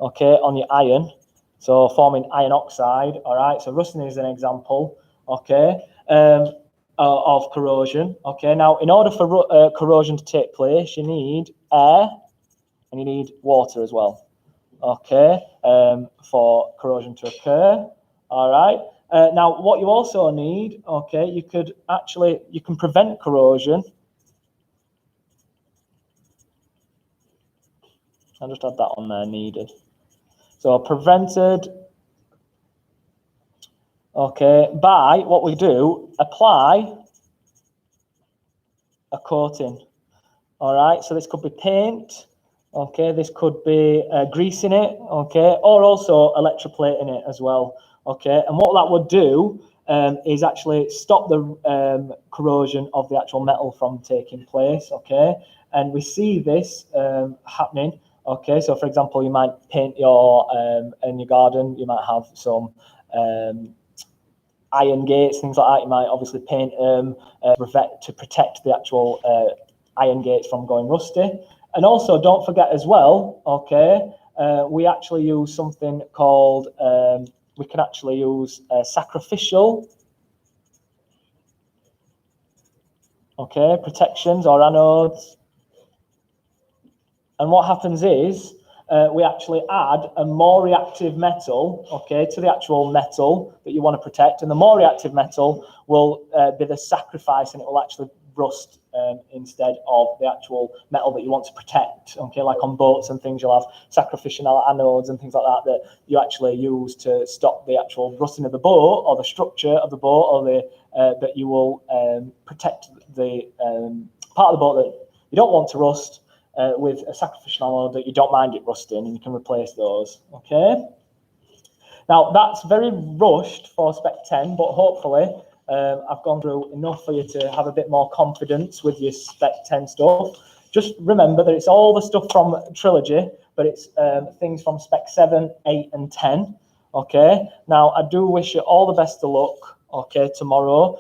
okay, on your iron, so forming iron oxide. All right, so rusting is an example, okay, of corrosion. Okay, now in order for corrosion to take place, you need air and you need water as well. Okay, for corrosion to occur. All right. Now, what you also need, okay, you can prevent corrosion. I'll just add that on there, needed. So prevented, okay, by what we do, apply a coating. All right, so this could be paint. Okay, this could be greasing it, okay, or also electroplating it as well, okay. And what that would do is actually stop the corrosion of the actual metal from taking place, okay. And we see this happening, okay. So, for example, you might paint in your garden, you might have some iron gates, things like that. You might obviously paint to protect the actual iron gates from going rusty. And also, don't forget as well, okay, we actually use something called, we can actually use sacrificial, okay, protections or anodes. And what happens is, we actually add a more reactive metal, okay, to the actual metal that you want to protect. And the more reactive metal will be the sacrifice, and it will actually rust instead of the actual metal that you want to protect. Okay, like on boats and things, you'll have sacrificial anodes and things like that that you actually use to stop the actual rusting of the boat or the structure of the boat, or that you will protect the part of the boat that you don't want to rust with a sacrificial anode that you don't mind it rusting, and you can replace those. Okay. Now that's very rushed for Spec 10, but hopefully I've gone through enough for you to have a bit more confidence with your Spec 10 stuff. Just remember that it's all the stuff from Trilogy, but it's things from Spec 7, 8, and 10. Okay. Now I do wish you all the best of luck. Okay, tomorrow.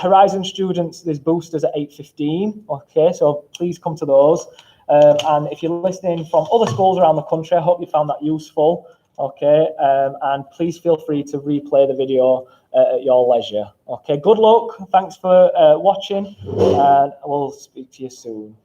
Horizon students, there's boosters at 8:15. Okay, so please come to those. And if you're listening from other schools around the country, I hope you found that useful. Okay, and please feel free to replay the video at your leisure. Okay, good luck. Thanks for watching, and we'll speak to you soon.